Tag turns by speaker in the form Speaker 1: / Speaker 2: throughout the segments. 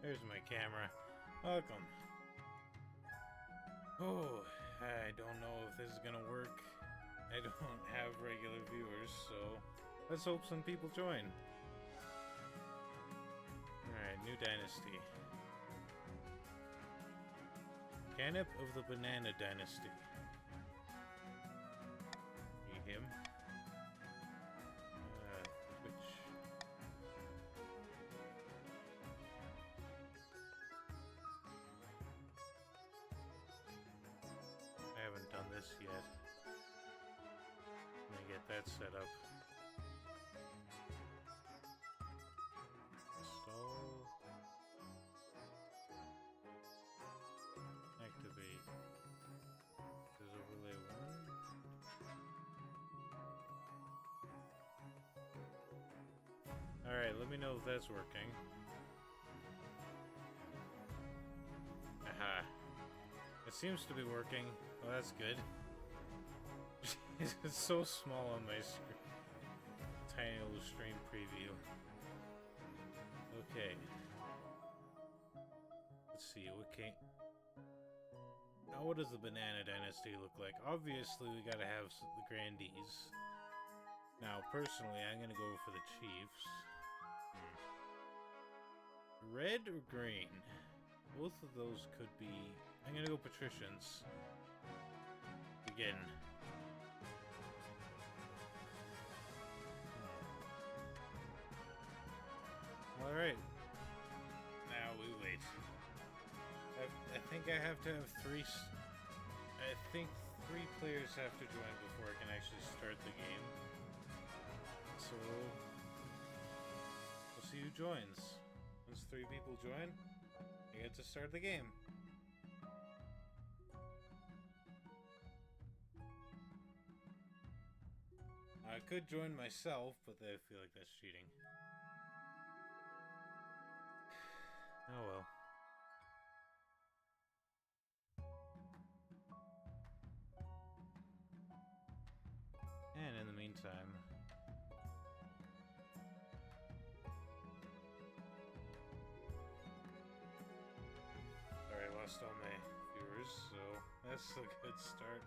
Speaker 1: There's my camera. Welcome. Oh, I don't know if this is gonna work. I don't have regular viewers, so let's hope some people join. Alright, new dynasty. Canop of the Banana Dynasty. Need him. Twitch. I haven't done this yet. Let me get that set up. Install. Activate. There's overlay 1. Alright, let me know if that's working. Aha. It seems to be working. Well, that's good. It's so small on my screen. Tiny little stream preview. Okay. Let's see, okay. Now what does the Banana Dynasty look like? Obviously we gotta have the grandees. Now personally I'm gonna go for the chiefs. Red or green? Both of those could be... I'm gonna go patricians. Begin. Alright. Now we wait. I think I have to have three... I think 3 players have to join before I can actually start the game. So... we'll see who joins. Once 3 people join, I get to start the game. I could join myself, but I feel like that's cheating. Oh well. And in the meantime... Sorry, I lost all my viewers, so that's a good start.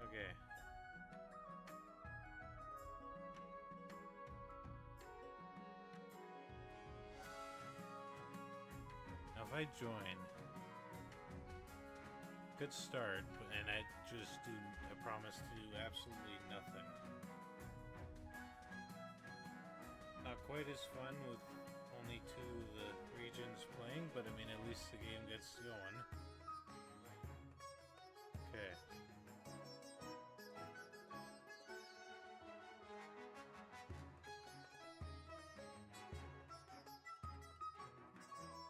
Speaker 1: Okay. Now if I join, good start, and I just do, I promise to do absolutely nothing. Not quite as fun with only 2 of the regions playing, but I mean at least the game gets going. Okay.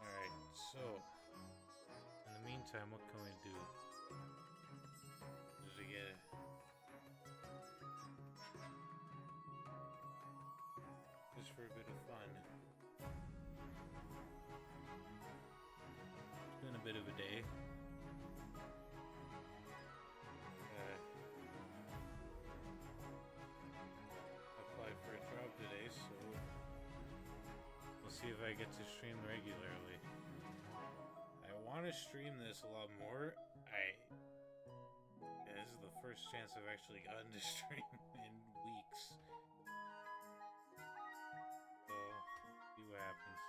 Speaker 1: Alright, so in the meantime, what can we do? Just to get just for a bit of fun. It's been a bit of a day. Applied for a job today, so we'll see if I get to stream regularly. I want to stream this a lot more. This is the first chance I've actually gotten to stream in weeks. So, see what happens.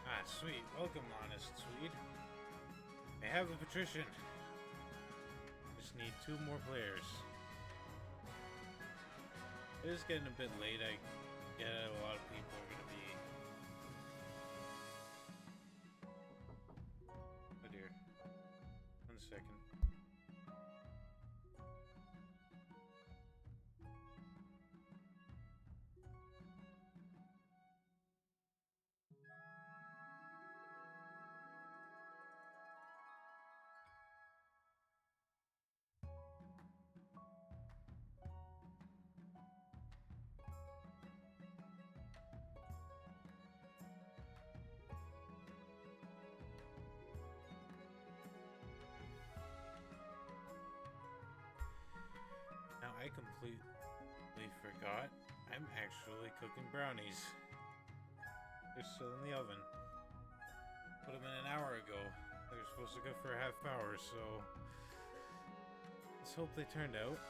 Speaker 1: Ah, sweet. Welcome, honest Swede. I have a patrician. Just need 2 more players. It is getting a bit late. I get it, a lot of people are going to be... Oh dear. 1 second. I completely forgot. I'm actually cooking brownies. They're still in the oven. Put them in an hour ago. They were supposed to go for a half hour, so let's hope they turned out.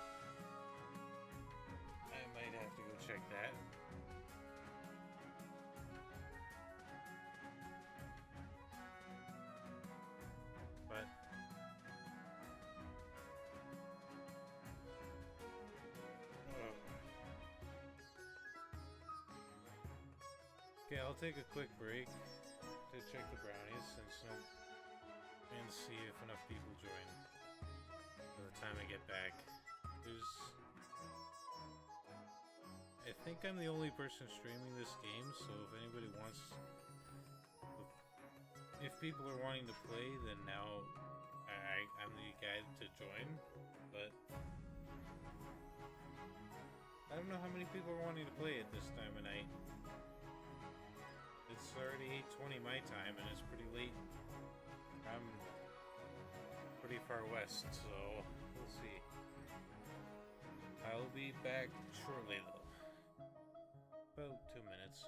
Speaker 1: I might have to go check that. But okay, I'll take a quick break to check the brownies and see if enough people join by the time I get back. I think I'm the only person streaming this game, so if anybody wants, if people are wanting to play, then now I'm the guy to join. But I don't know how many people are wanting to play at this time of night. It's already 8:20 my time, and it's pretty late. I'm pretty far west, so we'll see. I'll be back shortly, though. About 2 minutes.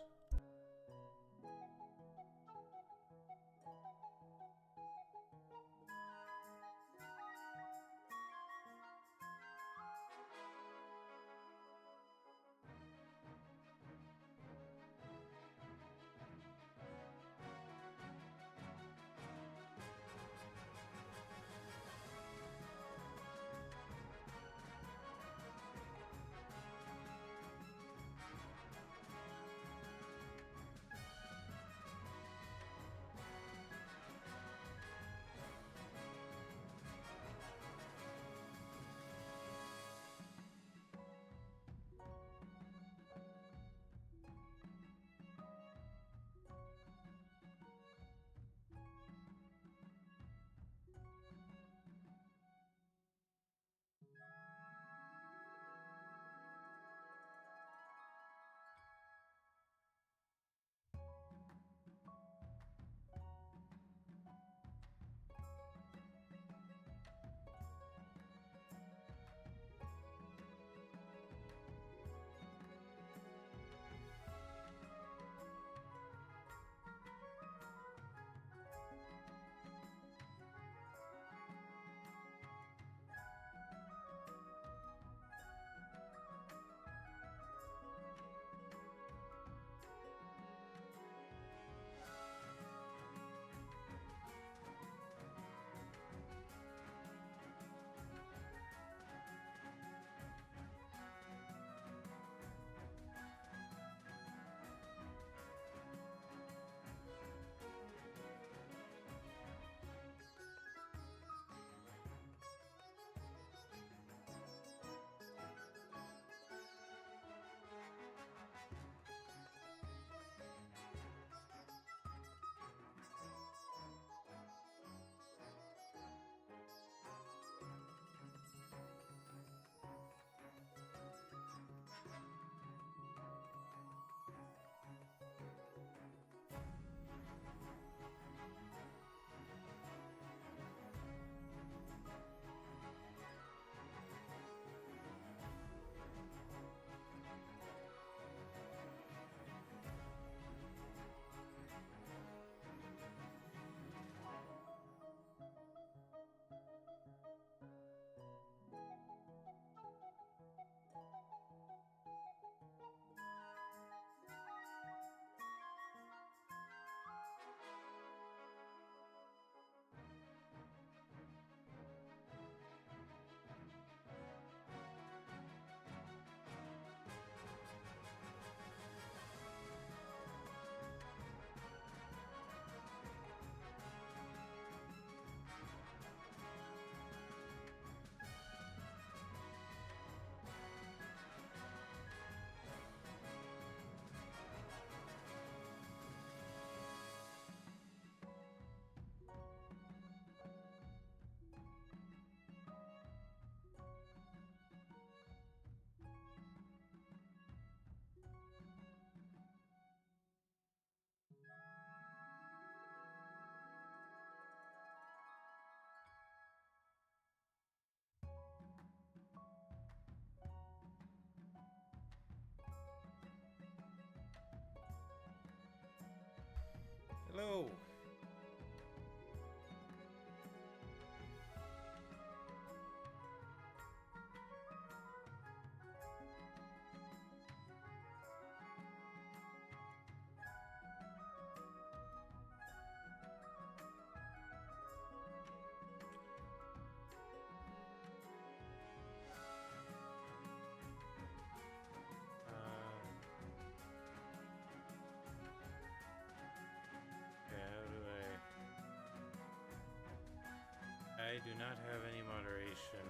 Speaker 1: not have any moderation,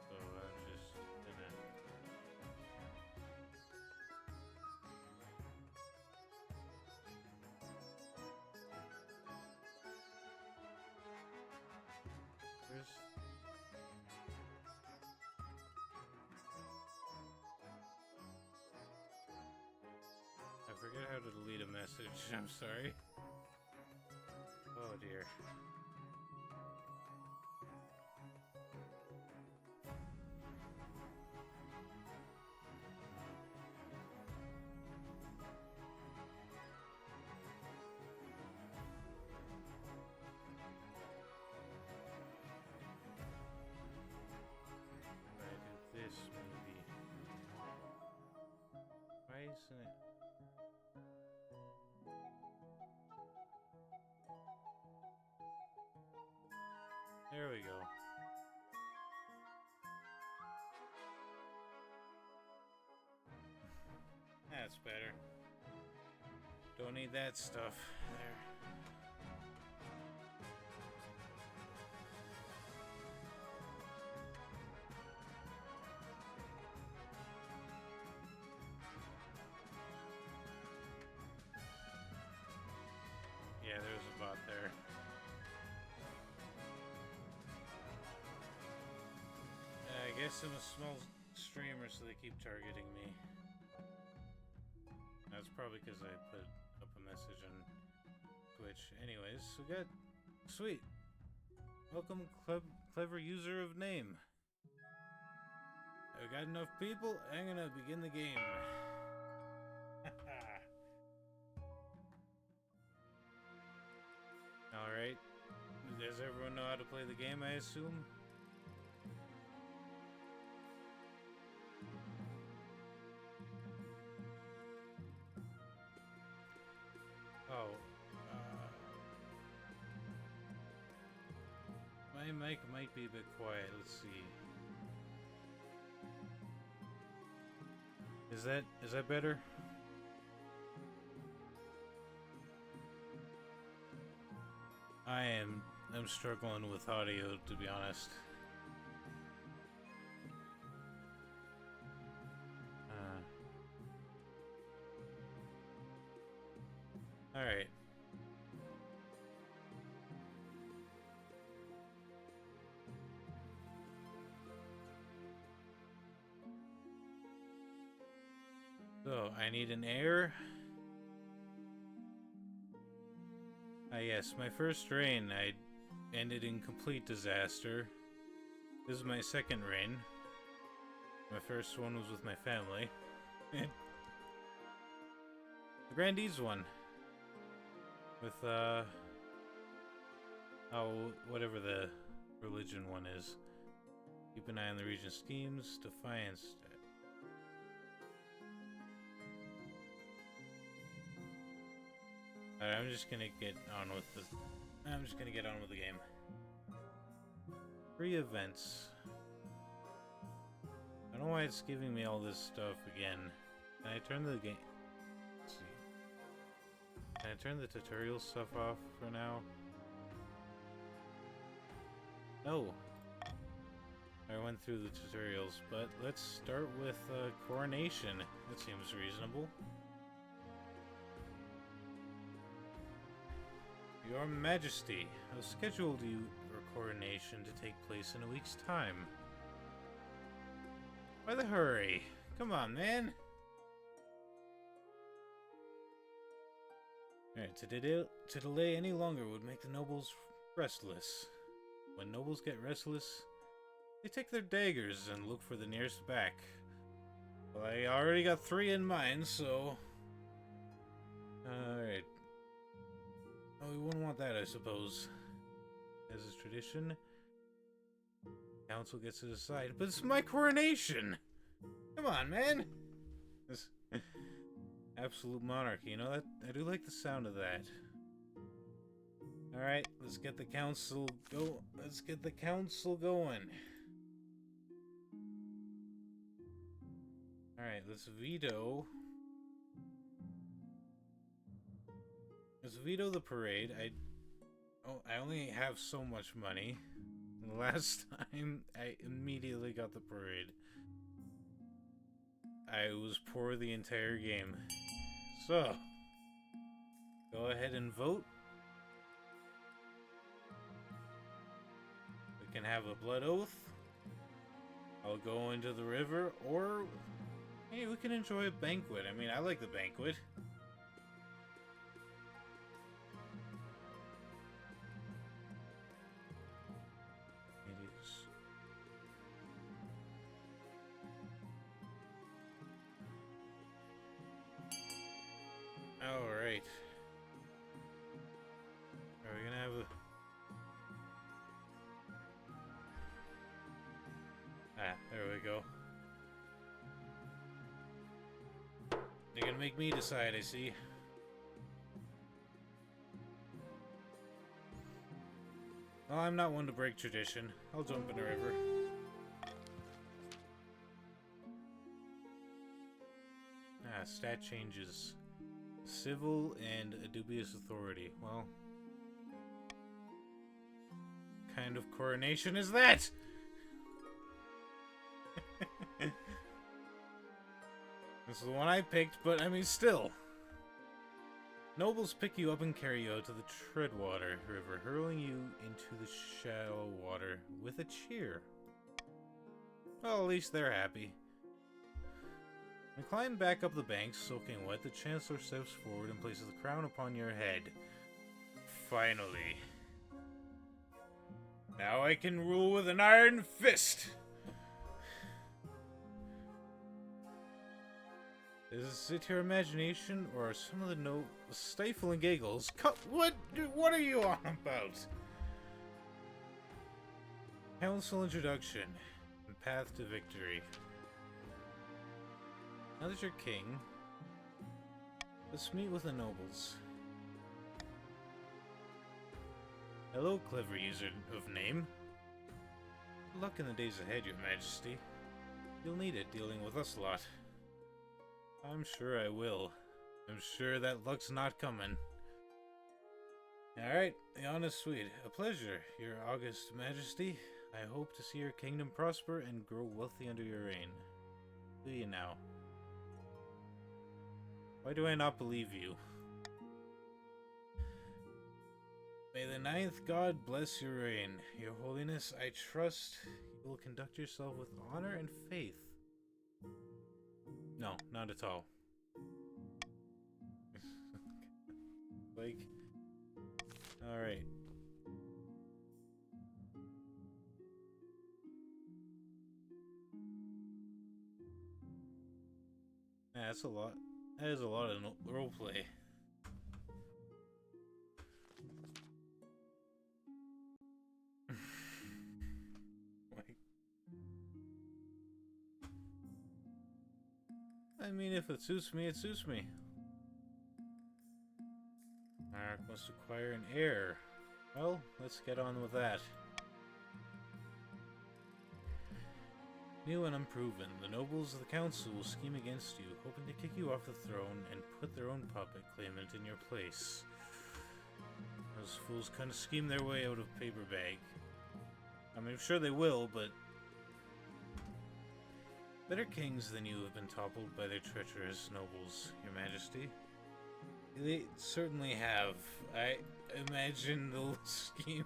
Speaker 1: so I'm just gonna... There's... I forget how to delete a message, I'm sorry. Oh dear. This maybe. Why isn't it? There we go. That's better. Don't need that stuff there. Yeah, there's a bot there. I guess I'm a small streamer, so they keep targeting me. That's probably because I put up a message on Twitch. Anyways, we got... Sweet! Welcome, clever user of name. I've got enough people, I'm gonna begin the game. Alright. Does everyone know how to play the game, I assume? Oh. My mic might be a bit quiet, let's see. Is that better? I'm struggling with audio, to be honest. Alright. So, I need an heir. Yes, my first reign, I ended in complete disaster. This is my second reign. My first one was with my family. The Grandee's one. With, whatever the religion one is. Keep an eye on the region's schemes. Defiance. Alright, I'm just gonna get on with the game. Free events. I don't know why it's giving me all this stuff again. Can I turn the game? Let's see. Can I turn the tutorial stuff off for now? No. I went through the tutorials, but let's start with coronation. That seems reasonable. Your Majesty, I've scheduled your coronation to take place in a week's time. Why the hurry? Come on, man! Alright, to delay any longer would make the nobles restless. When nobles get restless, they take their daggers and look for the nearest back. Well, I already got 3 in mind, so... Alright. Oh, we wouldn't want that, I suppose. As is tradition, council gets to decide, but it's my coronation! Come on, man! This absolute monarchy, you know, that I do like the sound of that. Alright, let's get the council going. Alright, let's veto the parade. I only have so much money. Last time, I immediately got the parade. I was poor the entire game. So, go ahead and vote. We can have a blood oath. I'll go into the river, or hey, we can enjoy a banquet. I mean, I like the banquet. It is. All right. Are we gonna have a? Ah, there we go. They're gonna make me decide, I see. Well, I'm not one to break tradition. I'll jump in the river. Ah, stat changes. Civil and a dubious authority. Well, what kind of coronation is that? This is the one I picked, but I mean, still. Nobles pick you up and carry you out to the Treadwater River, hurling you into the shallow water with a cheer. Well, at least they're happy. And climb back up the banks, soaking wet, the Chancellor steps forward and places the crown upon your head. Finally. Now I can rule with an iron fist! Is it your imagination, or are some of the stifling giggles? What are you on about? Council introduction and path to victory. Now that you're king, let's meet with the nobles. Hello, clever user of name. Good luck in the days ahead, your majesty. You'll need it dealing with us lot. I'm sure I will. I'm sure that luck's not coming. Alright, the honest suite. A pleasure, your august majesty. I hope to see your kingdom prosper and grow wealthy under your reign. Do you now? Why do I not believe you? May the ninth god bless your reign. Your holiness, I trust you will conduct yourself with honor and faith. No, not at all. Like, alright. Yeah, that's a lot. That is a lot of roleplay. I mean, if it suits me, it suits me. Monarch must acquire an heir. Well, let's get on with that. New and unproven, the nobles of the council will scheme against you, hoping to kick you off the throne and put their own puppet claimant in your place. Those fools couldn't scheme their way out of paper bag. I mean, I'm sure they will, but better kings than you have been toppled by their treacherous nobles, your majesty. They certainly have. I imagine they'll scheme.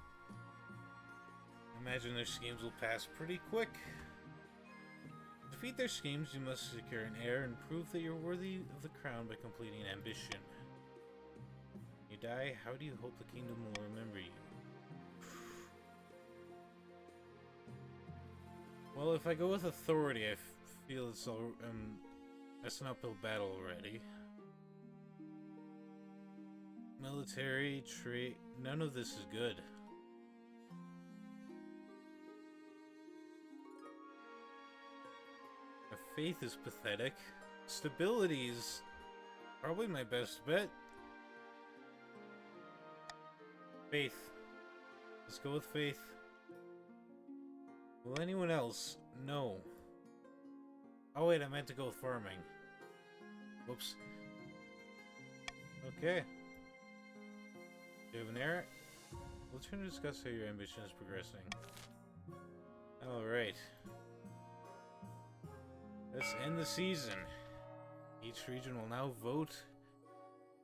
Speaker 1: Imagine their schemes will pass pretty quick. To defeat their schemes, you must secure an heir and prove that you're worthy of the crown by completing ambition. When you die, how do you hope the kingdom will remember you? Well, if I go with authority, I feel it's all that's an uphill battle already. Military, trade, none of this is good. My faith is pathetic. Stability is probably my best bet. Faith. Let's go with faith. Will anyone else? No. Oh wait, I meant to go with farming. Whoops. Okay. Do you have an heir? Let's try to discuss how your ambition is progressing. Alright. Let's end the season. Each region will now vote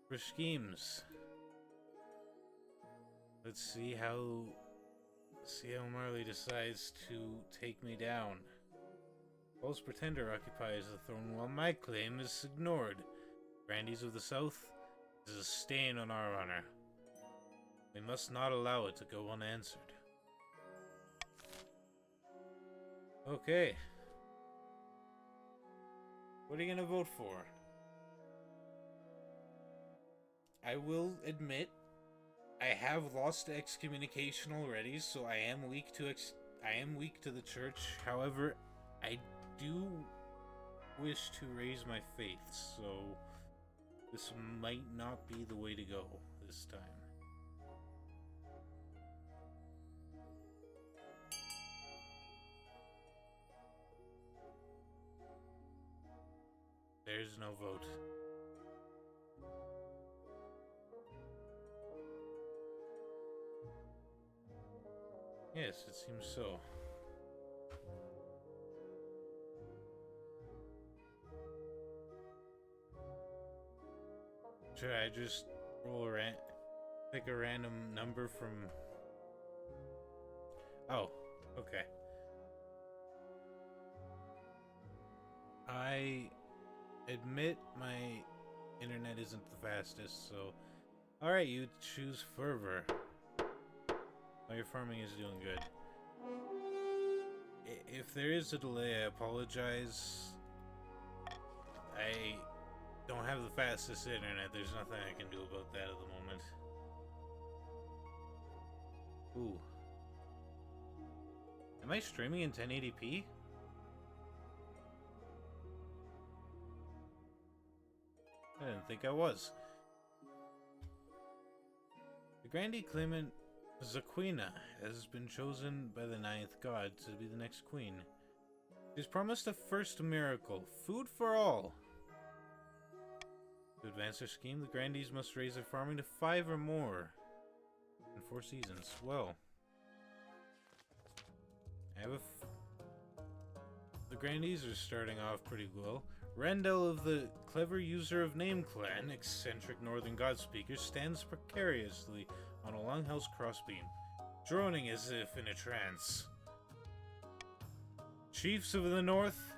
Speaker 1: for schemes. Let's see how Marley decides to take me down. False Pretender occupies the throne while my claim is ignored. Grandees of the South is a stain on our honor. We must not allow it to go unanswered. Okay. What are you gonna vote for? I will admit, I have lost excommunication already, so I am weak to the church. However, I do wish to raise my faith, so this might not be the way to go this time. There's no vote. Yes, it seems so. Should I just pick a random number from... Oh, okay. I admit my internet isn't the fastest, so... Alright, you choose fervor. Oh, your farming is doing good. If there is a delay, I apologize. I don't have the fastest internet. There's nothing I can do about that at the moment. Ooh. Am I streaming in 1080p? I didn't think I was. The Grandee claimant Zaquina has been chosen by the 9th god to be the next queen. She's promised a first miracle, food for all. To advance her scheme, the Grandees must raise their farming to 5 or more in 4 seasons. Well, the Grandees are starting off pretty well. Rendell of the Clever User of Name clan, eccentric northern god speaker, stands precariously on a longhouse crossbeam, droning as if in a trance. Chiefs of the North,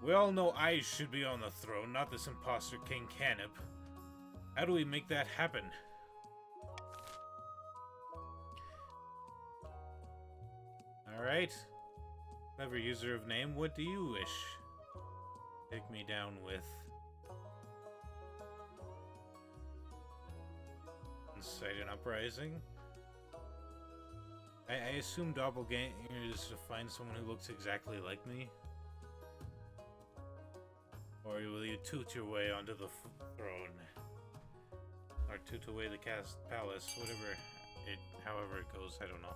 Speaker 1: we all know I should be on the throne, not this imposter King Canop. How do we make that happen? Alright. Clever User of Name, what do you wish? Take me down with. Incite an uprising. I assume doppelganger is to find someone who looks exactly like me. Or will you toot your way onto the throne? Or toot away the palace, however it goes, I don't know.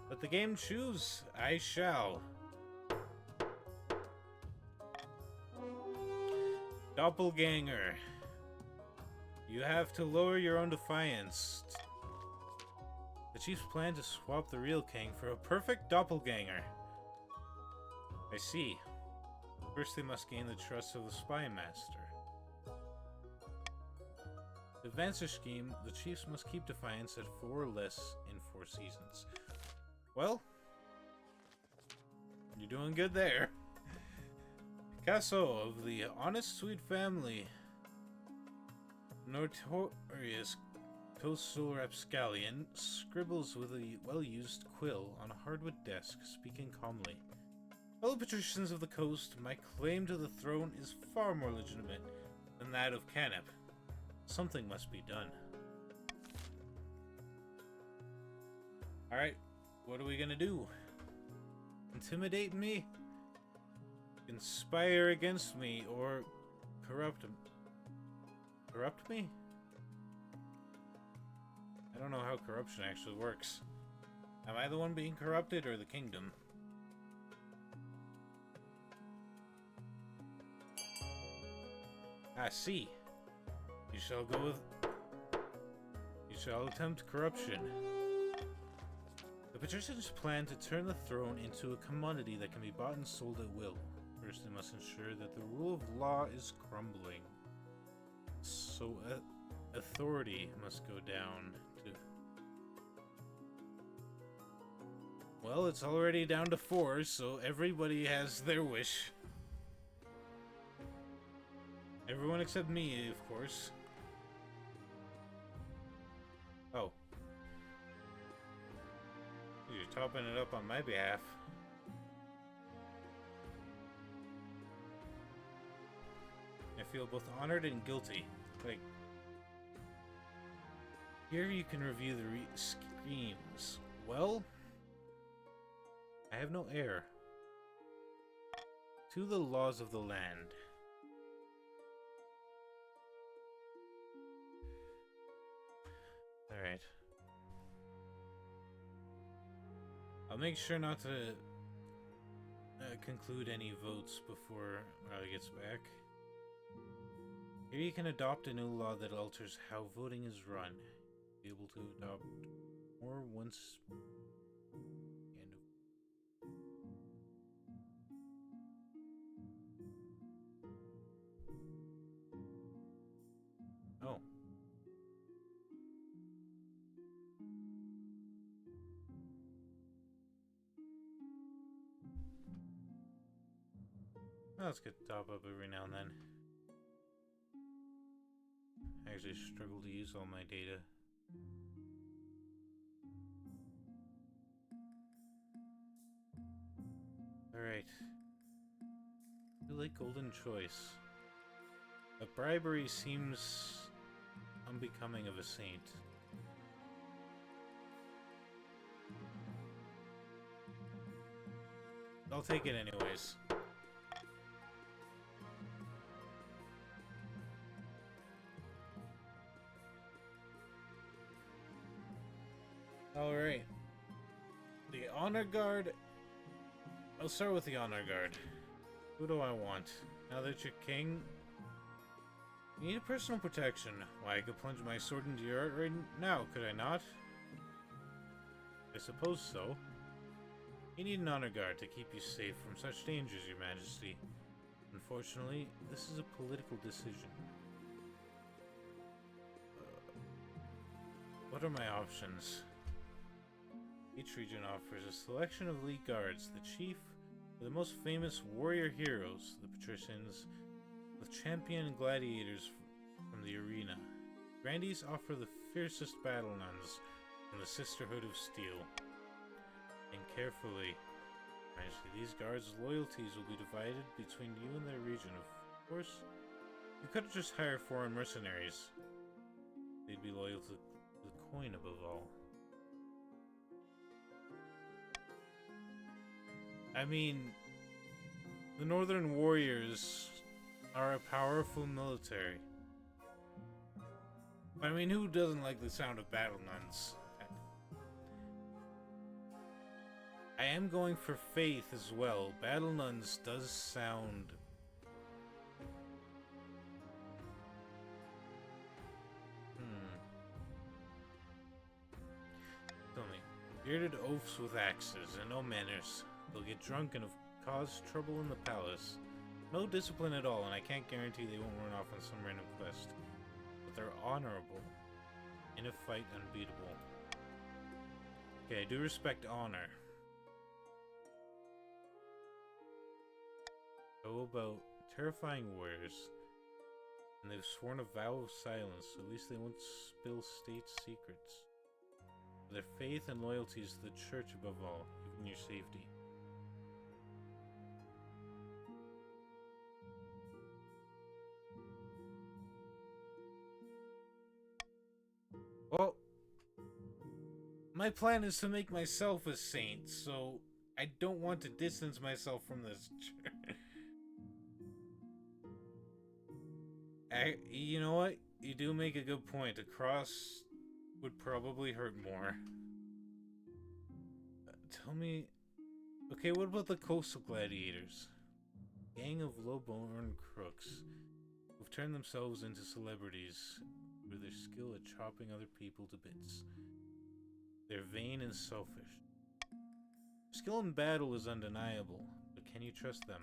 Speaker 1: Let the game choose. I shall. Doppelganger. You have to lower your own defiance. The chiefs plan to swap the real king for a perfect doppelganger. I see. First they must gain the trust of the spy master. To advance their scheme, the chiefs must keep defiance at 4 or less in 4 seasons. Well, you're doing good there. Picasso of the honest sweet family, notorious coastal rapscallion, scribbles with a well-used quill on a hardwood desk, speaking calmly. Fellow patricians of the coast, my claim to the throne is far more legitimate than that of Canop. Something must be done. Alright, what are we gonna do? Intimidate me? Conspire against me, or corrupt me? I don't know how corruption actually works. Am I the one being corrupted, or the kingdom? I see. You shall attempt corruption. The patricians plan to turn the throne into a commodity that can be bought and sold at will. First, they must ensure that the rule of law is crumbling. So, authority must go down to... Well, it's already down to 4, so everybody has their wish. Everyone except me, of course. Oh. You're topping it up on my behalf. I feel both honored and guilty. Like, here you can review the schemes. Well, I have no heir. To the laws of the land. Alright. I'll make sure not to conclude any votes before Riley gets back. Here you can adopt a new law that alters how voting is run. Be able to adopt more once. Oh. That's good to top up every now and then. I actually struggle to use all my data. Alright. You like golden choice. But bribery seems unbecoming of a saint. I'll take it anyways. Alright. The honor guard. I'll start with the honor guard. Who do I want? Now that you're king, you need a personal protection. Why, I could plunge my sword into your heart right now, could I not? I suppose so. You need an honor guard to keep you safe from such dangers, your majesty. Unfortunately, this is a political decision. What are my options? Each region offers a selection of elite guards. The chief are the most famous warrior heroes, the patricians, with champion gladiators from the arena. Grandees offer the fiercest battle nuns from the Sisterhood of Steel. And carefully, Majesty, these guards' loyalties will be divided between you and their region. Of course, you couldn't just hire foreign mercenaries. They'd be loyal to the coin above all. I mean, the Northern Warriors are a powerful military. I mean, who doesn't like the sound of battle nuns? I am going for faith as well. Battle nuns does sound... Tell me. Bearded oafs with axes and no manners. They'll get drunk and have caused trouble in the palace. No discipline at all, and I can't guarantee they won't run off on some random quest. But they're honorable. In a fight, unbeatable. Okay, I do respect honor. How about terrifying warriors? And they've sworn a vow of silence, so at least they won't spill state secrets. Their faith and loyalty is to the church above all, even your safety. Well, my plan is to make myself a saint, so I don't want to distance myself from this church. You know what? You do make a good point. A cross would probably hurt more. Tell me... Okay, what about the coastal gladiators? Gang of low-born crooks who've turned themselves into celebrities through their skill at chopping other people to bits. They're vain and selfish. Skill in battle is undeniable, but can you trust them?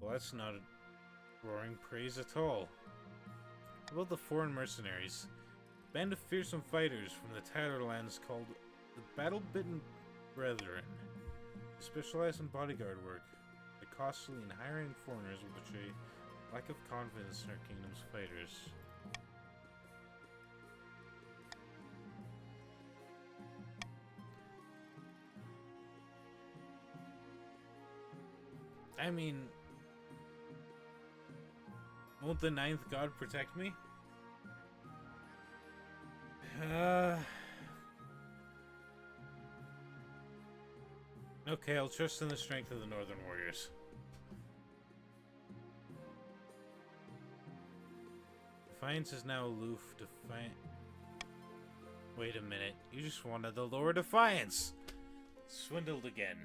Speaker 1: Well, that's not a roaring praise at all. What about the foreign mercenaries? A band of fearsome fighters from the Tatterlands called the Battle-Bitten Brethren. They specialize in bodyguard work. The costly and hiring foreigners will betray lack of confidence in our kingdom's fighters. I mean, won't the ninth god protect me? Okay, I'll trust in the strength of the northern warriors. Defiance is now aloof. Wait a minute, you just wanted the lower Defiance! Swindled again.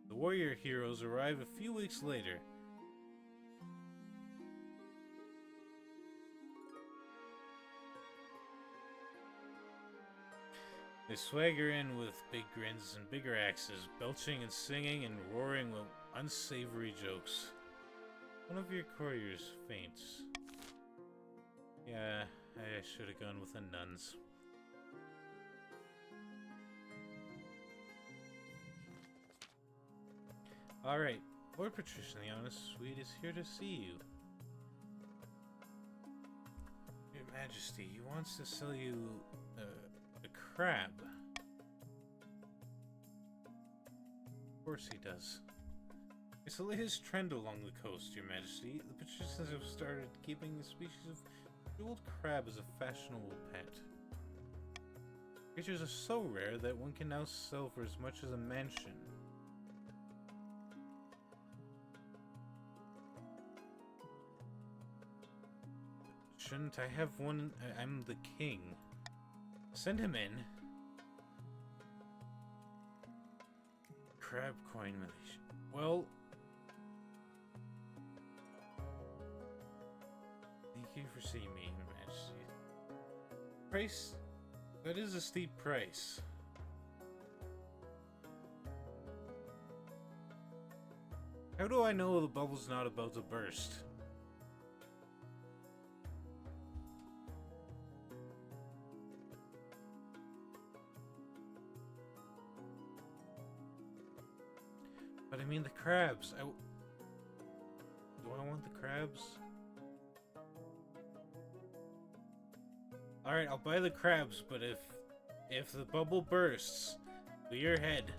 Speaker 1: The warrior heroes arrive a few weeks later. They swagger in with big grins and bigger axes, belching and singing and roaring with unsavory jokes. One of your couriers faints. Yeah, I should have gone with the nuns. Alright, Lord Patrician the Honest Swede is here to see you. Your Majesty, he wants to sell you a crab. Of course he does. It's the latest trend along the coast, Your Majesty. The patricians have started keeping a species of jeweled crab as a fashionable pet. Creatures are so rare that one can now sell for as much as a mansion. Shouldn't I have one? I'm the king. Send him in. Crab coin militia. Well, thank you for seeing me, Your Majesty. Price? That is a steep price. How do I know the bubble's not about to burst? But I mean the crabs. Do I want the crabs? Alright, I'll buy the crabs, but if the bubble bursts, to your head.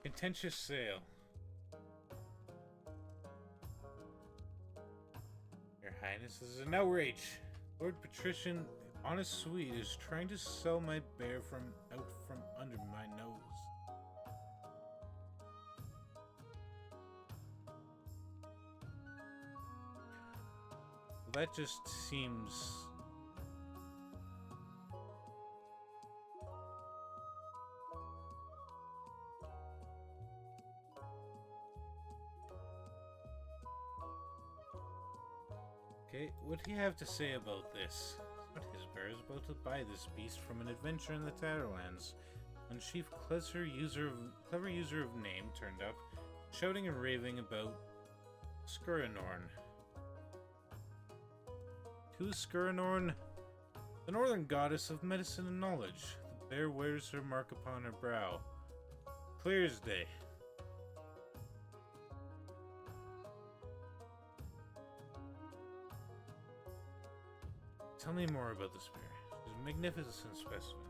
Speaker 1: Contentious sale. Your Highness, this is an outrage. Lord Patrician, Honest Swede, is trying to sell my bear out from under my nose. Well, that just seems... Okay, what do you have to say about this? But his bear is about to buy this beast from an adventurer in the Tatterlands. When Chief clever user of name turned up, shouting and raving about Skuranorn. Who's Skuranorn? The northern goddess of medicine and knowledge. The bear wears her mark upon her brow. Clear as day. Tell me more about this bear. She's a magnificent specimen.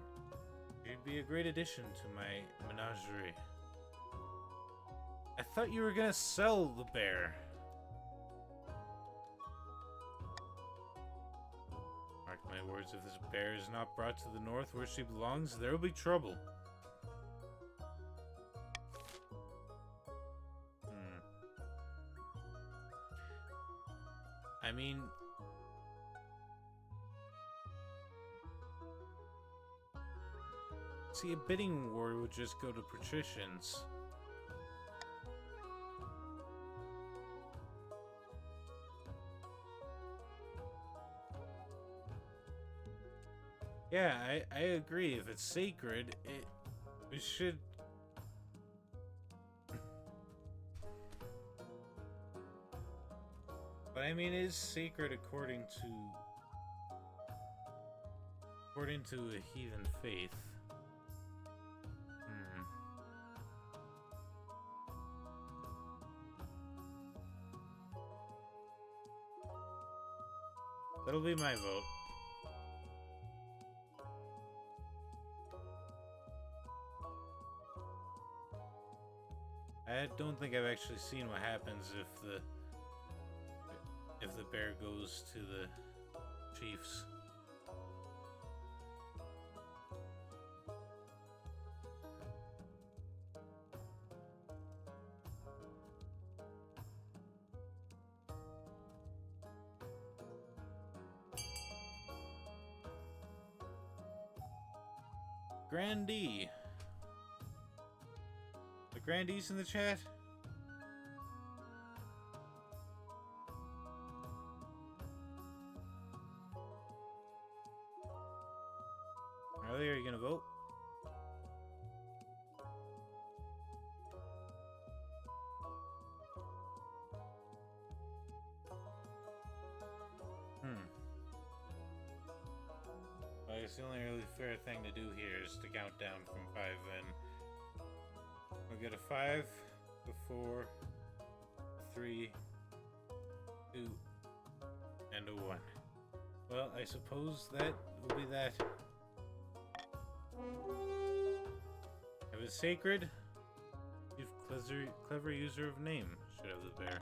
Speaker 1: She'd be a great addition to my menagerie. I thought you were gonna sell the bear. Mark my words, if this bear is not brought to the north where she belongs, there will be trouble. I mean... See, a bidding war would just go to patricians. Yeah, I agree. If it's sacred, it should... But I mean, it is sacred according to a heathen faith. That'll be my vote. I don't think I've actually seen what happens if the bear goes to the chiefs. Grandee. The Grandees in the chat? Are you gonna vote? Well, I guess the only really fair thing to do here is to count down from 5 then. We'll get a 5, a 4, a 3, 2, and a 1. Well, I suppose that will be that. If it's sacred, you've clever user of name should have the bear.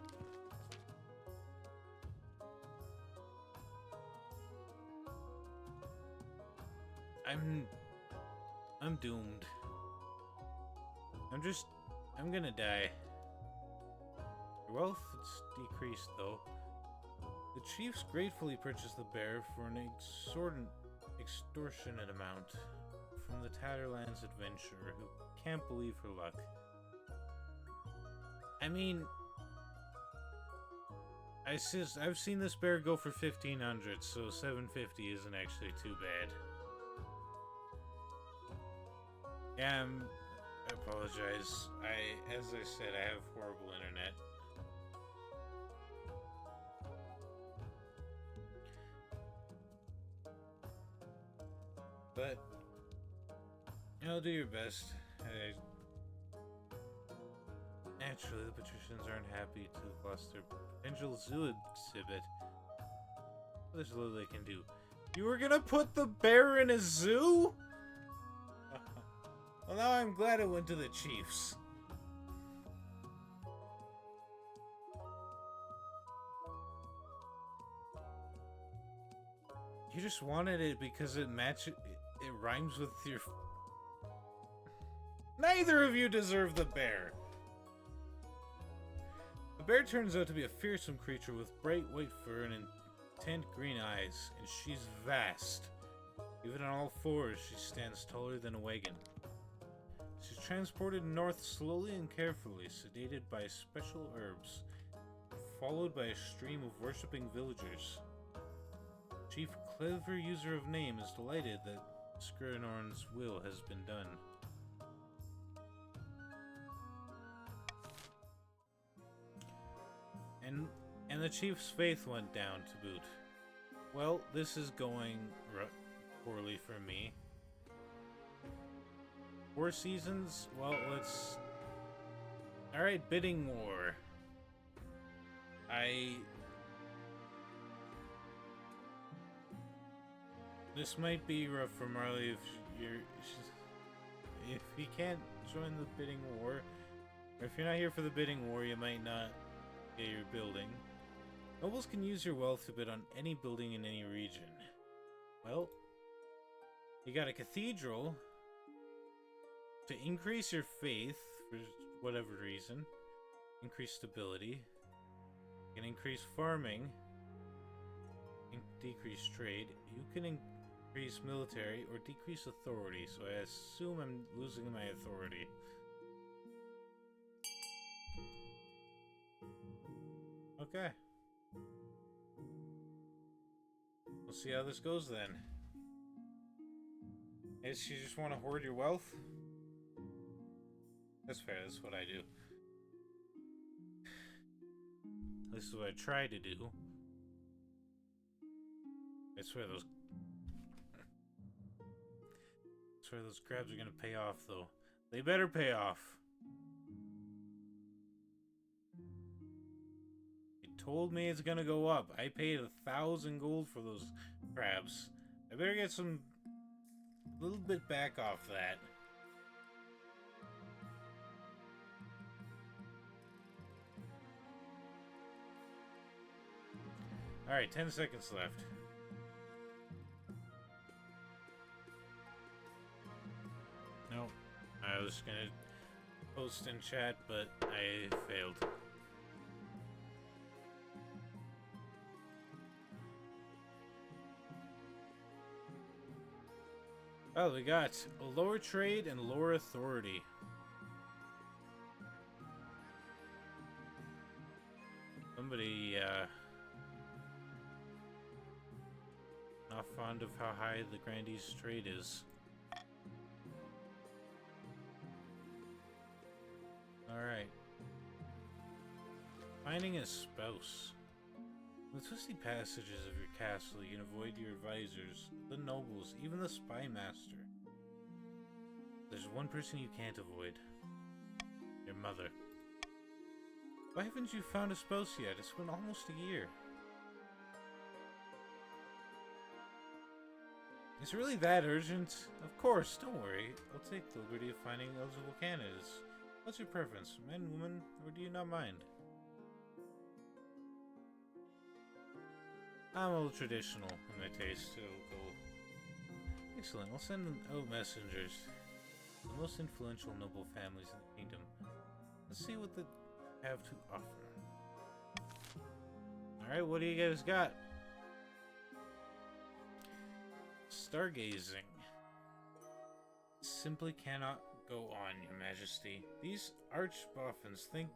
Speaker 1: I'm doomed. I'm gonna die. Your wealth is decreased though. The chiefs gratefully purchase the bear for an extortionate amount from the Tatterlands adventurer who can't believe her luck. I mean, I've seen this bear go for 1,500, so 750 isn't actually too bad. Yeah, I apologize. As I said, I have horrible internet. But you'll do your best. Naturally, the patricians aren't happy to have lost their potential zoo exhibit. There's little they can do. You were gonna put the bear in a zoo? Well, now I'm glad it went to the chiefs. You just wanted it because it rhymes with your... Neither of you deserve the bear! The bear turns out to be a fearsome creature with bright white fur and intent green eyes, and she's vast. Even on all fours, she stands taller than a wagon. She's transported north slowly and carefully, sedated by special herbs, followed by a stream of worshipping villagers. Chief Clever User of Name is delighted that Skirnorn's will has been done. And the chief's faith went down to boot. Well, this is going poorly for me. 4 seasons? Well, let's... Alright, bidding war. This might be rough for Marley if you can't join the bidding war, or if you're not here for the bidding war, you might not get your building. Nobles can use your wealth to bid on any building in any region. Well, you got a cathedral to increase your faith for whatever reason, increase stability, you can increase farming, decrease trade. You can Increase military or decrease authority, so I assume I'm losing my authority. Okay. We'll see how this goes then. Guess you just want to hoard your wealth? That's fair, that's what I do. This is what I try to do. I swear those crabs are gonna pay off, though. They better pay off. He told me it's gonna go up. I paid 1,000 gold for those crabs. I better get some little bit back off that. Alright, 10 seconds left. Nope. I was gonna post in chat, but I failed. Oh, we got a lower trade and lower authority. Somebody, not fond of how high the Grandee's trade is. Alright. Finding a spouse. In the twisty passages of your castle, you can avoid your advisors, the nobles, even the spy master. There's one person you can't avoid. Your mother. Why haven't you found a spouse yet? It's been almost a year. Is it really that urgent? Of course, don't worry. I'll take the liberty of finding eligible candidates. What's your preference? Men, women, or do you not mind? I'm a little traditional in my taste, so go. Excellent, I'll send out messengers. The most influential noble families in the kingdom. Let's see what they have to offer. Alright, what do you guys got? Stargazing. Simply cannot go on, Your Majesty. These archboffins think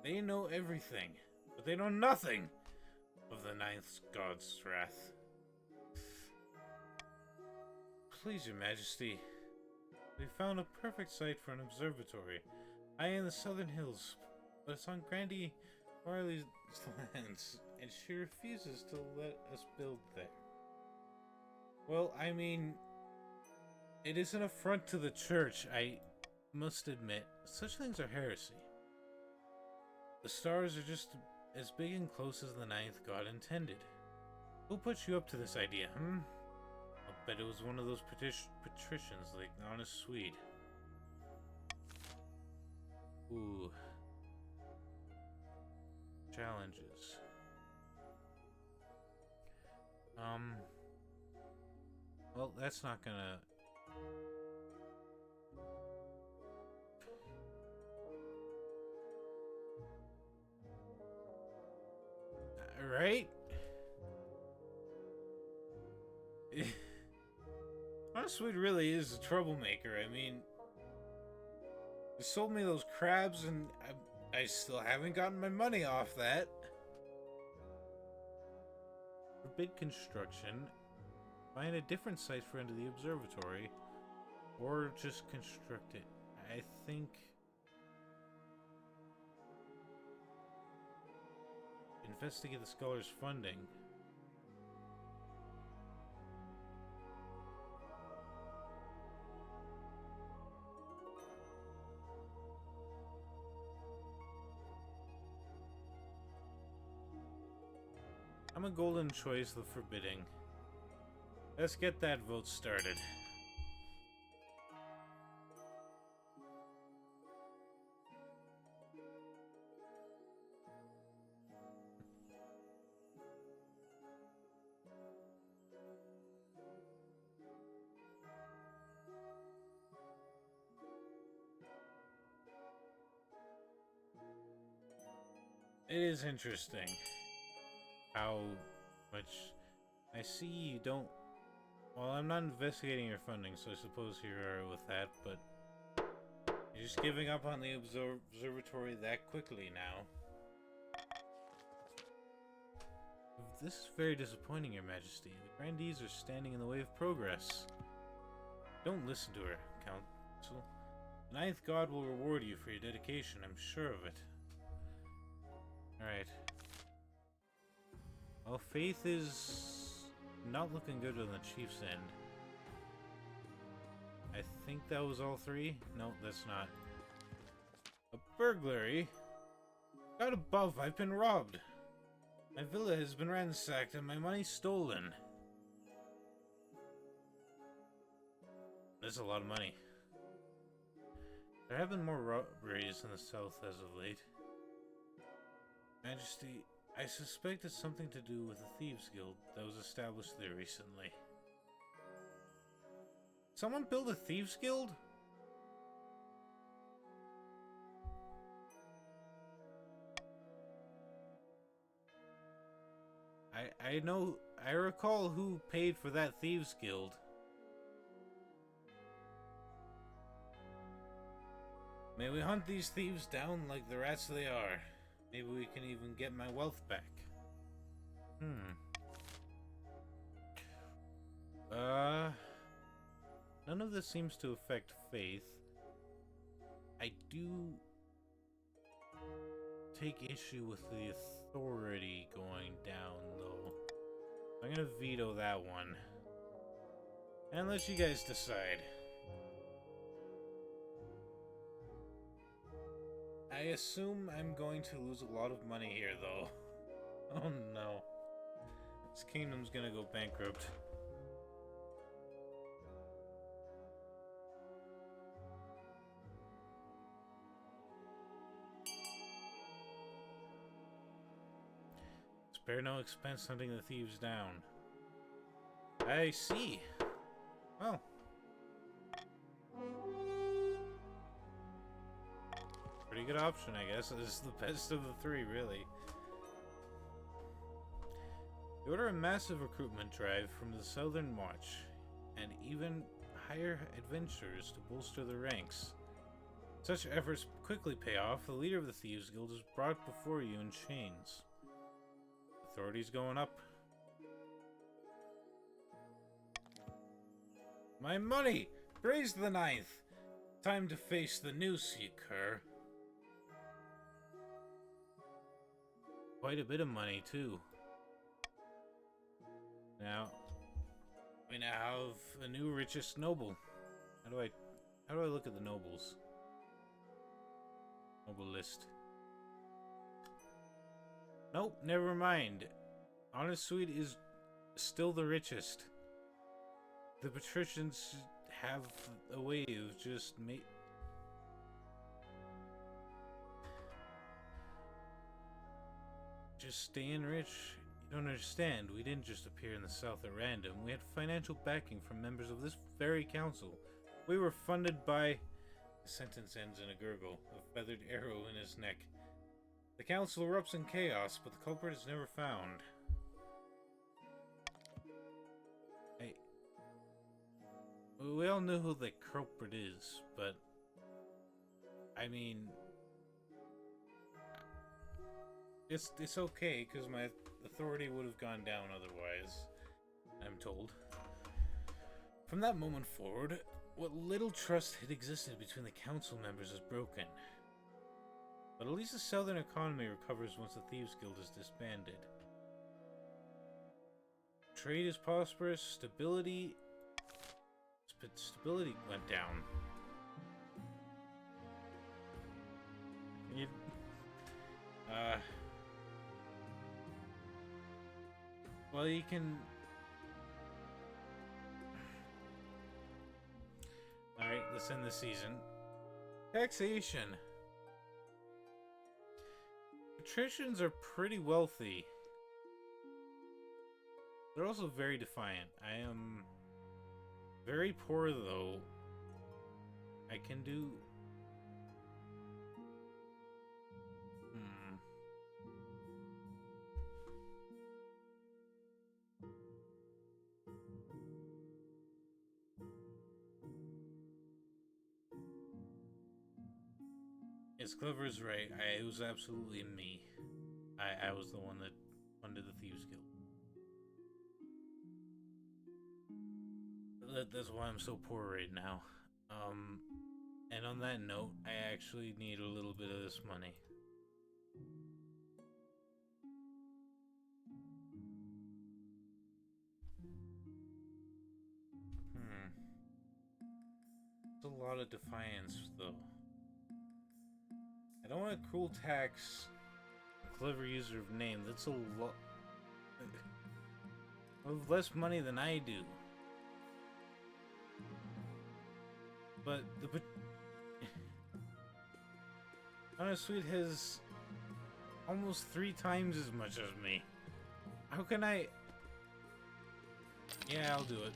Speaker 1: they know everything, but they know nothing of the ninth god's wrath. Please, Your Majesty, we found a perfect site for an observatory. High in the southern hills, but it's on Grandee Marley's lands, and she refuses to let us build there. Well, I mean, it is an affront to the church, I must admit. Such things are heresy. The stars are just as big and close as the ninth god intended. Who put you up to this idea, I'll bet it was one of those patricians like the honest Swede. Ooh. Challenges. Well, that's not gonna... Right? Honest Swede really is a troublemaker. I mean, you sold me those crabs and I still haven't gotten my money off that. Forbid construction. Find a different site for the observatory. Or just construct it. I think... Investigate the scholar's funding. I'm a golden choice of forbidding. Let's get that vote started. It is interesting how much I see you don't Well, I'm not investigating your funding, so I suppose you're alright with that, but you're just giving up on the observatory that quickly now. This is very disappointing, Your Majesty. The grandees are standing in the way of progress. Don't listen to her, Council. The ninth god will reward you for your dedication, I'm sure of it. Alright. Well, faith is not looking good on the chief's end. I think that was all three? No, that's not. A burglary? God above, I've been robbed. My villa has been ransacked and my money stolen. That's a lot of money. There have been more robberies in the south as of late. Majesty, I suspect it's something to do with the Thieves Guild that was established there recently. Someone build a Thieves Guild? I recall who paid for that Thieves Guild. May we hunt these thieves down like the rats they are. Maybe we can even get my wealth back. None of this seems to affect faith. I do take issue with the authority going down, though. I'm gonna veto that one. And let you guys decide. I assume I'm going to lose a lot of money here, though. Oh no. This kingdom's gonna go bankrupt. Spare no expense hunting the thieves down. I see. Well. Pretty good option, I guess. This is the best of the three, really. They order a massive recruitment drive from the Southern March, and even hire adventurers to bolster their ranks. Such efforts quickly pay off. The leader of the Thieves Guild is brought before you in chains. Authority's going up. My money! Praise the ninth! Time to face the noose, you cur. Quite a bit of money, too. Now, we now have a new richest noble. How do I look at the nobles? Noble list. Nope, never mind. Honest Sweet is still the richest. The patricians have a way of just staying rich. You don't understand. We didn't just appear in the south at random. We had financial backing from members of this very council. We were funded by... The sentence ends in a gurgle, a feathered arrow in his neck. The council erupts in chaos, but the culprit is never found. We all know who the culprit is, but... I mean... It's okay, because my authority would have gone down otherwise, I'm told. From that moment forward, what little trust had existed between the council members is broken. But at least the southern economy recovers once the Thieves Guild is disbanded. Trade is prosperous, stability went down. Well, you can... Alright, let's end the season. Taxation. Patricians are pretty wealthy. They're also very defiant. I am very poor, though. I can do... Yes, Clever is right. It was absolutely me. I was the one that funded the Thieves Guild. That's why I'm so poor right now. And on that note, I actually need a little bit of this money. It's a lot of defiance, though. I don't want a cruel tax. A clever user of name. That's a lot. Of less money than I do. But the Honest Sweet has almost 3 times as much as me. How can I? Yeah, I'll do it.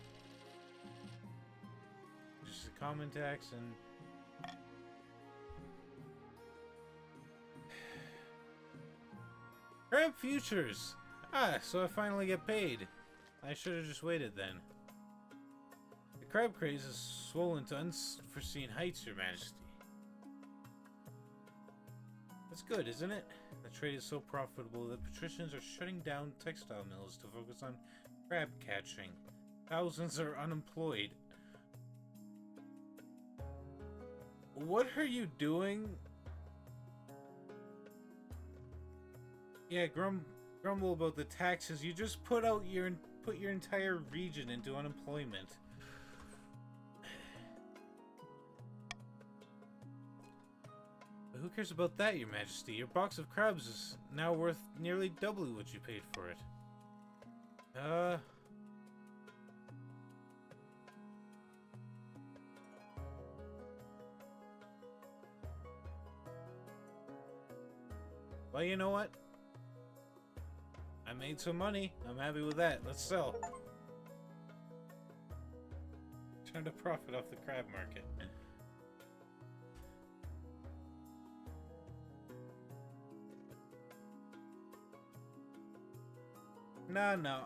Speaker 1: Just a common tax and Crab futures! Ah, so I finally get paid. I should have just waited then. The crab craze is swollen to unforeseen heights, Your Majesty. That's good, isn't it? The trade is so profitable that patricians are shutting down textile mills to focus on crab catching. Thousands are unemployed. What are you doing? Yeah, grumble about the taxes. You just put your entire region into unemployment. But who cares about that, Your Majesty? Your box of crabs is now worth nearly double what you paid for it. Well, you know what? I made some money. I'm happy with that. Let's sell. Turn a profit off the crab market. No.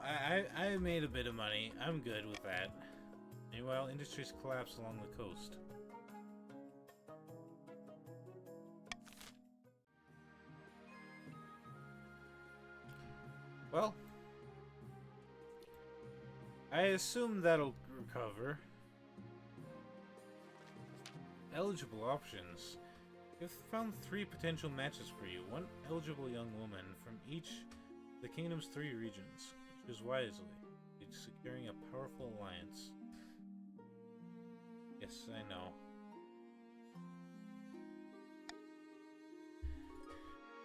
Speaker 1: I made a bit of money. I'm good with that. Meanwhile, industries collapse along the coast. Well, I assume that'll recover. Eligible options. We've found 3 potential matches for you. 1 eligible young woman from each of the kingdom's 3 regions. Choose wisely. It's securing a powerful alliance. Yes, I know.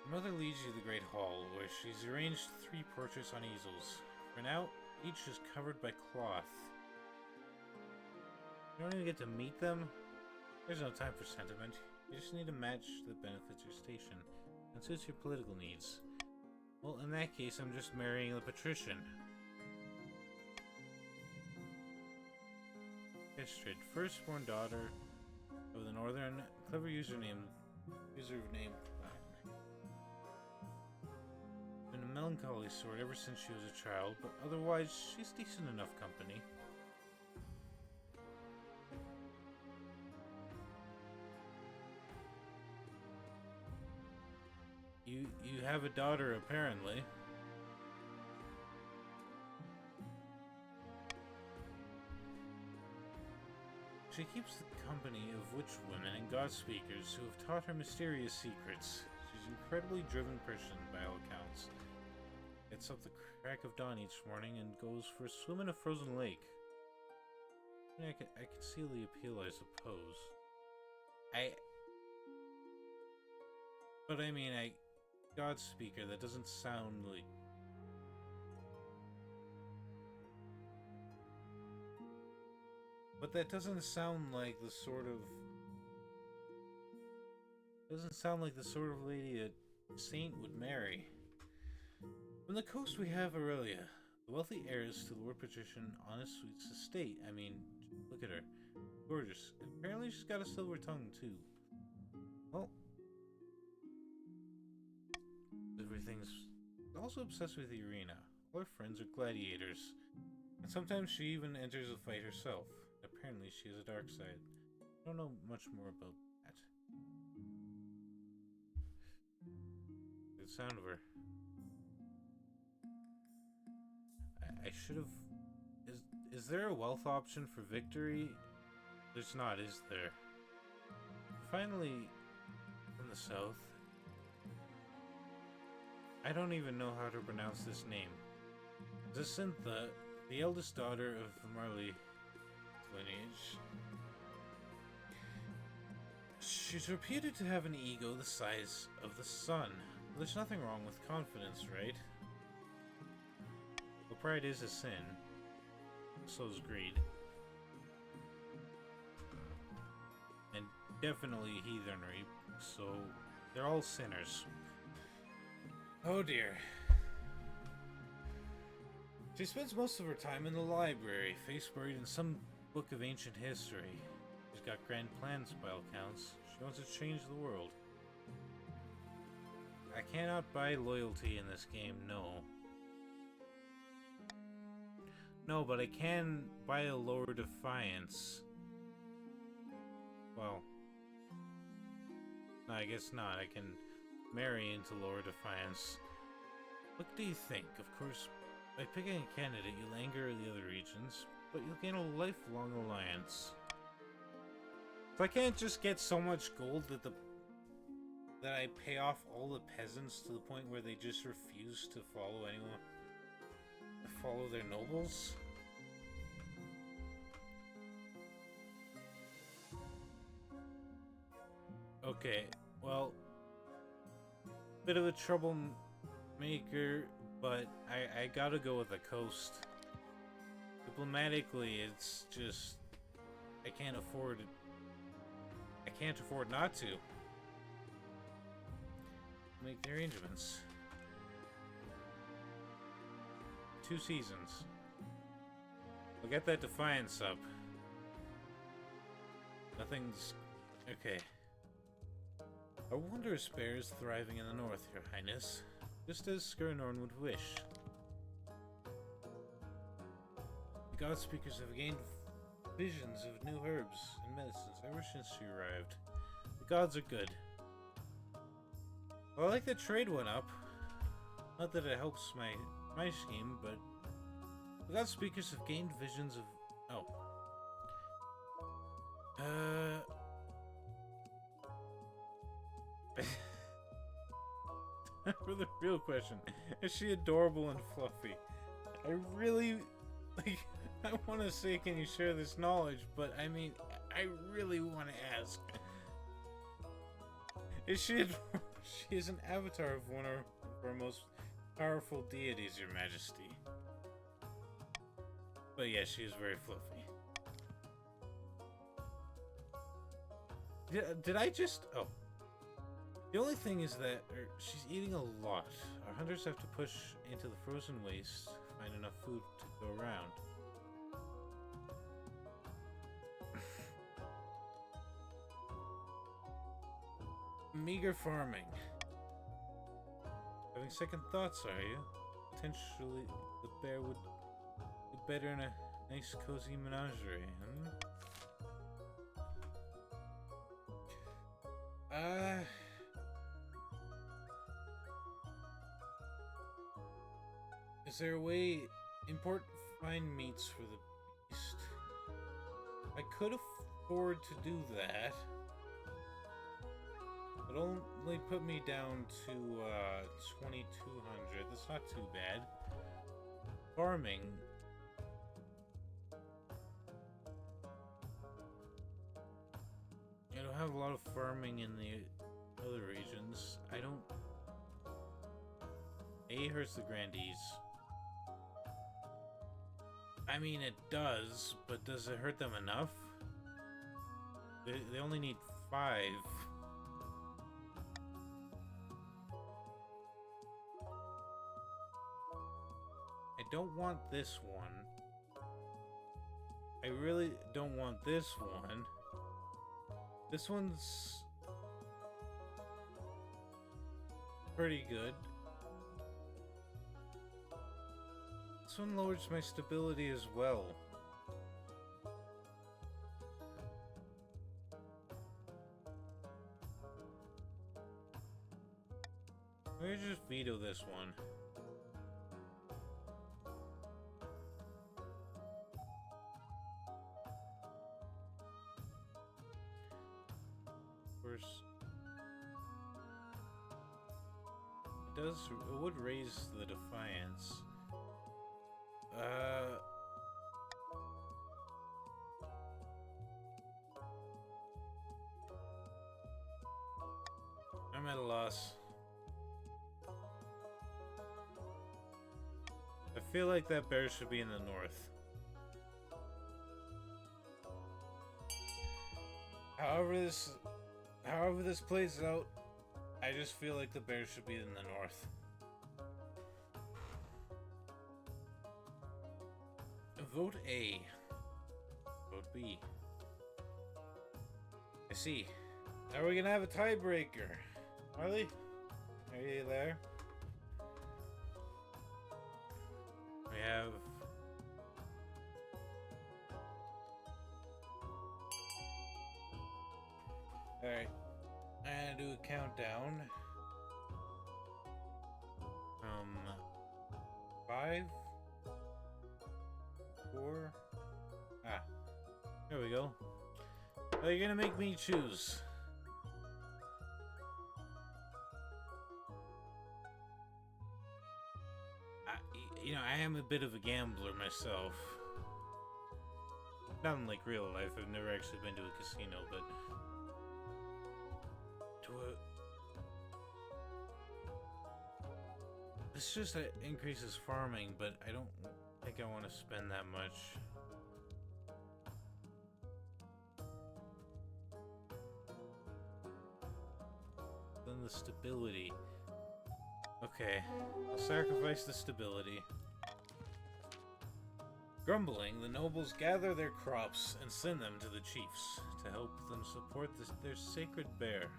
Speaker 1: Your mother leads you to the Great Hall, where she's arranged 3 portraits on easels. For now, each is covered by cloth. You don't even get to meet them? There's no time for sentiment. You just need a match that benefits your station and suits your political needs. Well, in that case, I'm just marrying the patrician. History. Firstborn daughter of the northern clever user of name. Been a melancholy sort ever since she was a child, but otherwise she's decent enough company. You have a daughter, apparently. She keeps the company of witch women and god speakers who have taught her mysterious secrets. She's an incredibly driven person by all accounts. Gets up the crack of dawn each morning and goes for a swim in a frozen lake. I could see the appeal, I suppose. But I mean, God speaker, that doesn't sound like... But that doesn't sound like the sort of... Doesn't sound like the sort of lady a saint would marry. From the coast we have Aurelia, the wealthy heiress to Lord Patrician Honest Sweet's estate. I mean, look at her. Gorgeous. Apparently she's got a silver tongue, too. Well... Everything's also obsessed with the arena. All her friends are gladiators. And sometimes she even enters a fight herself. Apparently she has a dark side. I don't know much more about that. the sound of her. I should have... Is there a wealth option for victory? There's not, is there? Finally, from the south. I don't even know how to pronounce this name. Jacintha, the eldest daughter of the Marley lineage. She's reputed to have an ego the size of the sun. There's nothing wrong with confidence, right? Well, pride is a sin. So is greed. And definitely heathenry, so they're all sinners. Oh dear. She spends most of her time in the library, face buried in some book of ancient history. She's got grand plans by all accounts. She wants to change the world. I cannot buy loyalty in this game, no. No, but I can buy a lower defiance. Well, no, I guess not. I can marry into lower defiance. What do you think? Of course, by picking a candidate, you'll anger the other regions, but you'll gain a lifelong alliance. So I can't just get so much gold that I pay off all the peasants to the point where they just refuse to follow anyone. Follow their nobles? Okay, well, bit of a troublemaker, but I gotta go with the coast. Diplomatically, it's just I can't afford not to make the arrangements. 2 seasons. We'll get that defiance up. Nothing's... Okay. Our wondrous bear is thriving in the north, Your Highness. Just as Skirnorn would wish. The God Speakers have gained visions of new herbs and medicines ever since she arrived. The gods are good. Well, I like that trade went up. Not that it helps my scheme, but the God Speakers have gained visions of... Oh. For the real question, is she adorable and fluffy? I really... Like, I want to say, can you share this knowledge? But, I mean, I really want to ask. Is she... She is an avatar of one of our most powerful deities, Your Majesty. But yeah, she is very fluffy. Did I just... Oh. The only thing is that she's eating a lot. Our hunters have to push into the frozen waste to find enough food to go around. Meager farming. Having second thoughts, are you? Potentially, the bear would do better in a nice, cozy menagerie, Is there a way import fine meats for the beast? I could afford to do that. It only put me down to 2,200. That's not too bad. Farming. I don't have a lot of farming in the other regions. I don't... A hurts the grandees. I mean, it does, but does it hurt them enough? They only need 5. I don't want this one. I really don't want this one. This one's pretty good. This one lowers my stability as well. Maybe just veto this one. Of course, it would raise the defiance. I'm at a loss. I feel like that bear should be in the north. However this plays out, I just feel like the bear should be in the north. Vote A. Vote B. I see. Now we're gonna have a tiebreaker. Harley? Are you there? We have... Alright. I'm gonna do a countdown. 5, 4... Ah. There we go. Oh, you're gonna make me choose. You know, I am a bit of a gambler myself. Not in like real life, I've never actually been to a casino, but it's just that increases farming, but I don't think I want to spend that much. Then the stability. Okay, I'll sacrifice the stability. Grumbling, the nobles gather their crops and send them to the chiefs to help them support their sacred bear.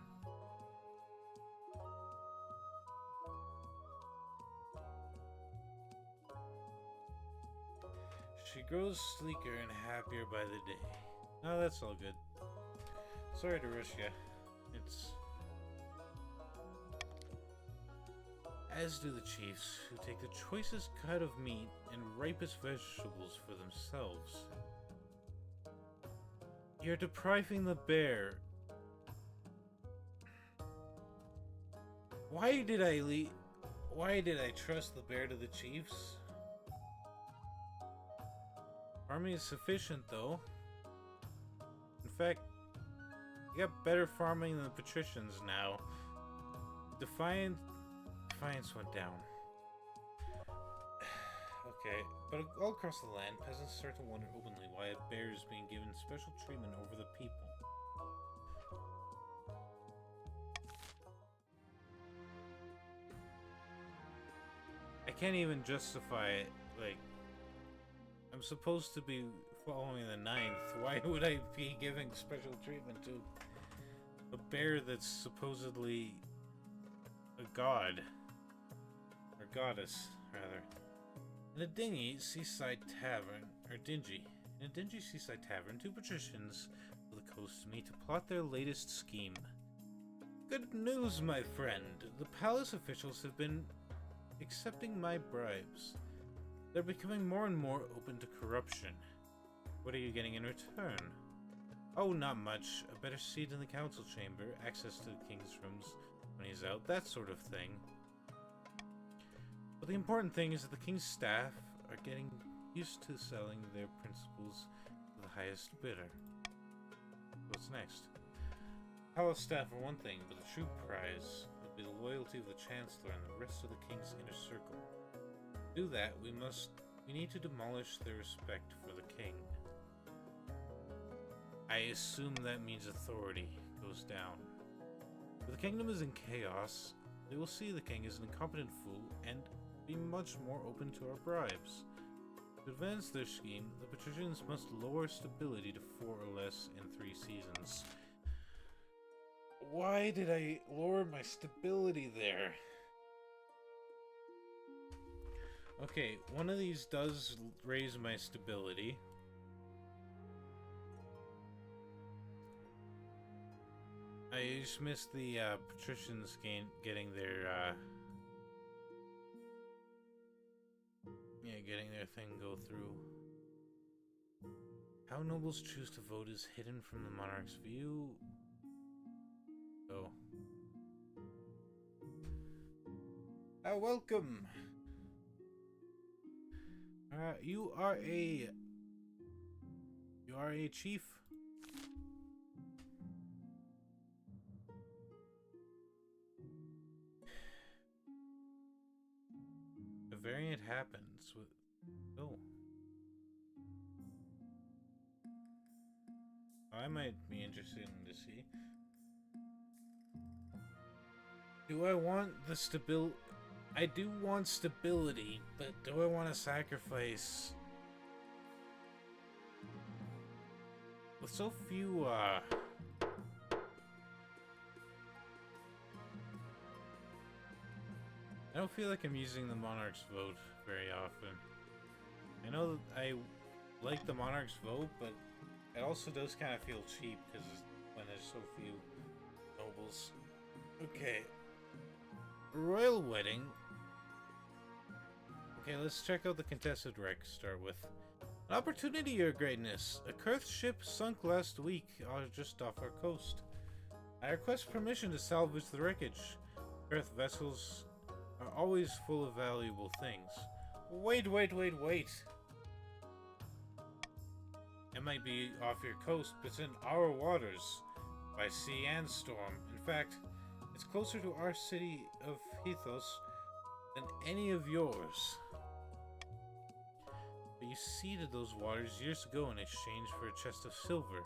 Speaker 1: She grows sleeker and happier by the day. Oh, that's all good. Sorry to rush ya. It's... As do the chiefs, who take the choicest cut of meat and ripest vegetables for themselves. You're depriving the bear. Why did I trust the bear to the chiefs? Army is sufficient, though. In fact, you got better farming than the patricians now. Defiance went down. Okay, but all across the land, peasants start to wonder openly why a bear is being given special treatment over the people. I can't even justify it, like, I'm supposed to be following the 9th. Why would I be giving special treatment to a bear that's supposedly a god? Or goddess, rather. In a dingy seaside tavern, in a dingy seaside tavern, two patricians of the coast meet to plot their latest scheme. Good news, my friend. The palace officials have been accepting my bribes. They're becoming more and more open to corruption. What are you getting in return? Oh, not much. A better seat in the council chamber, access to the king's rooms when he's out, that sort of thing. But the important thing is that the king's staff are getting used to selling their principles to the highest bidder. What's next? Palace staff are one thing, but the true prize would be the loyalty of the Chancellor and the rest of the king's inner circle. To do that, we need to demolish their respect for the king. I assume that means authority goes down. If the kingdom is in chaos, they will see the king as an incompetent fool and be much more open to our bribes. To advance their scheme, the patricians must lower stability to 4 or less in 3 seasons. Why did I lower my stability there? Okay, one of these does raise my stability. I just missed the patricians getting their Yeah, getting their thing go through. How nobles choose to vote is hidden from the monarch's view. Oh. Welcome! You are a chief? A variant happens with... Oh. I might be interested in to see. Do I want the stability? I do want stability, but do I want to sacrifice... With so few, I don't feel like I'm using the monarch's vote very often. I know that I like the monarch's vote, but it also does kind of feel cheap because when there's so few nobles. Okay. Royal wedding. Okay, let's check out the contested wreck to start with. An opportunity, your greatness. A Kurth ship sunk last week just off our coast. I request permission to salvage the wreckage. Kurth vessels are always full of valuable things. Wait. It might be off your coast, but it's in our waters. By sea and storm. In fact, it's closer to our city of Hethos than any of yours. But you ceded those waters years ago in exchange for a chest of silver.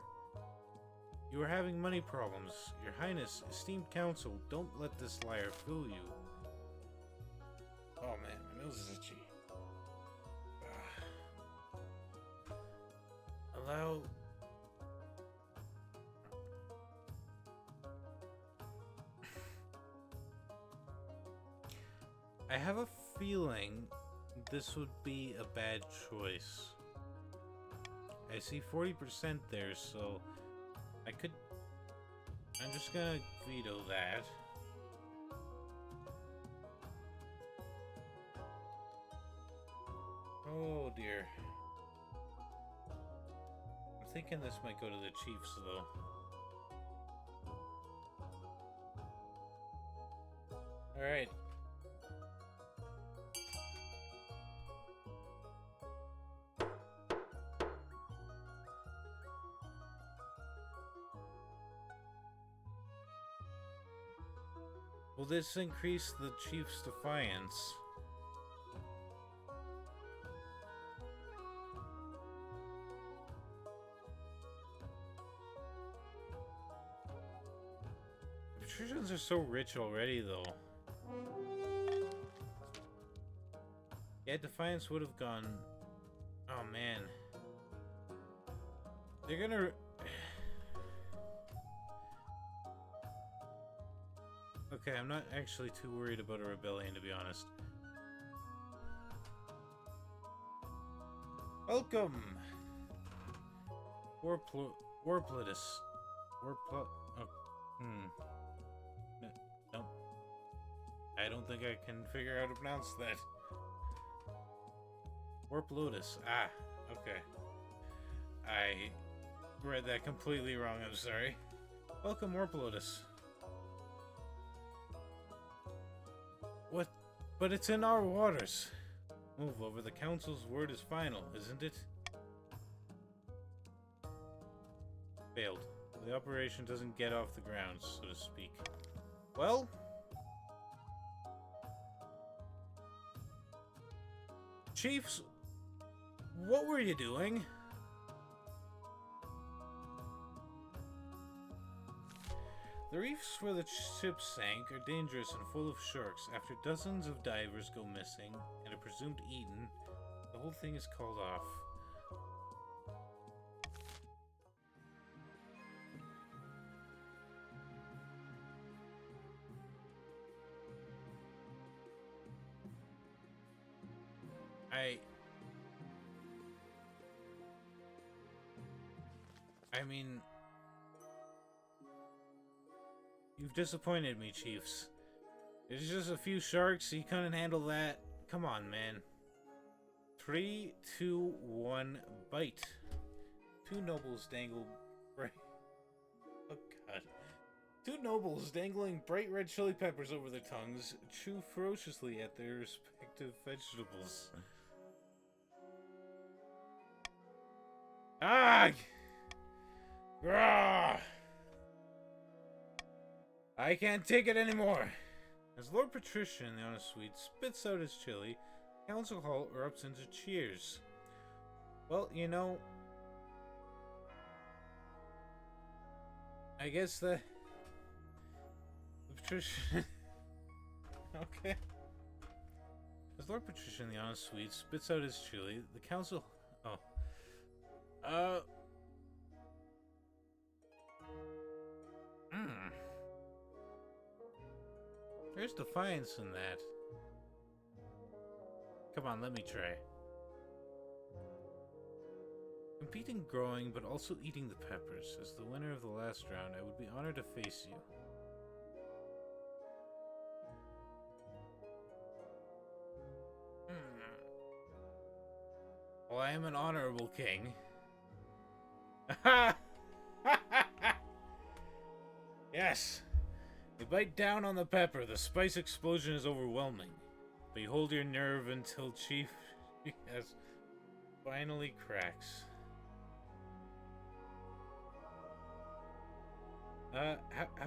Speaker 1: You are having money problems. Your Highness, esteemed council, don't let this liar fool you. Oh man, my nose is itchy. Allow... I have a feeling this would be a bad choice. I see 40% there, so I could... I'm just gonna veto that. Oh dear. I'm thinking this might go to the chiefs, though. Alright. Will this increase the chief's defiance? Patricians are so rich already, though. Yeah, defiance would have gone... Oh, man. They're gonna... Okay, I'm not actually too worried about a rebellion, to be honest. Welcome! Warplidus. Oh, no. I don't think I can figure out how to pronounce that. Warplidus. Ah, okay. I read that completely wrong, I'm sorry. Welcome, Warplidus. What? But it's in our waters. Move over. The council's word is final, isn't it? Failed. The operation doesn't get off the ground, so to speak. Well... Chiefs, what were you doing? The reefs where the ship sank are dangerous and full of sharks. After dozens of divers go missing and are presumed eaten, the whole thing is called off. I mean... You've disappointed me, Chiefs. It's just a few sharks, you couldn't handle that. Come on, man. 3, 2, 1, bite. Two nobles dangle bright. Oh god. Two nobles dangling bright red chili peppers over their tongues chew ferociously at their respective vegetables. Ah! Grah! I can't take it anymore. As Lord Patrician, the honest Swede, spits out his chili, council hall erupts into cheers. Well, you know, I guess the Patrician. Okay. As Lord Patrician, the honest Swede, spits out his chili, the council. Oh. There's defiance in that. Come on, let me try. Competing growing, but also eating the peppers. As the winner of the last round, I would be honored to face you. Well, I am an honorable king. Yes! You bite down on the pepper, the spice explosion is overwhelming. Behold your nerve until Chief yes, finally cracks. How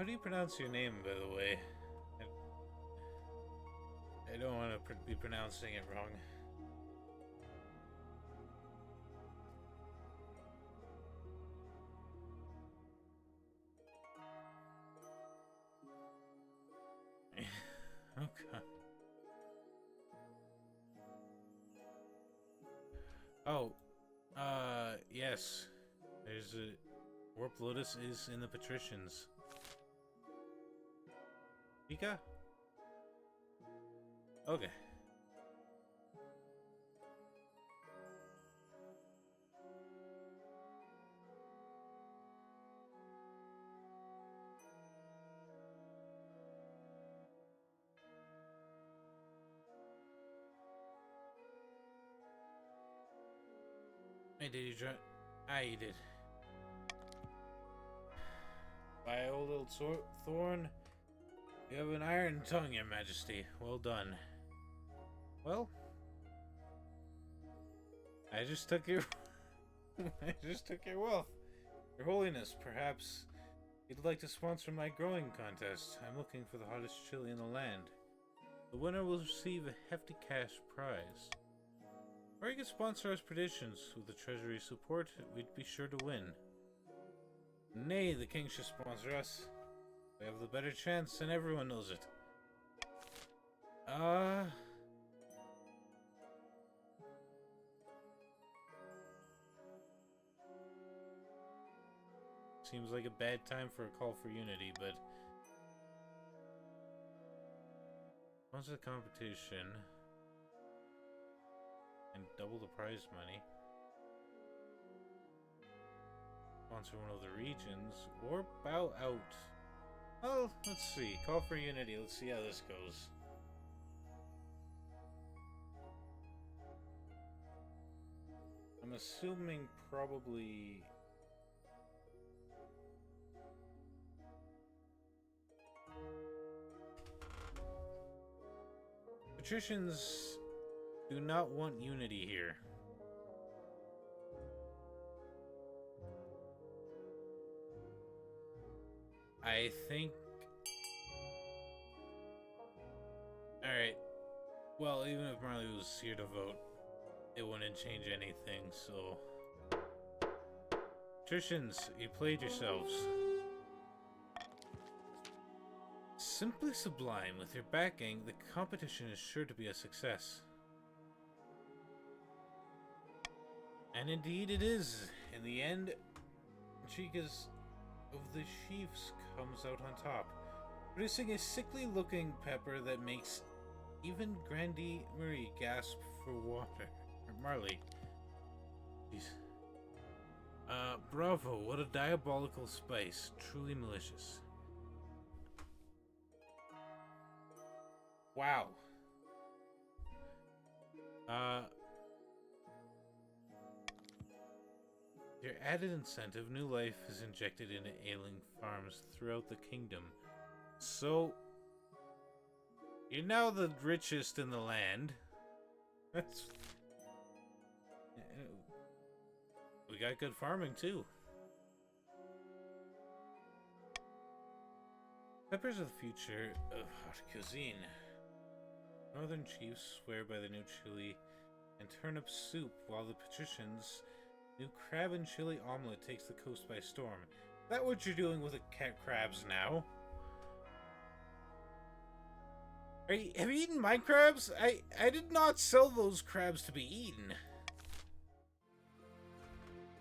Speaker 1: do you pronounce your name, by the way? I don't want to be pronouncing it wrong. Okay. Oh, yes. There's a... Warp Lotus is in the Patricians. Pika? Okay. Hey, did you try? Ah, you did. By old Thorn, you have an iron tongue, Your Majesty. Well done. Well, I just took your... I just took your wealth. Your Holiness, perhaps you'd like to sponsor my growing contest. I'm looking for the hottest chili in the land. The winner will receive a hefty cash prize. Or you can sponsor us petitions. With the treasury support, we'd be sure to win. Nay, the king should sponsor us. We have the better chance, and everyone knows it. Seems like a bad time for a call for unity, but... Sponsor the competition. And double the prize money. Sponsor one of the regions, or bow out. Well, let's see. Call for unity. Let's see how this goes. I'm assuming probably... Patricians do not want unity here. I think... Alright. Well, even if Marley was here to vote, it wouldn't change anything, so... Patricians, you played yourselves. Simply sublime. With your backing, the competition is sure to be a success. And indeed it is. In the end, Chica's of the Chiefs comes out on top, producing a sickly-looking pepper that makes even Grandi Marie gasp for water. Or Marley. Jeez. Bravo, what a diabolical spice. Truly malicious. Wow. Your added incentive, new life is injected into ailing farms throughout the kingdom. So, you're now the richest in the land. That's... We got good farming, too. Peppers are the future of hot cuisine. Northern chiefs swear by the new chili and turnip soup, while the patricians' new crab and chili omelet takes the coast by storm. Is that what you're doing with the crabs now? Have you eaten my crabs? I did not sell those crabs to be eaten.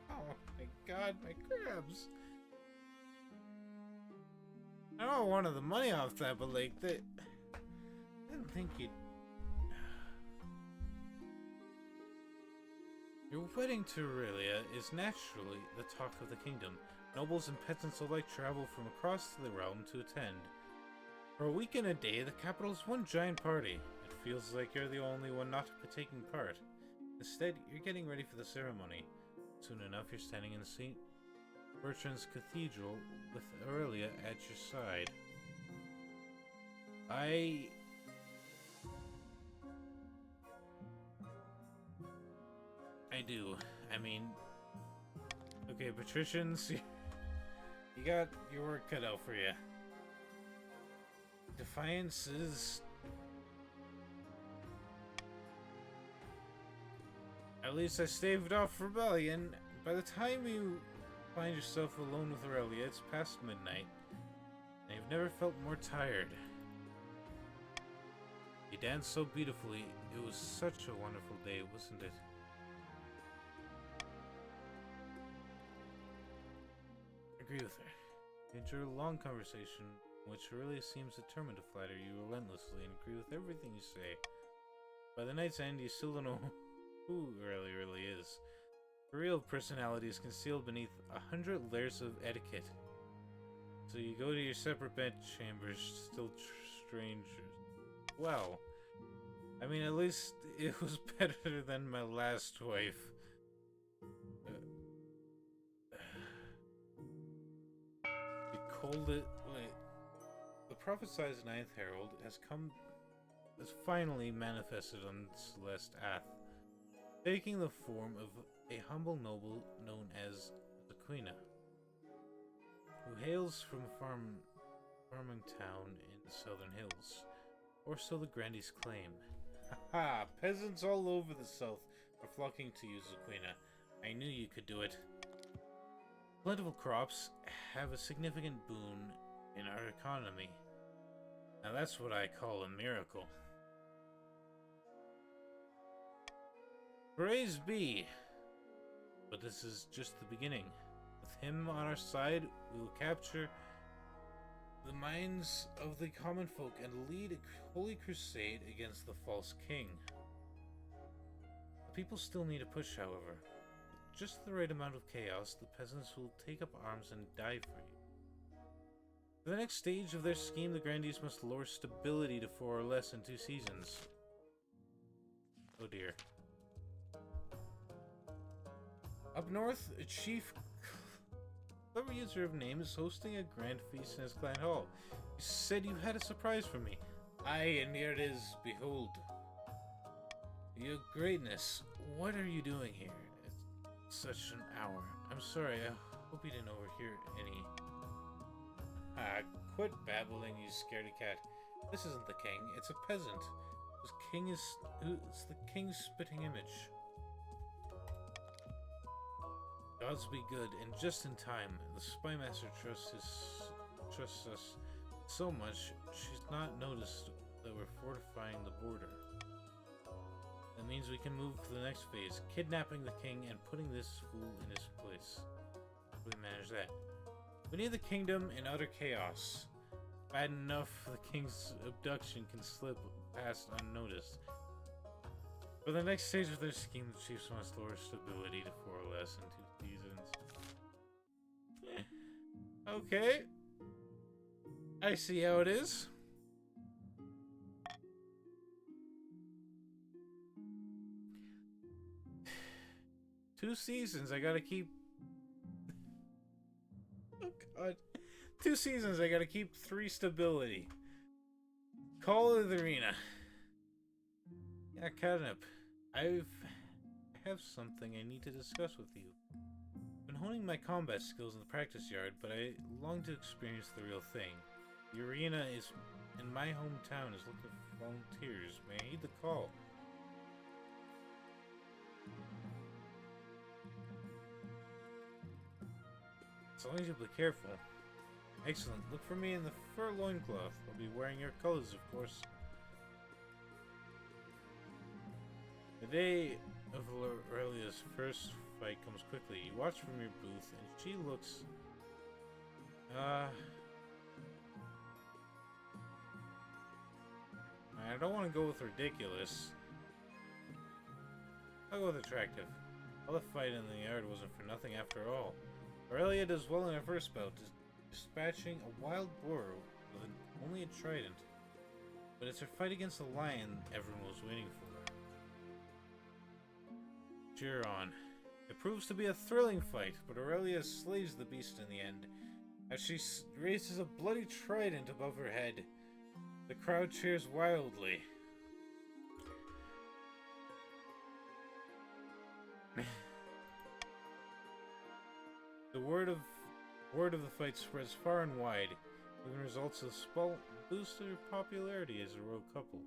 Speaker 1: Oh my god, my crabs. I don't want the money off that, but like, I didn't think you'd... Your wedding to Aurelia is naturally the talk of the kingdom. Nobles and peasants alike travel from across the realm to attend. For a week and a day, the capital is one giant party. It feels like you're the only one not taking part. Instead, you're getting ready for the ceremony. Soon enough, you're standing in St. Bertrand's Cathedral with Aurelia at your side. I do. I mean, okay, patricians, you got your work cut out for you. Defiance is... At least I staved off rebellion. By the time you find yourself alone with Aurelia, it's past midnight, and you've never felt more tired. You danced so beautifully. It was such a wonderful day, wasn't it? Agree with her. You enjoy a long conversation, which really seems determined to flatter you relentlessly, and agree with everything you say. By the night's end, you still don't know who Aurelia really is. Her real personality is concealed beneath 100 layers of etiquette. So you go to your separate bed chambers, still strangers. Well, I mean, at least it was better than my last wife. The prophesied Ninth Herald has finally manifested on Celeste Ath, taking the form of a humble noble known as the Queen, who hails from a farming town in the southern hills, or so the grandees claim. Haha! Peasants all over the south are flocking to you, Zuquina. I knew you could do it. Plentiful crops have a significant boon in our economy. Now that's what I call a miracle. Praise be! But this is just the beginning. With him on our side, we will capture the minds of the common folk and lead a holy crusade against the false king. The people still need a push, however. With just the right amount of chaos, the peasants will take up arms and die for you. For the next stage of their scheme, the grandees must lower stability to 4 or less in 2 seasons. Oh dear. Up north, a chief clever user of name is hosting a grand feast in his clan hall. You said you had a surprise for me. Aye, and here it is, behold. Your greatness, what are you doing here? It's such an hour. I'm sorry, I hope you didn't overhear any... quit babbling, you scaredy cat. This isn't the king, it's a peasant. It's the king's spitting image. Gods be good, and just in time. The spymaster trusts us so much, she's not noticed that we're fortifying the border. That means we can move to the next phase, kidnapping the king and putting this fool in his place. How do we manage that? We need the kingdom in utter chaos. Bad enough the king's abduction can slip past unnoticed. For the next stage of their scheme, the chiefs must lower stability to 4 or less in 2 seasons. Okay. I see how it is. Two seasons, I gotta keep 2 seasons, I gotta keep 3 stability. Call of the arena. Yeah, catnip. I have something I need to discuss with you. I've been honing my combat skills in the practice yard, but I long to experience the real thing. The arena is in my hometown is looking for volunteers. May I heed the call? As long as you be careful. Excellent. Look for me in the fur loincloth. I'll be wearing your colors, of course. The day of Aurelia's first fight comes quickly. You watch from your booth, and she looks... I don't want to go with ridiculous. I'll go with attractive. All the fight in the yard wasn't for nothing after all. Aurelia does well in her first bout, dispatching a wild boar with only a trident. But it's her fight against the lion everyone was waiting for. Cheer on. It proves to be a thrilling fight, but Aurelia slays the beast in the end. As she raises a bloody trident above her head, the crowd cheers wildly. The word of the fight spreads far and wide, even results of boost her popularity as a royal couple.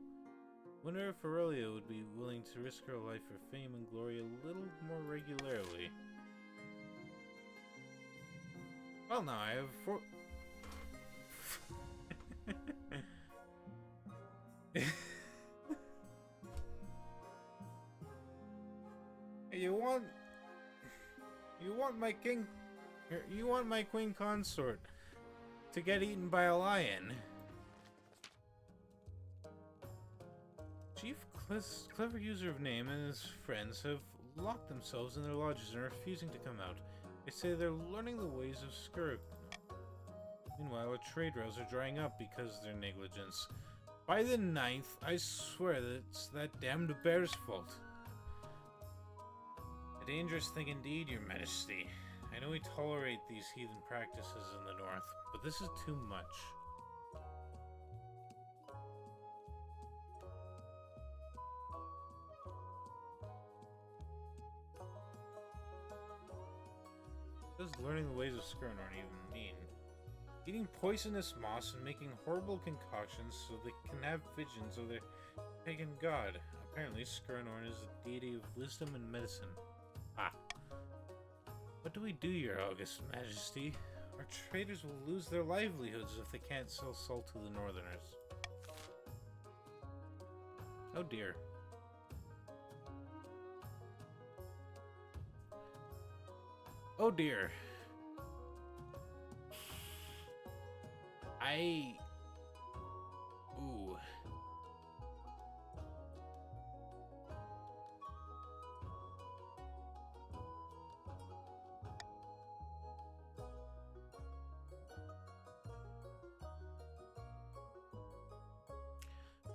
Speaker 1: Wonder if Aurelia would be willing to risk her life for fame and glory a little more regularly. Well, now I have 4. You want my king... You want my queen consort to get eaten by a lion? Chief Clever User of Name and his friends have locked themselves in their lodges and are refusing to come out. They say they're learning the ways of Skirk. Meanwhile, our trade routes are drying up because of their negligence. By the 9th, I swear that it's that damned bear's fault. A dangerous thing indeed, Your Majesty. I know we tolerate these heathen practices in the north, but this is too much. What does learning the ways of Skirnorn even mean? Eating poisonous moss and making horrible concoctions so they can have visions of their pagan god. Apparently, Skirnorn is the deity of wisdom and medicine. Ah. What do we do, Your August Majesty? Our traders will lose their livelihoods if they can't sell salt to the northerners. Oh dear. Oh dear. Ooh.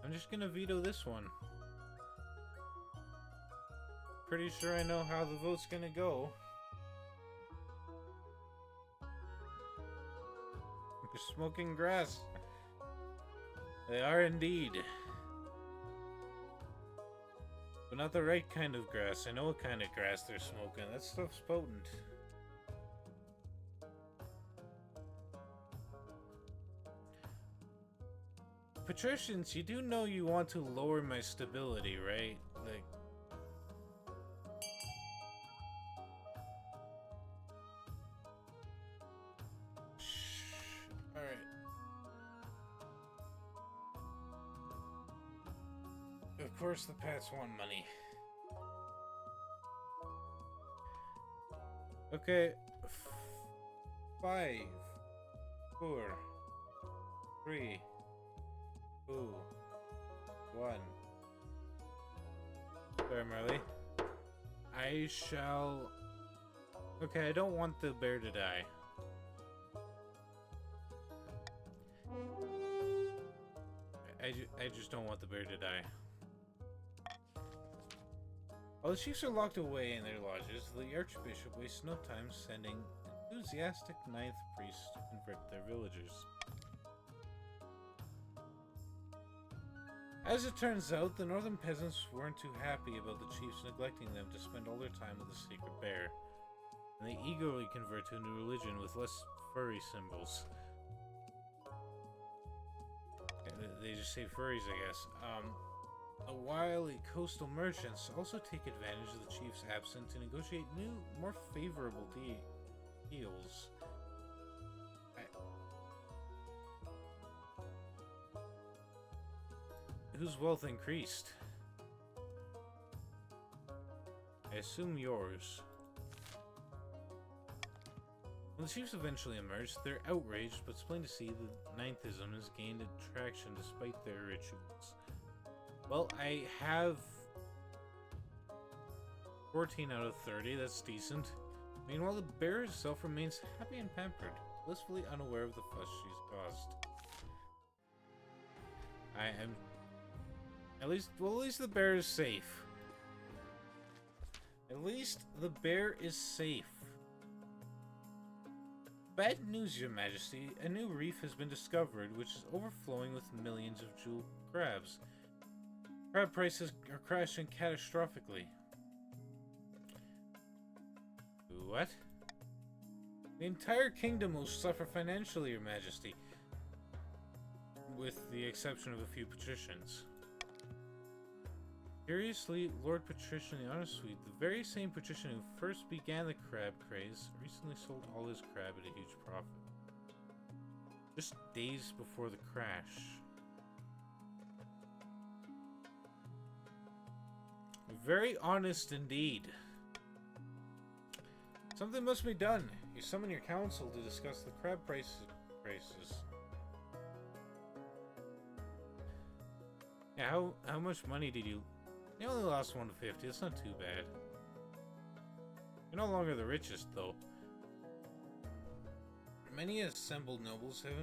Speaker 1: I'm just gonna veto this one. Pretty sure I know how the vote's gonna go. They're smoking grass. They are indeed. But not the right kind of grass. I know what kind of grass they're smoking. That stuff's potent. Patricians, you do know you want to lower my stability, right? Like... Alright. Of course the Pats want money. Okay. 5, 4, 3, 2, 1. Sorry, Marley. I shall... Okay, I don't want the bear to die. I just don't want the bear to die. While the chiefs are locked away in their lodges, the Archbishop wastes no time sending enthusiastic ninth priests to convert their villagers. As it turns out, the northern peasants weren't too happy about the chiefs neglecting them to spend all their time with the sacred bear, and they eagerly convert to a new religion with less furry symbols. They just say furries, I guess. A wily coastal merchants also take advantage of the chief's absence to negotiate new, more favorable deals. Whose wealth increased? I assume yours. When the chiefs eventually emerge, they're outraged, but it's plain to see that Ninethism has gained traction despite their rituals. Well, I have 14 out of 30, that's decent. Meanwhile, the bear herself remains happy and pampered, blissfully unaware of the fuss she's caused. I am... At least the bear is safe. At least the bear is safe. Bad news, Your Majesty. A new reef has been discovered, which is overflowing with millions of jewel crabs. Crab prices are crashing catastrophically. What? The entire kingdom will suffer financially, Your Majesty. With the exception of a few patricians. Curiously, Lord Patrician the Honor Suite, the very same patrician who first began the crab craze, recently sold all his crab at a huge profit. Just days before the crash. Very honest indeed. Something must be done. You summon your council to discuss the crab prices. Yeah, how much money did you... You only lost 150, it's not too bad. You're no longer the richest, though. Many assembled nobles have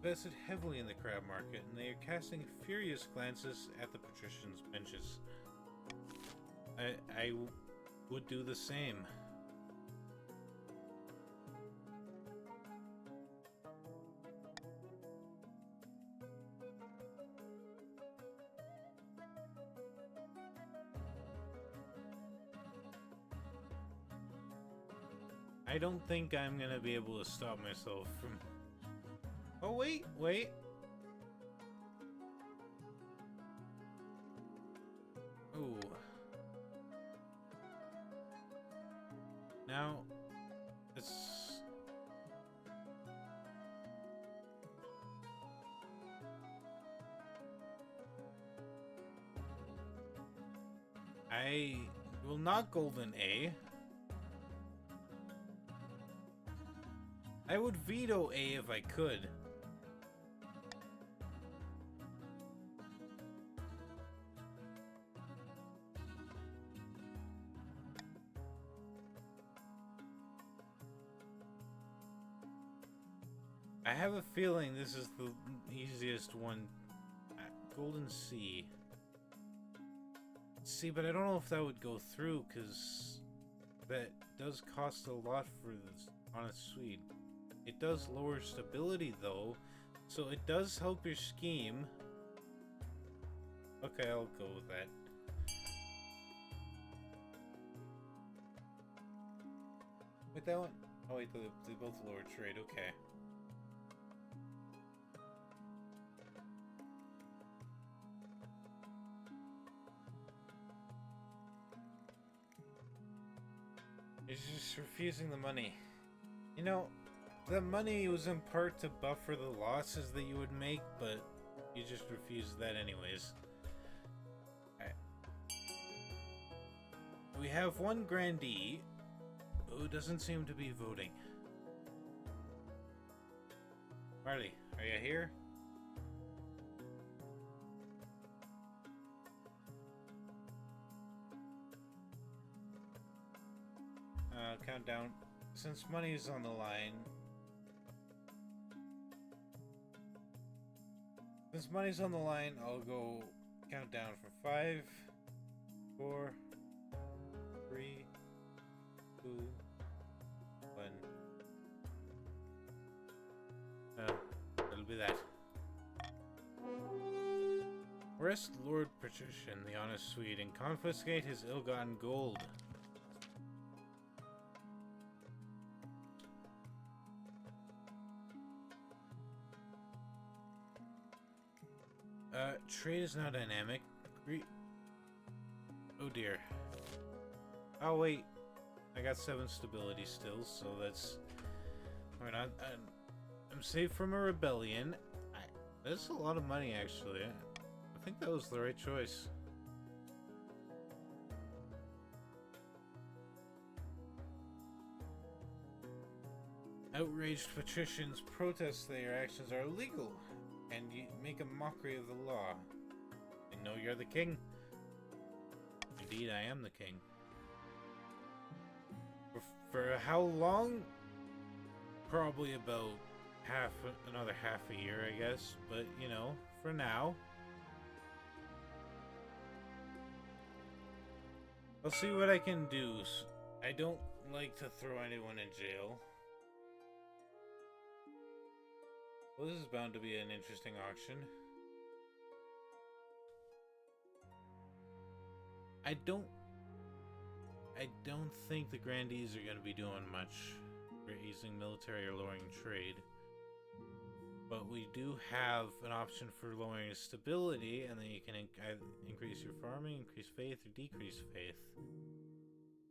Speaker 1: invested heavily in the crab market, and they are casting furious glances at the patricians' benches. I would do the same. I don't think I'm gonna be able to stop myself from... Oh, wait. Ooh. Now, it's... I will not golden A. I would veto A if I could. I have a feeling this is the easiest one. Golden C. See, but I don't know if that would go through, because that does cost a lot for this honest Swede. It does lower stability, though, so it does help your scheme. Okay, I'll go with that. Wait, that one? Oh wait, they both lower trade, okay. He's just refusing the money. You know, the money was in part to buffer the losses that you would make, but you just refused that anyways. Alright. We have one grandee who doesn't seem to be voting. Marley, are you here? Countdown. Since money's on the line... Since money's on the line, I'll go countdown for 5, 4, 3, 2, 1. it'll be that. Arrest Lord Patrician, the honest Swede, and confiscate his ill-gotten gold. Trade is now dynamic. Oh dear. Oh wait, I got 7 stability still, so that's... I'm safe from a rebellion. That's a lot of money, actually. I think that was the right choice. Outraged patricians protest that your actions are illegal, and you make a mockery of the law. I know you're the king. Indeed, I am the king. For how long? Probably about another half a year, I guess. But, you know, for now. I'll see what I can do. I don't like to throw anyone in jail. Well, this is bound to be an interesting auction. I don't think the grandees are going to be doing much raising military or lowering trade. But we do have an option for lowering stability, and then you can increase your farming, increase faith, or decrease faith.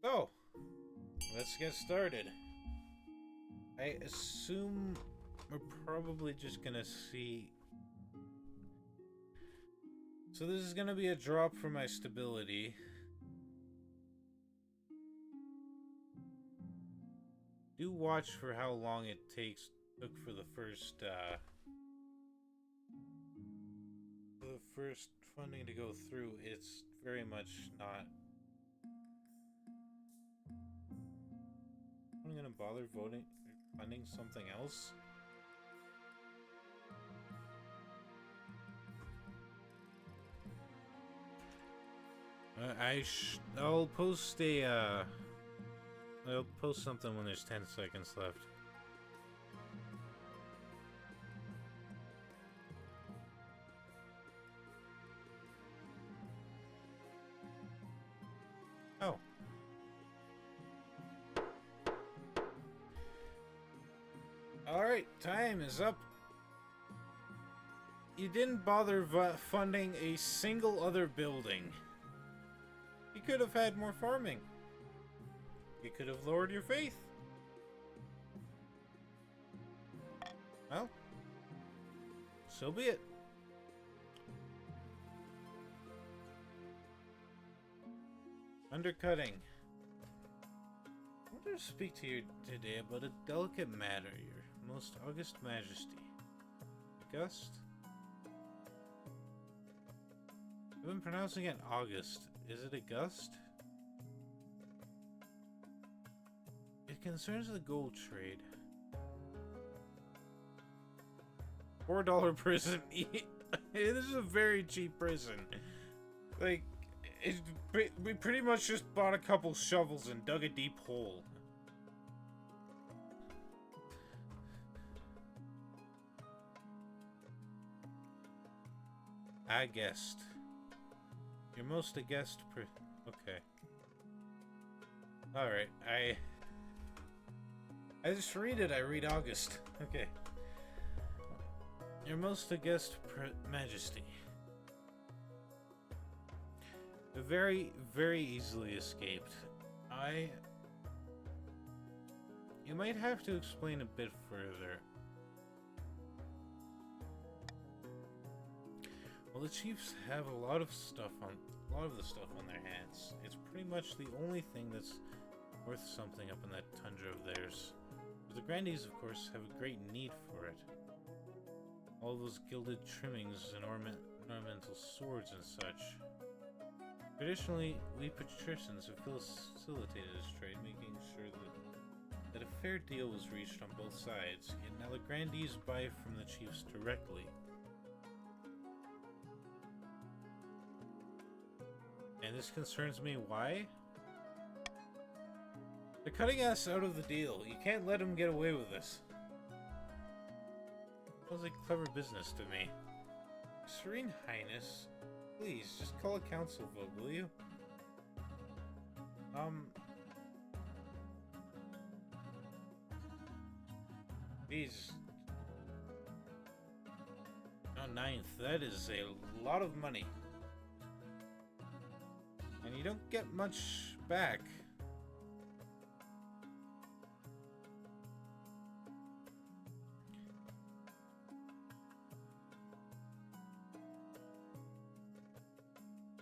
Speaker 1: So, let's get started. I assume we're probably just gonna see... So this is gonna be a drop for my stability. Do watch for how long it took for the first funding to go through. It's very much not. I'm gonna bother funding something else. I'll post I'll post something when there's 10 seconds left. Oh. Alright, time is up. You didn't bother funding a single other building. You could have had more farming. You could have lowered your faith. Well, so be it. Undercutting. I want to speak to you today about a delicate matter, your most august majesty. August? I've been pronouncing it August. Is it August? It concerns the gold trade. $4 prison. This is a very cheap prison. Like, we pretty much just bought a couple shovels and dug a deep hole. I guessed. Your most august okay. Alright, I just read it, I read August. Okay. Your most august majesty. Very, very easily escaped. You might have to explain a bit further. Well, the chiefs have a lot of the stuff on their hands. It's pretty much the only thing that's worth something up in that tundra of theirs. But the grandees, of course, have a great need for it. All those gilded trimmings and ornamental swords and such. Traditionally, we patricians have facilitated this trade, making sure that a fair deal was reached on both sides. Yet now the grandees buy from the chiefs directly. And this concerns me. Why? They're cutting us out of the deal. You can't let them get away with this. Sounds like clever business to me. Serene Highness, please, just call a council vote, will you? Jeez. Oh, 9th, that is a lot of money. And you don't get much back.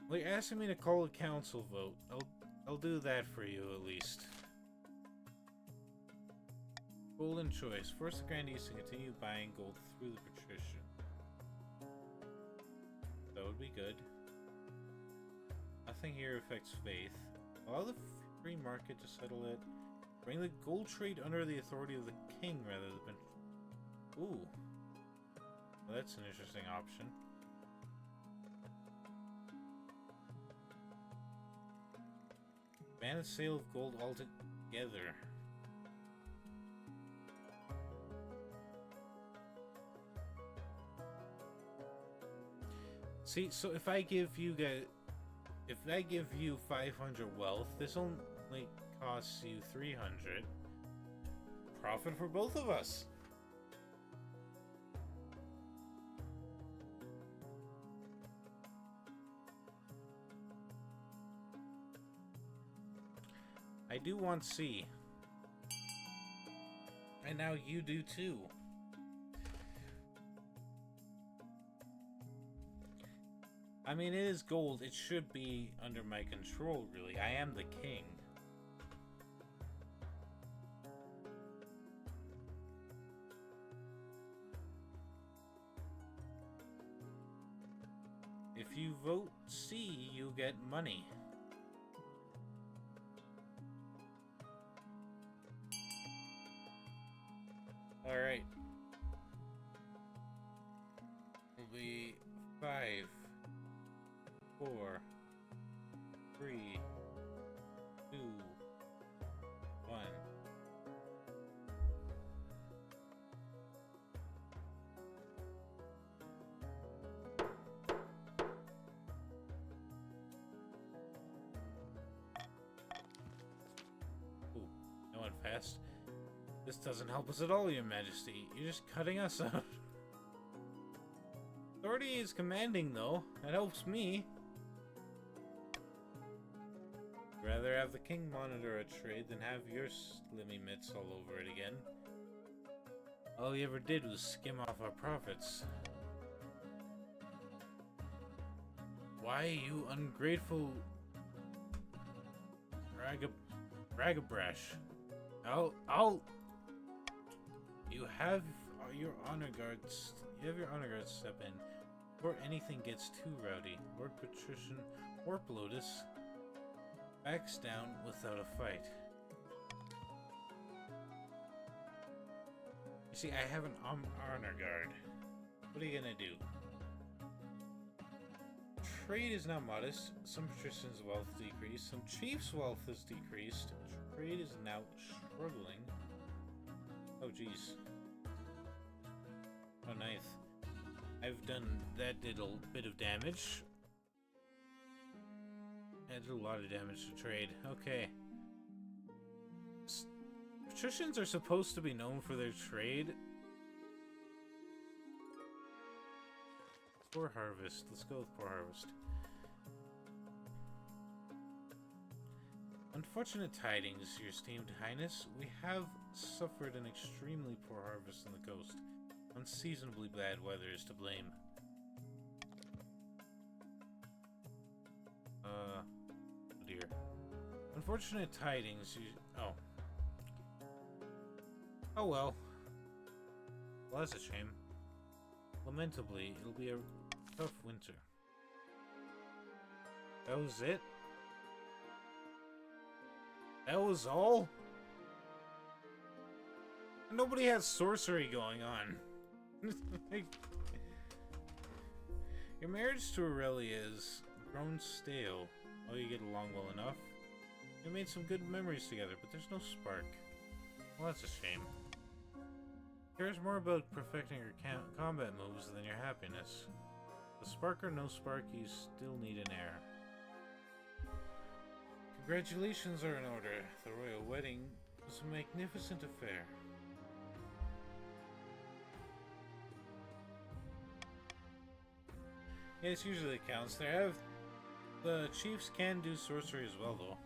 Speaker 1: Well, you're asking me to call a council vote. I'll do that for you at least. Golden choice. Force the grandees to continue buying gold through the patrician. That would be good. Nothing here affects faith. Allow the free market to settle it. Bring the gold trade under the authority of the king rather than... Ooh. Well, that's an interesting option. Ban the sale of gold altogether. See, so if I give you 500 wealth, this only costs you 300. Profit for both of us. I do want C. And now you do too. I mean, it is gold. It should be under my control, really. I am the king. If you vote C, you get money. Alright. It'll be 5, 4, 3, 2, 1. Ooh, that went fast. This doesn't help us at all, Your Majesty. You're just cutting us out. Authority is commanding, though. That helps me. Rather have the king monitor a trade than have your slimmy mitts all over it again. All he ever did was skim off our profits. Why, you ungrateful ragabrash. You have your honor guards step in before anything gets too rowdy. Lord Patrician Warp Lotus backs down without a fight. You see, I have an honor guard. What are you gonna do? Trade is now modest. Some patricians' wealth decreased. Some chiefs' wealth has decreased. Trade is now struggling. Oh, jeez. Oh, nice. I've done that. Did a bit of damage. I did a lot of damage to trade. Okay. Patricians are supposed to be known for their trade. Poor harvest. Let's go with poor harvest. Unfortunate tidings, Your Esteemed Highness. We have suffered an extremely poor harvest on the coast. Unseasonably bad weather is to blame. Oh dear. Unfortunate tidings. Oh. Oh well. Well, that's a shame. Lamentably, it'll be a tough winter. That was it? That was all? Nobody has sorcery going on. Your marriage to Aurelia is grown stale. Oh, you get along well enough. You made some good memories together, but there's no spark. Well, that's a shame. Cares more about perfecting your combat moves than your happiness. The spark or no spark, you still need an heir. Congratulations are in order. The royal wedding was a magnificent affair. Yes, usually it counts. The chiefs can do sorcery as well, though.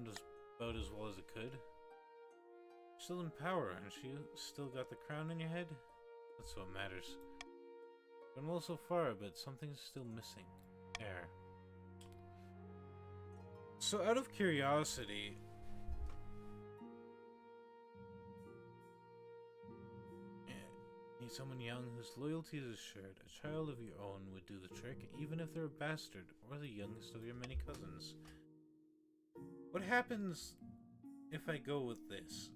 Speaker 1: It was about as well as it could. You're still in power, and you still got the crown in your head? That's what matters. Done well so far, but something's still missing. Air. So, out of curiosity, need someone young whose loyalty is assured. A child of your own would do the trick, even if they're a bastard or the youngest of your many cousins. What happens if I go with this?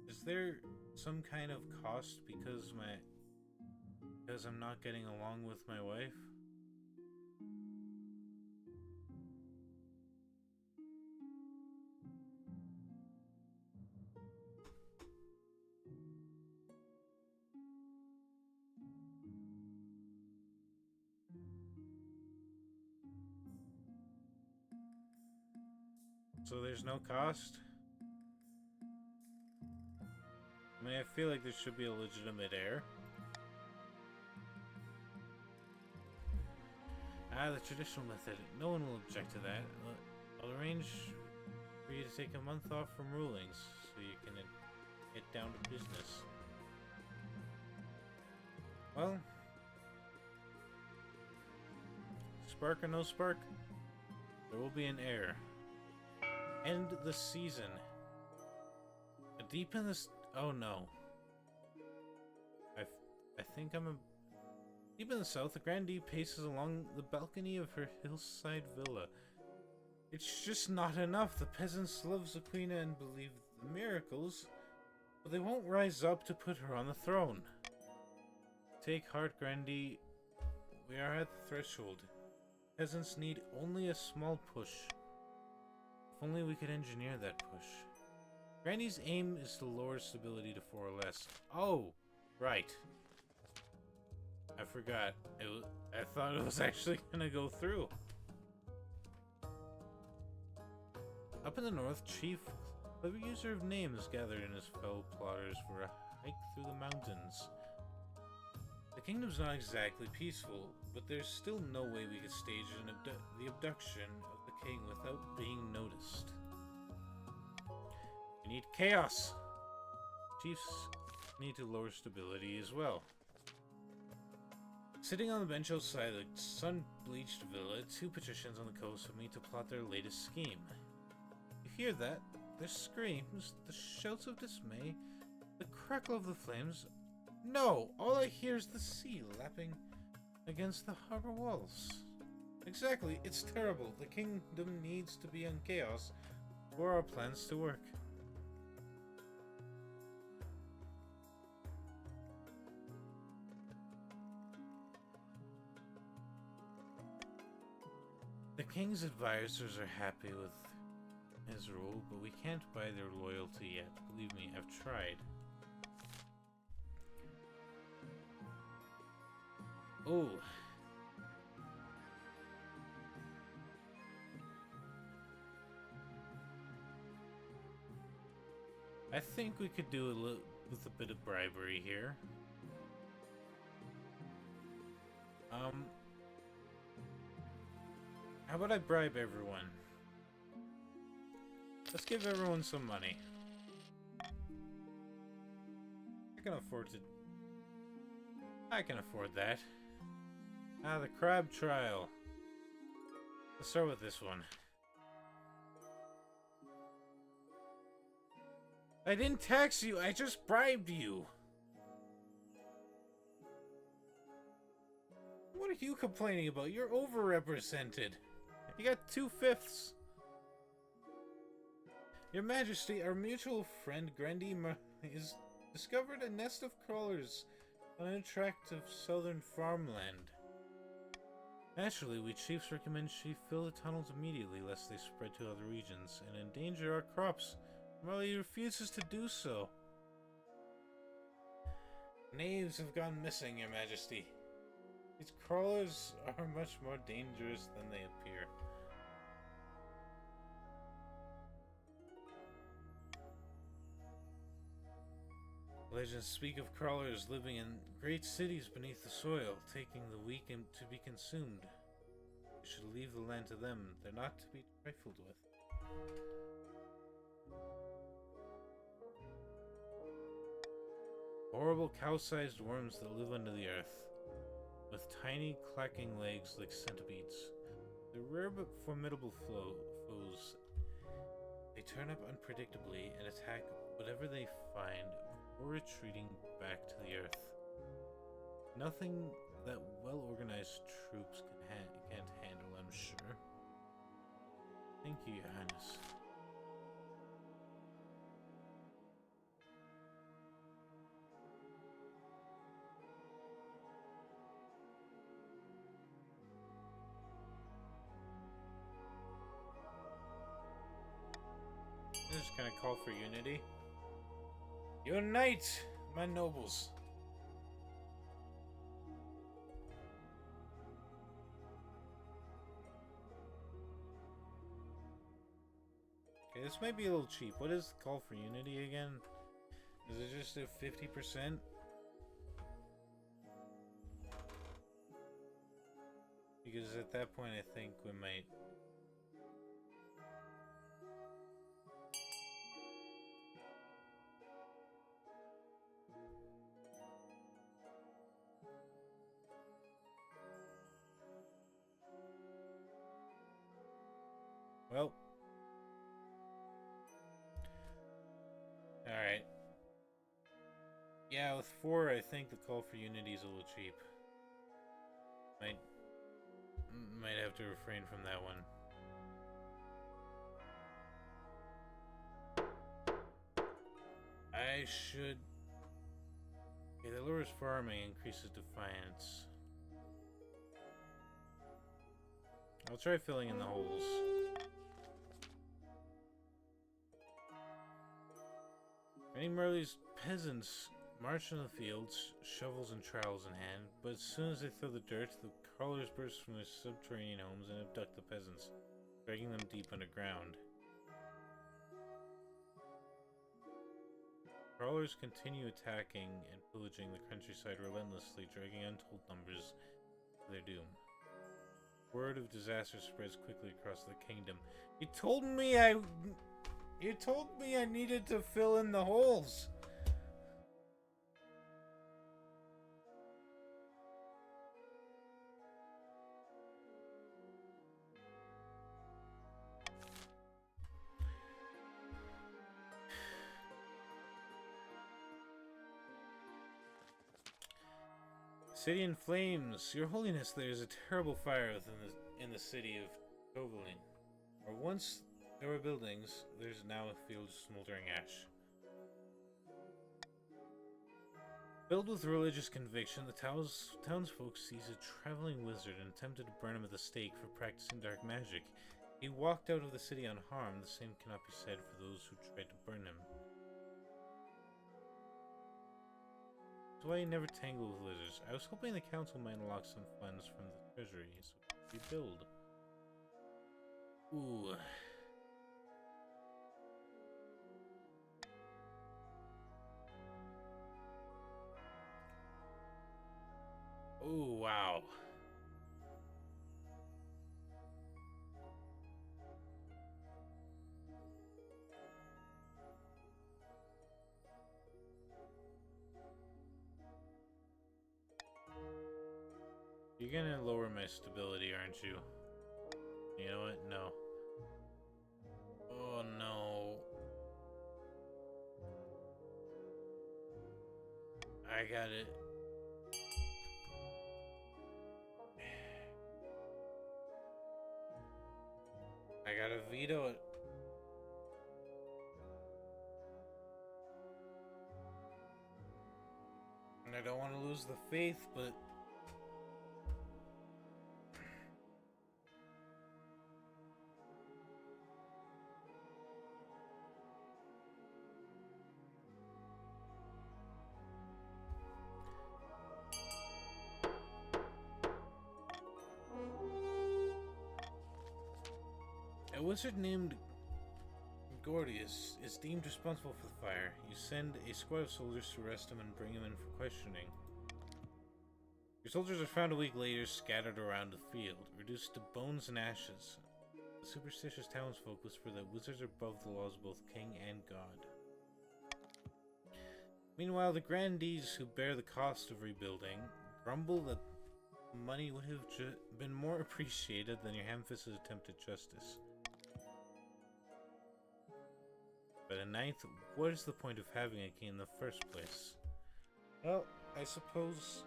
Speaker 1: Is there some kind of cost because I'm not getting along with my wife? So there's no cost? I mean, I feel like there should be a legitimate heir. The traditional method. No one will object to that. I'll arrange for you to take a month off from rulings so you can get down to business. Well, spark or no spark, there will be an heir. End the season. Deep in this. Oh no. I think I'm deep in the south. The grandee paces along the balcony of her hillside villa. It's just not enough. The peasants love Zaquina and believe the miracles, but they won't rise up to put her on the throne. Take heart, grandee. We are at the threshold. Peasants need only a small push. If only we could engineer that push. Grandee's aim is to lower stability to 4 or less. Oh, right. I forgot. I thought it was actually gonna go through. Up in the north, Chief, clever user of names, gathered in his fellow plotters for a hike through the mountains. The kingdom's not exactly peaceful, but there's still no way we could stage the abduction of the king without being noticed. We need chaos! Chiefs need to lower stability as well. Sitting on the bench outside the sun-bleached villa, 2 patricians on the coast have meet to plot their latest scheme. You hear that? Their screams, the shouts of dismay, the crackle of the flames. No! All I hear is the sea lapping against the harbor walls. Exactly, it's terrible. The kingdom needs to be in chaos for our plans to work. The king's advisors are happy with his rule, but we can't buy their loyalty yet. Believe me, I've tried. Oh. I think we could do a little with a bit of bribery here. How about I bribe everyone? Let's give everyone some money. I can afford that. The crab trial. Let's start with this one. I didn't tax you, I just bribed you. What are you complaining about? You're overrepresented. You got 2/5. Your Majesty, our mutual friend Grandee is discovered a nest of crawlers on a tract of southern farmland. Naturally, we chiefs recommend she fill the tunnels immediately lest they spread to other regions and endanger our crops. Marley refuses to do so. Knaves have gone missing, Your Majesty. These crawlers are much more dangerous than they appear. Legends speak of crawlers living in great cities beneath the soil, taking the weak to be consumed. We should leave the land to them. They're not to be trifled with. Horrible cow-sized worms that live under the earth, with tiny clacking legs like centipedes. They're rare but formidable foes. They turn up unpredictably and attack whatever they find before retreating back to the earth. Nothing that well-organized troops can't handle, I'm sure. Thank you, Your Highness. I'm just gonna call for unity. Unite, my nobles! Okay, this might be a little cheap. What is the call for unity again? Is it just a 50%? Because at that point I think we might... Well... Alright. Yeah, with 4, I think the call for unity is a little cheap. Might have to refrain from that one. I should... Okay, that lowers farming, increases defiance. I'll try filling in the holes. Many Merle's peasants march in the fields, shovels and trowels in hand, but as soon as they throw the dirt, the crawlers burst from their subterranean homes and abduct the peasants, dragging them deep underground. Crawlers continue attacking and pillaging the countryside relentlessly, dragging untold numbers to their doom. Word of disaster spreads quickly across the kingdom. You told me I needed to fill in the holes. City in flames. Your Holiness, there is a terrible fire in the city of Tovalin. Where once there were buildings, there's now a field of smoldering ash. Filled with religious conviction, the townsfolk seized a traveling wizard and attempted to burn him at the stake for practicing dark magic. He walked out of the city unharmed. The same cannot be said for those who tried to burn him. That's why you never tangle with lizards. I was hoping the council might unlock some funds from the treasury so we could rebuild. Ooh. Oh, wow. You're gonna lower my stability, aren't you? You know what? No. Oh, no. I got it. I gotta veto it. I don't want to lose the faith, but... A wizard named Gordius is deemed responsible for the fire. You send a squad of soldiers to arrest him and bring him in for questioning. Your soldiers are found a week later scattered around the field, reduced to bones and ashes. The superstitious townsfolk whisper that wizards are above the laws of both king and god. Meanwhile, the grandees who bear the cost of rebuilding grumble that money would have been more appreciated than your ham-fisted attempt at justice. By the ninth, what is the point of having a king in the first place? Well, I suppose...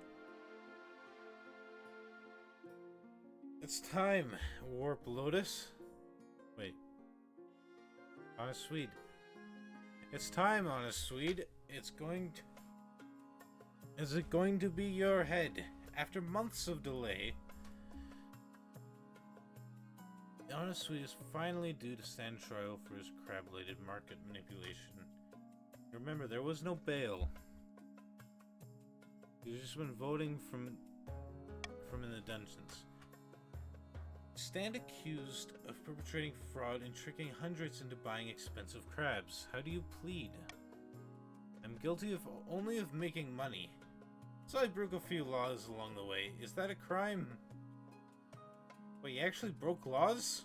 Speaker 1: it's time, Warp Lotus. Wait. Honest Swede. It's time, Honest Swede. It's going to... Is it going to be your head? After months of delay... The Honest Swede is finally due to stand trial for his crab-related market manipulation. Remember, there was no bail. He's just been voting from in the dungeons. Stand accused of perpetrating fraud and tricking hundreds into buying expensive crabs. How do you plead? I'm guilty of only of making money. So I broke a few laws along the way. Is that a crime? Wait, you actually broke laws?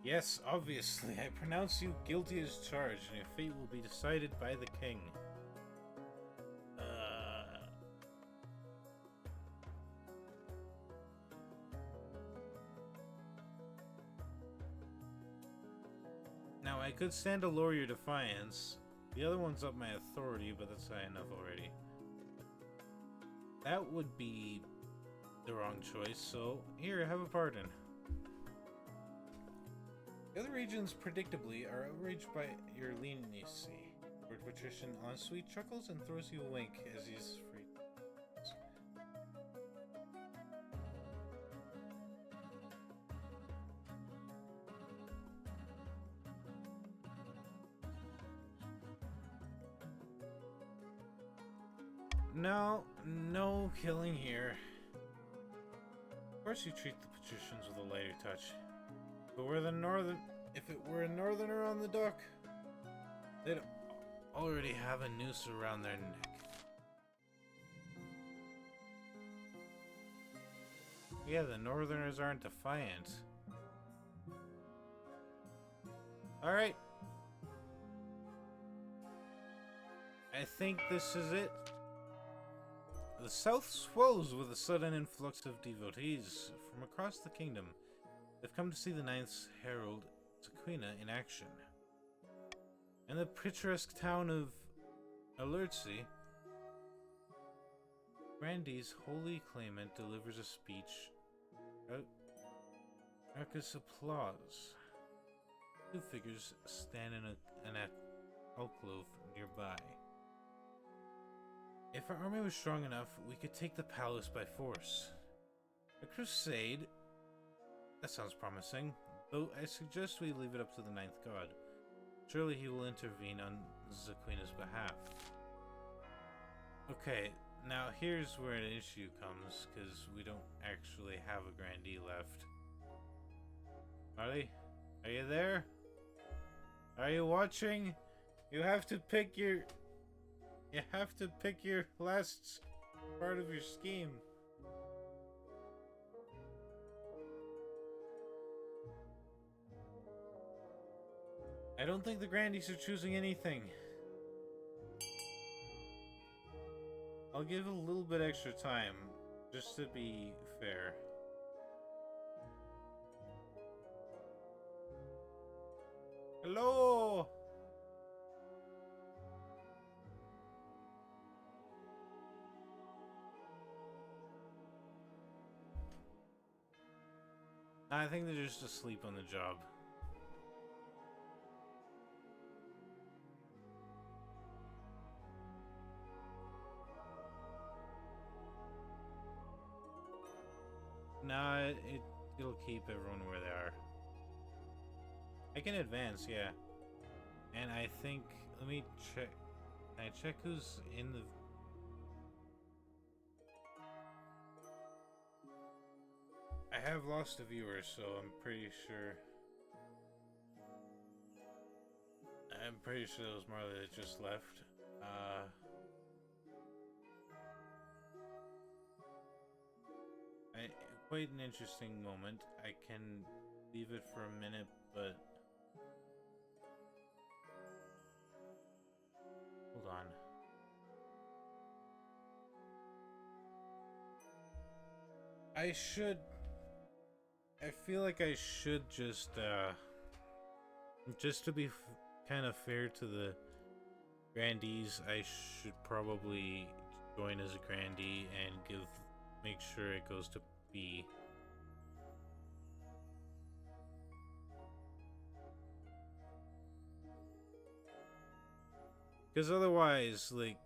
Speaker 1: Yes, obviously. I pronounce you guilty as charged, and your fate will be decided by the king. Now, I could stand to lower your defiance. The other one's up my authority, but that's high enough already. That would be the wrong choice, so here, have a pardon. The other regions, predictably, are outraged by your leniency. Lord Patrician Ensweet chuckles and throws you a wink as he's free. No killing here. Of course you treat the patricians with a lighter touch. But if it were a northerner on the dock, they'd already have a noose around their neck. Yeah, the northerners aren't defiant. Alright. I think this is it. The south swells with a sudden influx of devotees from across the kingdom. They've come to see the Ninth's Herald, Sequina, in action. In the picturesque town of Alertsi, Grandee's holy claimant delivers a speech. Raucous applause. Two figures stand in an alcove nearby. If our army was strong enough, we could take the palace by force. A crusade? That sounds promising, though I suggest we leave it up to the Ninth God. Surely he will intervene on Sequina's behalf. Okay, now here's where an issue comes, because we don't actually have a grandee left. Marley, are you there? Are you watching? You have to pick your last part of your scheme. I don't think the Grandees are choosing anything. I'll give a little bit extra time, just to be fair. Hello! I think they're just asleep on the job. Nah, it'll keep everyone where they are. I can advance, yeah. And I think, let me check. Can I check who's in the... I have lost a viewer, so I'm pretty sure it was Marley that just left. Quite an interesting moment. I can leave it for a minute, but hold on. I feel like I should just to be kind of fair to the grandees, I should probably join as a grandee and make sure it goes to B. Because otherwise, like,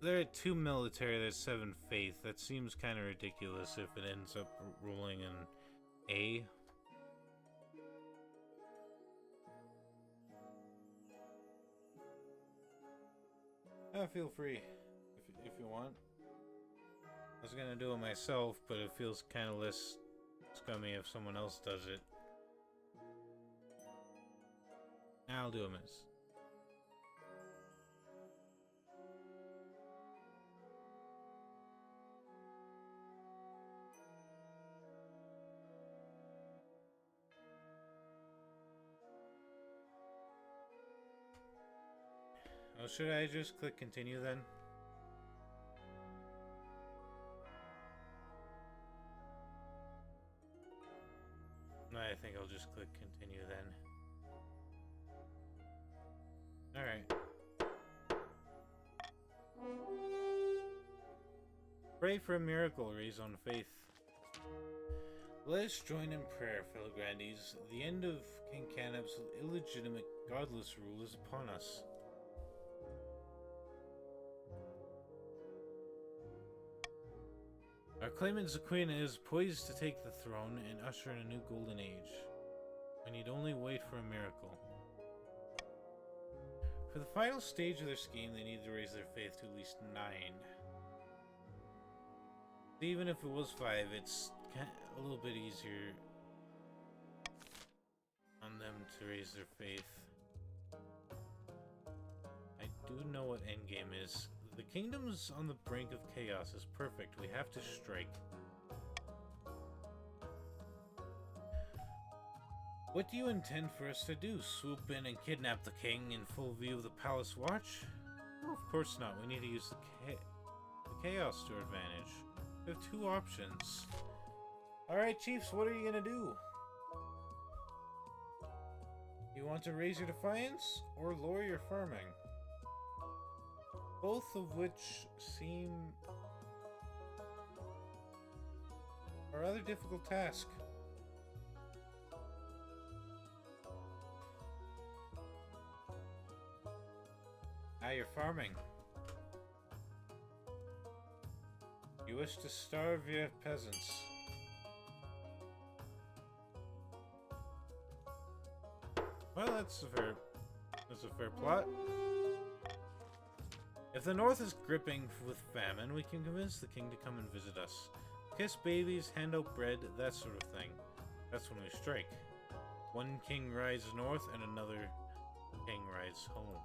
Speaker 1: they're at 2 military, there's 7 faith. That seems kind of ridiculous if it ends up rolling in A. Feel free if you want. I was gonna do it myself, but it feels kind of less scummy if someone else does it. I'll do it, miss. Oh, should I just click continue then? No, I think I'll just click continue then. Alright. Pray for a miracle, raise on faith. Let us join in prayer, fellow grandees. The end of King Canab's illegitimate, godless rule is upon us. Our claimant Zaquina is poised to take the throne and usher in a new golden age. We need only wait for a miracle. For the final stage of their scheme, they need to raise their faith to at least 9. Even if it was 5, it's a little bit easier on them to raise their faith. I do know what endgame is. The kingdom's on the brink of chaos is perfect. We have to strike. What do you intend for us to do? Swoop in and kidnap the king in full view of the palace watch? Well, of course not. We need to use the chaos to our advantage. We have 2 options. Alright, chiefs, what are you gonna do? You want to raise your defiance or lower your farming? Both of which seem a rather difficult task. Now you're farming. You wish to starve your peasants. Well, that's a fair plot. If the north is gripping with famine, we can convince the king to come and visit us. Kiss babies, hand out bread, that sort of thing. That's when we strike. One king rides north and another king rides home.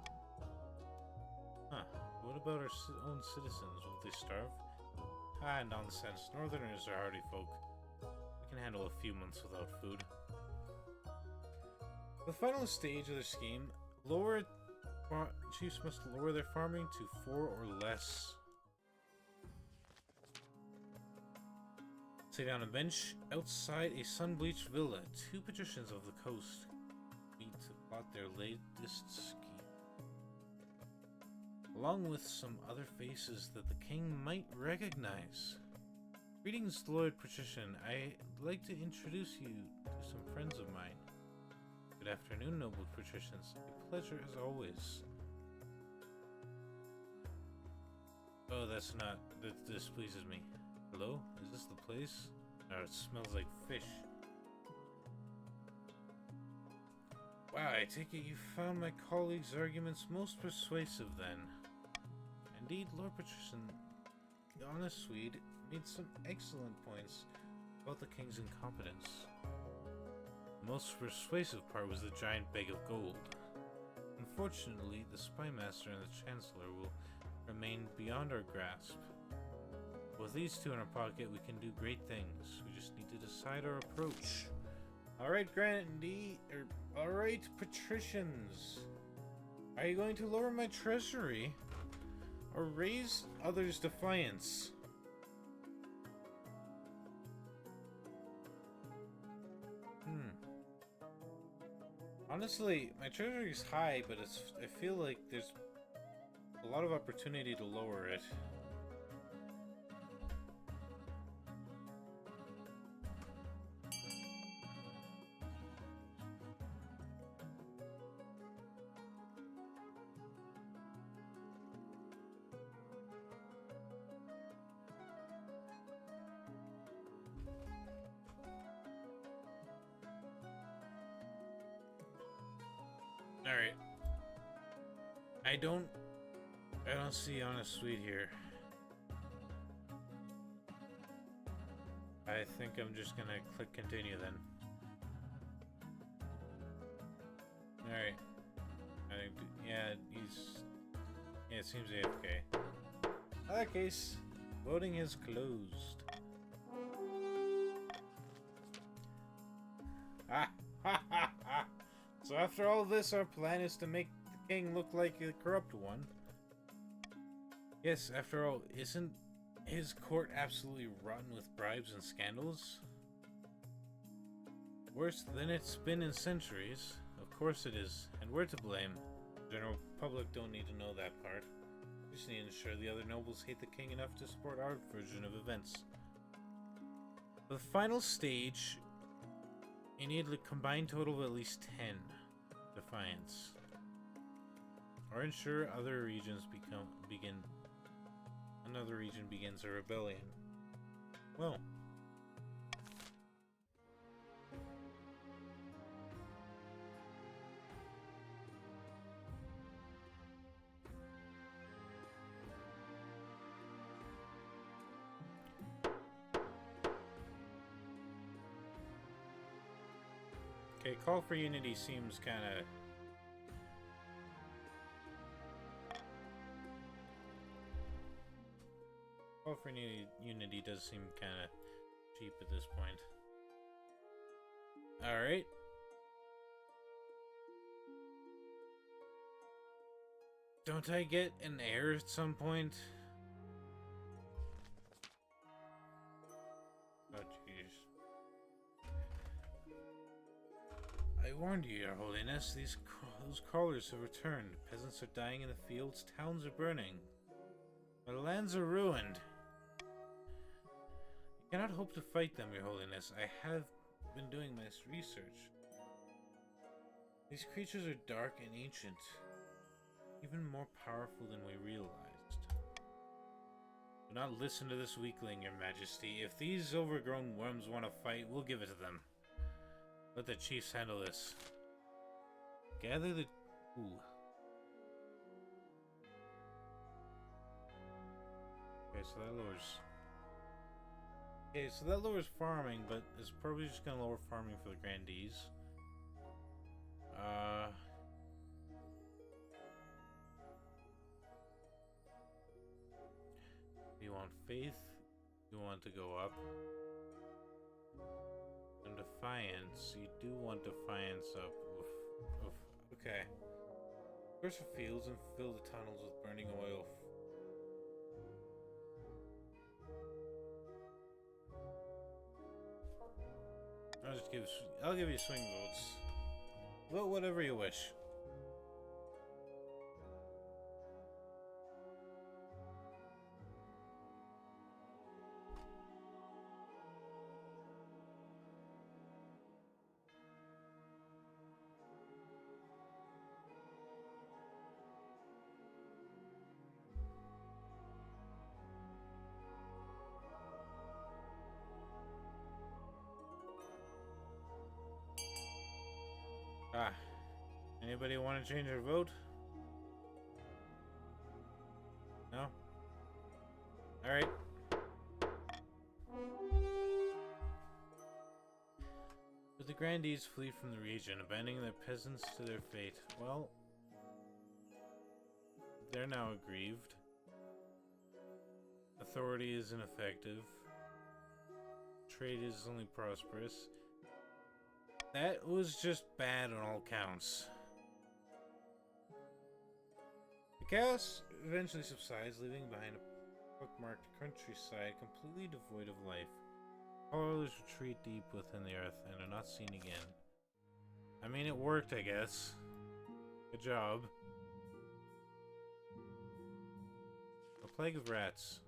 Speaker 1: Huh. What about our own citizens? Will they starve? Ah, nonsense. Northerners are hardy folk. We can handle a few months without food. The final stage of the scheme, chiefs must lower their farming to 4 or less. Sit down a bench outside a sun-bleached villa. 2 patricians of the coast meet to plot their latest scheme, along with some other faces that the king might recognize. Greetings, Lord Patrician. I'd like to introduce you to some friends of mine. Good afternoon, noble patricians. A pleasure as always. Oh, that's not... That displeases me. Hello? Is this the place? Oh, it smells like fish. Wow, I take it you found my colleague's arguments most persuasive then. Indeed, Lord Patrician, the honest Swede, made some excellent points about the king's incompetence. The most persuasive part was the giant bag of gold. Unfortunately, the spymaster and the chancellor will remain beyond our grasp. With these two in our pocket, we can do great things. We just need to decide our approach. Alright, alright, patricians. Are you going to lower my treasury? Or raise others' defiance? Honestly, my treasury is high, but I feel like there's a lot of opportunity to lower it. Alright. I don't see honest Swede here. I think I'm just gonna click continue then. Alright. Yeah, it seems AFK. In that case, voting is closed. Ha ha ha ha! So after all this, our plan is to make the king look like a corrupt one. Yes, after all, isn't his court absolutely rotten with bribes and scandals? Worse than it's been in centuries. Of course it is, and we're to blame. The general public don't need to know that part. We just need to ensure the other nobles hate the king enough to support our version of events. For the final stage, you need a combined total of at least 10 defiance. Or ensure other regions another region begins a rebellion. Well. Okay, call for unity seems kinda... Call for unity does seem kinda cheap at this point. Alright. Don't I get an heir at some point? Oh jeez. I warned you, Your Holiness. Those crawlers have returned. Peasants are dying in the fields. Towns are burning. Our lands are ruined. You cannot hope to fight them, Your Holiness. I have been doing my research. These creatures are dark and ancient. Even more powerful than we realized. Do not listen to this weakling, Your Majesty. If these overgrown worms want to fight, we'll give it to them. Let the chiefs handle this. Gather the... Ooh. Okay, so that lowers... Okay, so that lowers farming, but it's probably just gonna lower farming for the grandees. Do you want faith? Do you want to go up? And defiance. You do want defiance up. Oof. Okay. Search for fields and fill the tunnels with burning oil. I'll give you swing votes. Vote whatever you wish. Ah. Anybody want to change their vote? No? Alright. But the grandees flee from the region, abandoning their peasants to their fate. Well, they're now aggrieved. Authority is ineffective. Trade is only prosperous. That was just bad on all counts. The chaos eventually subsides, leaving behind a bookmarked countryside completely devoid of life. Followers retreat deep within the earth and are not seen again. I mean, it worked, I guess. Good job. A plague of rats.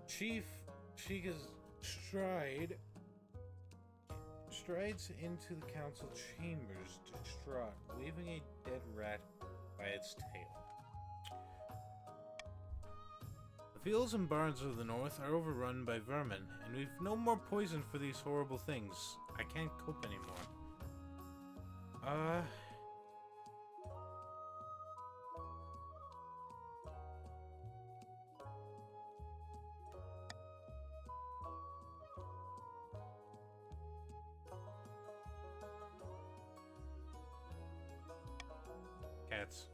Speaker 1: Chief Chica's strides into the council chambers, distraught, waving a dead rat by its tail. The fields and barns of the north are overrun by vermin, and we've no more poison for these horrible things. I can't cope anymore. Cats.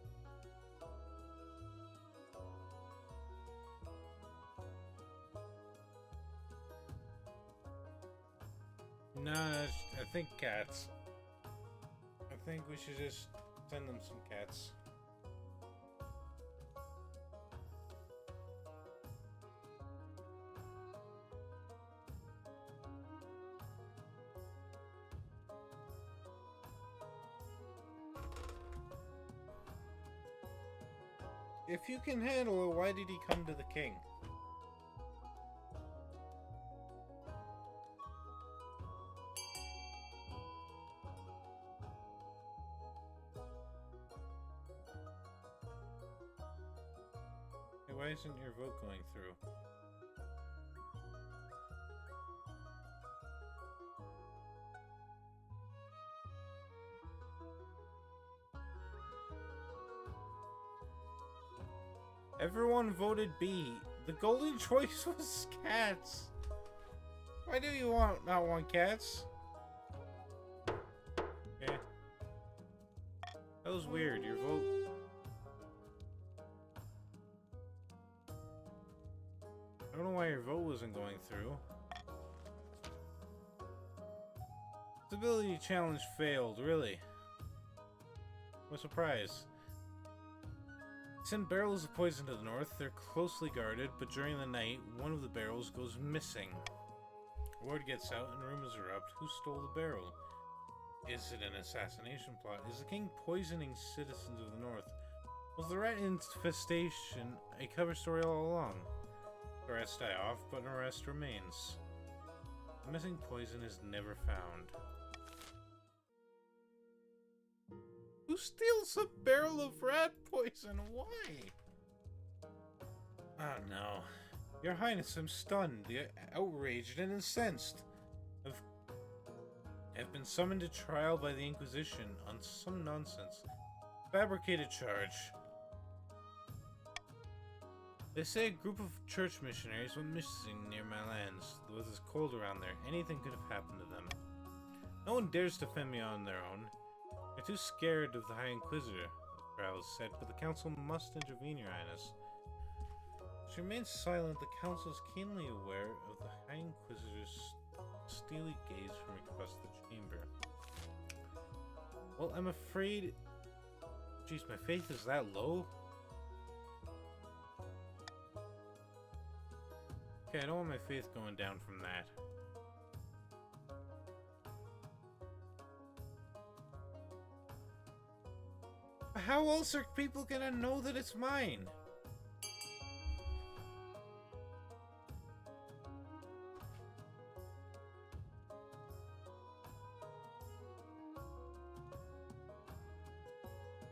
Speaker 1: No, I think cats. I think we should just send them some cats. If you can handle it, why did he come to the king? Hey, why isn't your vote going through? Everyone voted B. The golden choice was cats. Why do you not want cats? Okay. That was weird. Your vote. I don't know why your vote wasn't going through. Stability challenge failed, really. What a surprise. Send barrels of poison to the north. They're closely guarded, but during the night, one of the barrels goes missing. Word gets out and rumors erupt. Who stole the barrel? Is it an assassination plot? Is the king poisoning citizens of the north? Was the rat infestation a cover story all along? The rats die off, but an arrest remains. The missing poison is never found. Who steals a barrel of rat poison? Why? Oh no. Your Highness, I'm stunned, outraged, and incensed. I've been summoned to trial by the Inquisition on some nonsense. Fabricated charge. They say a group of church missionaries went missing near my lands. The weather's cold around there. Anything could have happened to them. No one dares defend me on their own. They're too scared of the High Inquisitor, the trial is said, but the council must intervene, Your Highness. She remains silent. The council is keenly aware of the High Inquisitor's steely gaze from across the chamber. Well, I'm afraid... Jeez, my faith is that low? Okay, I don't want my faith going down from that. How else are people gonna know that it's mine?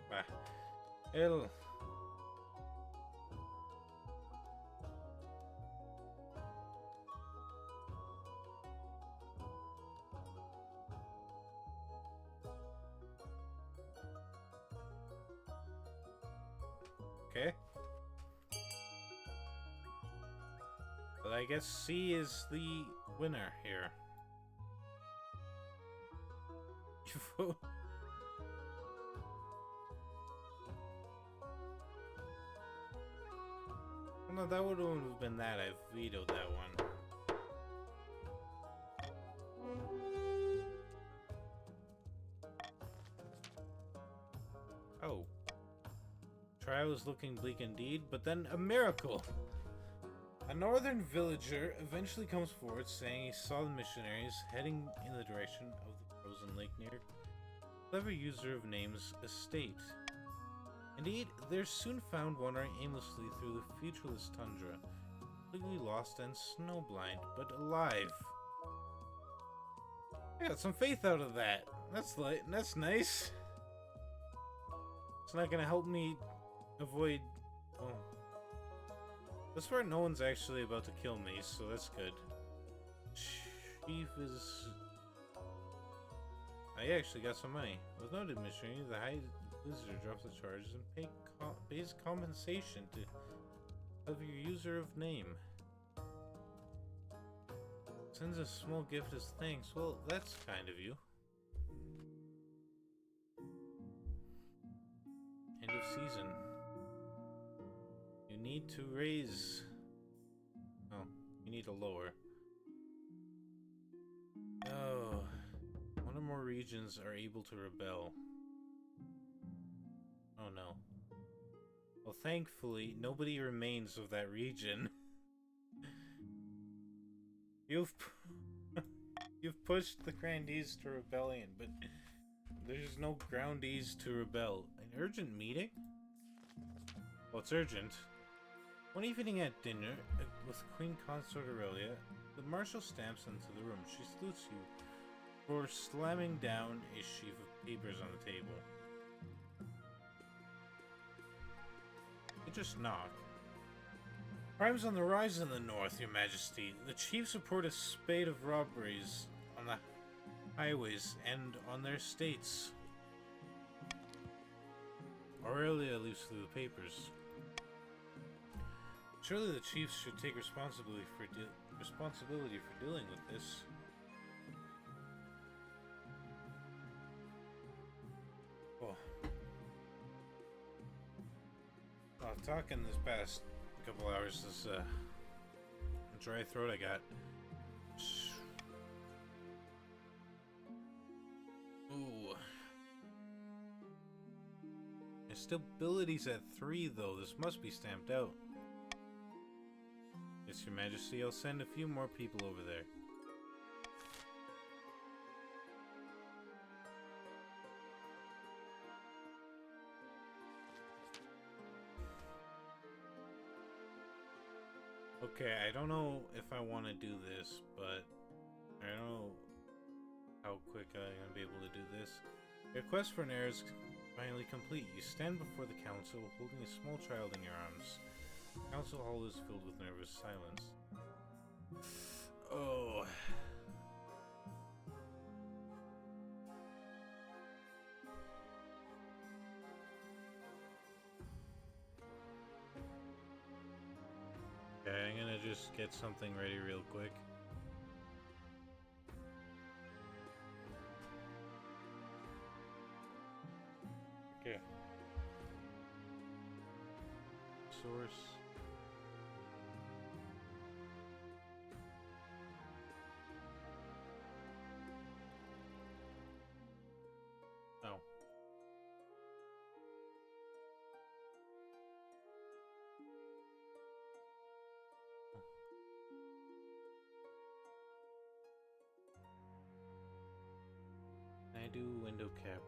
Speaker 1: Bah. Ill. I guess C is the winner here. Oh no, that would have been that. I vetoed that one. Oh. Trial is looking bleak indeed, but then a miracle! A northern villager eventually comes forward saying he saw the missionaries heading in the direction of the frozen lake near clever user of names estate. Indeed, they're soon found wandering aimlessly through the featureless tundra, completely lost and snowblind, but alive. I got some faith out of that. That's nice. It's not gonna help me avoid. Oh, that's where no one's actually about to kill me, so that's good. Chief is. I actually got some money. With no admission, the High Visitor drops the charges and pays compensation of your user of name. Sends a small gift as thanks. Well, that's kind of you. End of season. You need to raise. Oh, you need to lower. Oh, one or more regions are able to rebel. Oh no. Well, thankfully, nobody remains of that region. You've pushed the Grandees to rebellion, but there's no Groundees to rebel. An urgent meeting? Well, it's urgent. One evening at dinner with Queen Consort Aurelia, the Marshal stamps into the room. She salutes you for slamming down a sheaf of papers on the table. You just knock. Crime's on the rise in the north, Your Majesty. The chiefs report a spate of robberies on the highways and on their estates. Aurelia leaves through the papers. Surely the chiefs should take responsibility for dealing with this. Oh. Talking this past couple hours, this dry throat I got. Ooh. My stability's at 3 though. This must be stamped out. Yes, Your Majesty, I'll send a few more people over there. Okay, I don't know if I want to do this, but I don't know how quick I'm going to be able to do this. Your quest for an heir is finally complete. You stand before the council, holding a small child in your arms. The council hall is filled with nervous silence. Oh. Okay, I'm gonna just get something ready real quick. Okay. Source. Oh. I do window capture.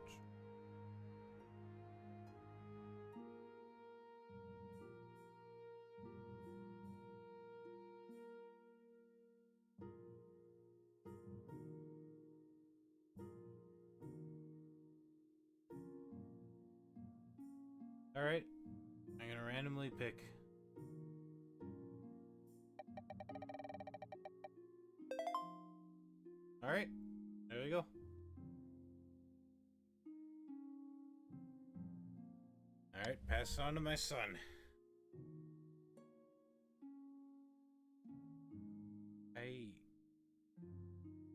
Speaker 1: Alright, I'm gonna randomly pick. Alright, there we go. Alright, pass it on to my son.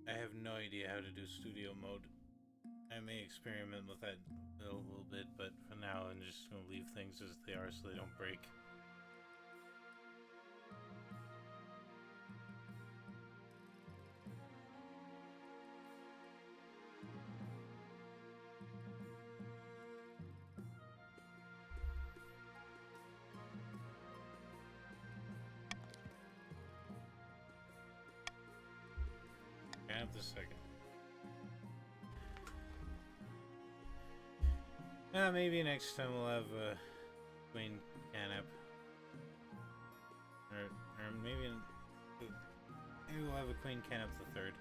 Speaker 1: I have no idea how to do studio mode. I may experiment with that a little bit, but for now I'm just gonna leave things as they are so they don't break. Can up the second. Maybe next time we'll have Queen Canap. Or maybe we'll have a Queen Canap the third.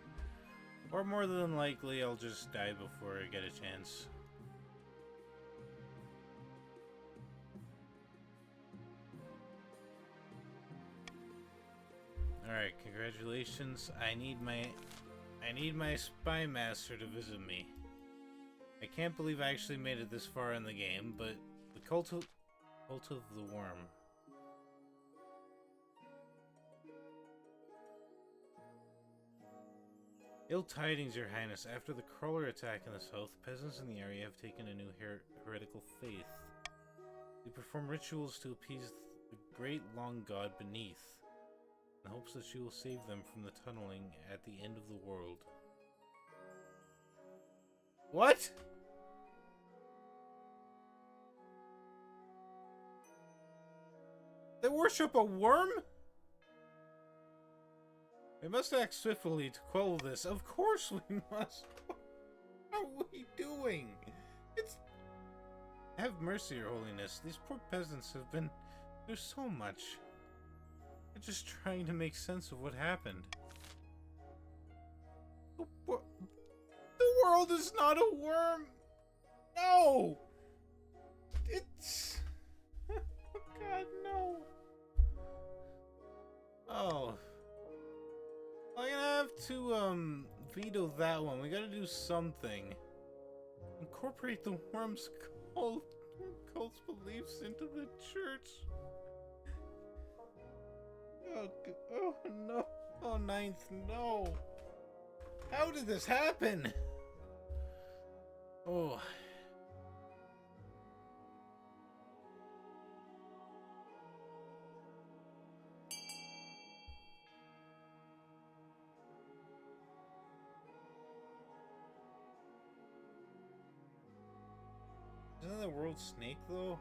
Speaker 1: Or more than likely, I'll just die before I get a chance. Alright, congratulations. I need my spy master to visit me. I can't believe I actually made it this far in the game, but the cult of the worm. Ill tidings, Your Highness. After the crawler attack in the south, peasants in the area have taken a new heretical faith. They perform rituals to appease the great long god beneath, in hopes that she will save them from the tunneling at the end of the world. What? They worship a worm? We must act swiftly to quell this. Of course we must. What are we doing? It's... Have mercy, Your Holiness. These poor peasants have been through so much. They're just trying to make sense of what happened. The world is not a worm! No! It's... God, no. Oh. I'm gonna have to, veto that one. We gotta do something. Incorporate the worm's cult's beliefs into the church. Oh no. Oh, Ninth, no. How did this happen? Oh. Isn't the world snake though?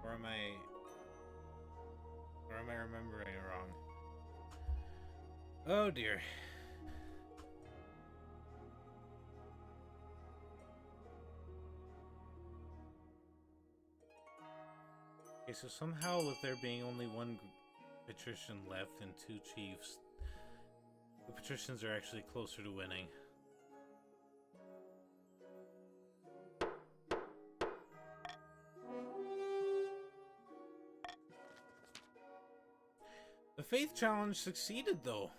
Speaker 1: Or am I remembering it wrong? Oh dear. Okay, so somehow with there being only one patrician left and two chiefs, the patricians are actually closer to winning. The faith challenge succeeded, though.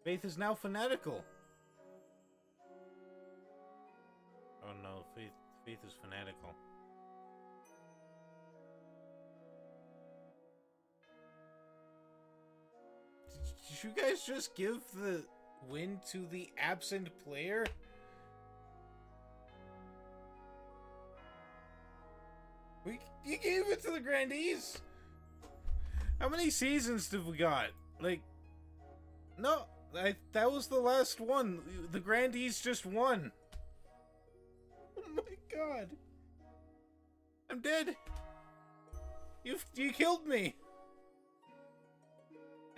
Speaker 1: Faith is now fanatical. Oh no, faith is fanatical. Did you guys just give the win to the absent player? You gave it to the grandees? How many seasons have we got? Like, no, that was the last one. The grandees just won. Oh my god. I'm dead. You killed me.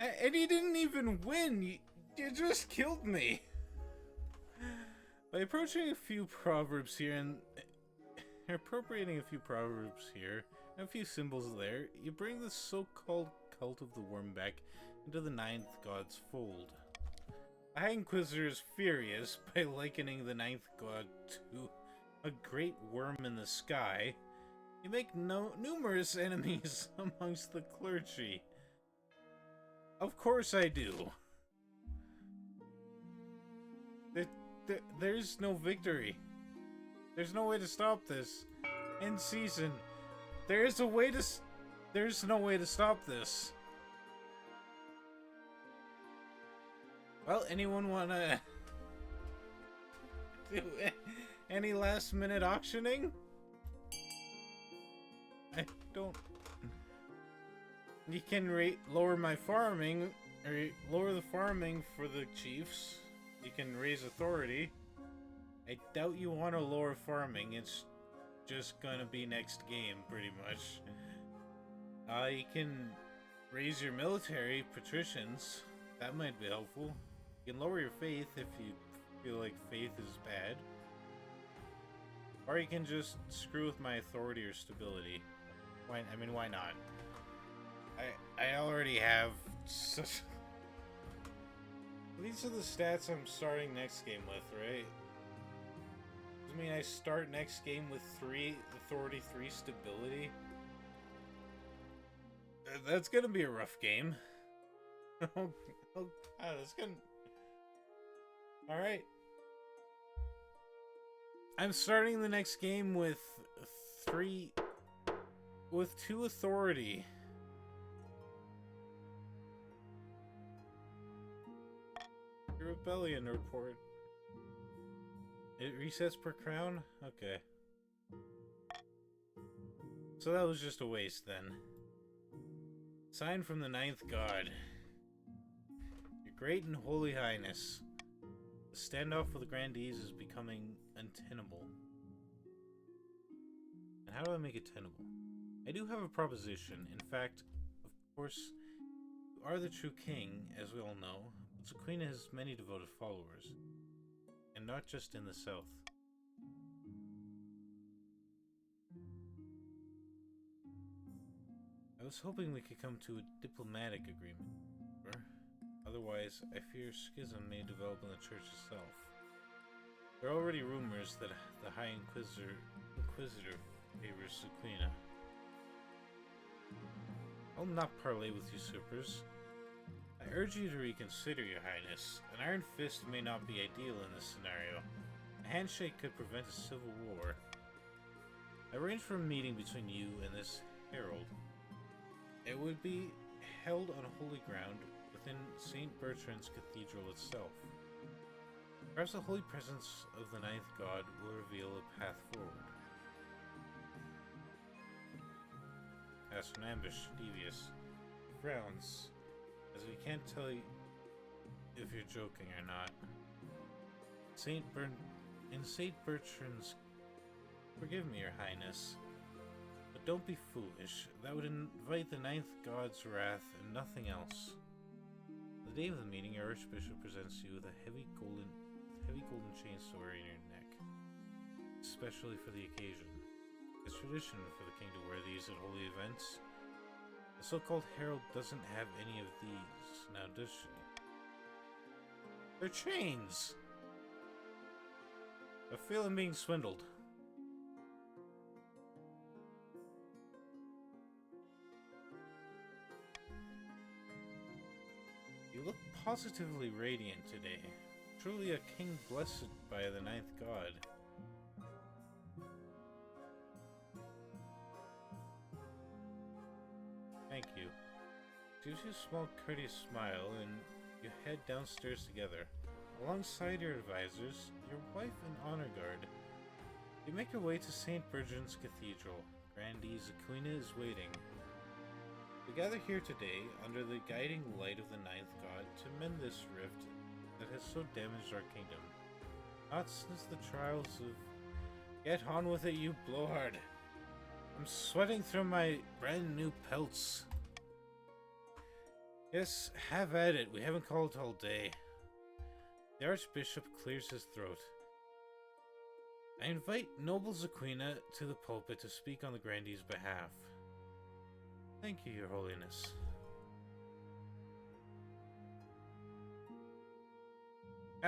Speaker 1: And you didn't even win. You just killed me. By approaching a few proverbs here and appropriating a few proverbs here and a few symbols there, you bring the so-called cult of the worm back into the ninth god's fold. The High Inquisitor is furious by likening the ninth god to a great worm in the sky. You make numerous enemies amongst the clergy. Of course I do. There's no victory. There's no way to stop this. End season. There's a way to There's no way to stop this. Well, anyone wanna do any last minute auctioning? I don't. You can lower my farming, or lower the farming for the chiefs. You can raise authority. I doubt you want to lower farming. It's just gonna be next game, pretty much. You can raise your military patricians. That might be helpful. You can lower your faith if you feel like faith is bad. Or you can just screw with my authority or stability. Why not? I already have such... These are the stats I'm starting next game with, right? Does it mean I start next game with 3 authority, 3 stability? That's gonna be a rough game. Oh god, that's gonna... Alright. I'm starting the next game with 2 authority. Rebellion report. It resets per crown? Okay. So that was just a waste then. Sign from the 9th god. Your great and holy highness. The standoff with the grandees is becoming untenable. And how do I make it tenable? I do have a proposition. In fact, of course, you are the true king, as we all know. But Sequina has many devoted followers. And not just in the south. I was hoping we could come to a diplomatic agreement. Otherwise, I fear schism may develop in the church itself. There are already rumors that the High Inquisitor favors Sequina. I'll not parley with usurpers. I urge you to reconsider, your highness. An iron fist may not be ideal in this scenario. A handshake could prevent a civil war. I arranged for a meeting between you and this herald. It would be held on holy ground within St. Bertrand's Cathedral itself. Perhaps the holy presence of the 9th god will reveal a path forward. As for an ambush, devious, frowns, as we can't tell you if you're joking or not. In St. Bertrand's, forgive me, your highness, but don't be foolish. That would invite the 9th god's wrath and nothing else. The day of the meeting, your archbishop presents you with a heavy golden chain sword in your neck, especially for the occasion. It's tradition for the king to wear these at holy events. The so-called herald doesn't have any of these, now does she? They're chains! I feel I'm being swindled. You look positively radiant today. Truly a king blessed by the 9th god. Thank you. Gives you a small courteous smile and you head downstairs together. Alongside your advisors, your wife and honor guard. You make your way to St. Bertrand's Cathedral. Grandee Sequina is waiting. We gather here today under the guiding light of the 9th god to mend this rift that has so damaged our kingdom. Not since the trials of... Get on with it, you blowhard! I'm sweating through my brand new pelts. Yes, have at it. We haven't called all day. The Archbishop clears his throat. I invite noble Sequina to the pulpit to speak on the Grandee's behalf. Thank you, Your Holiness.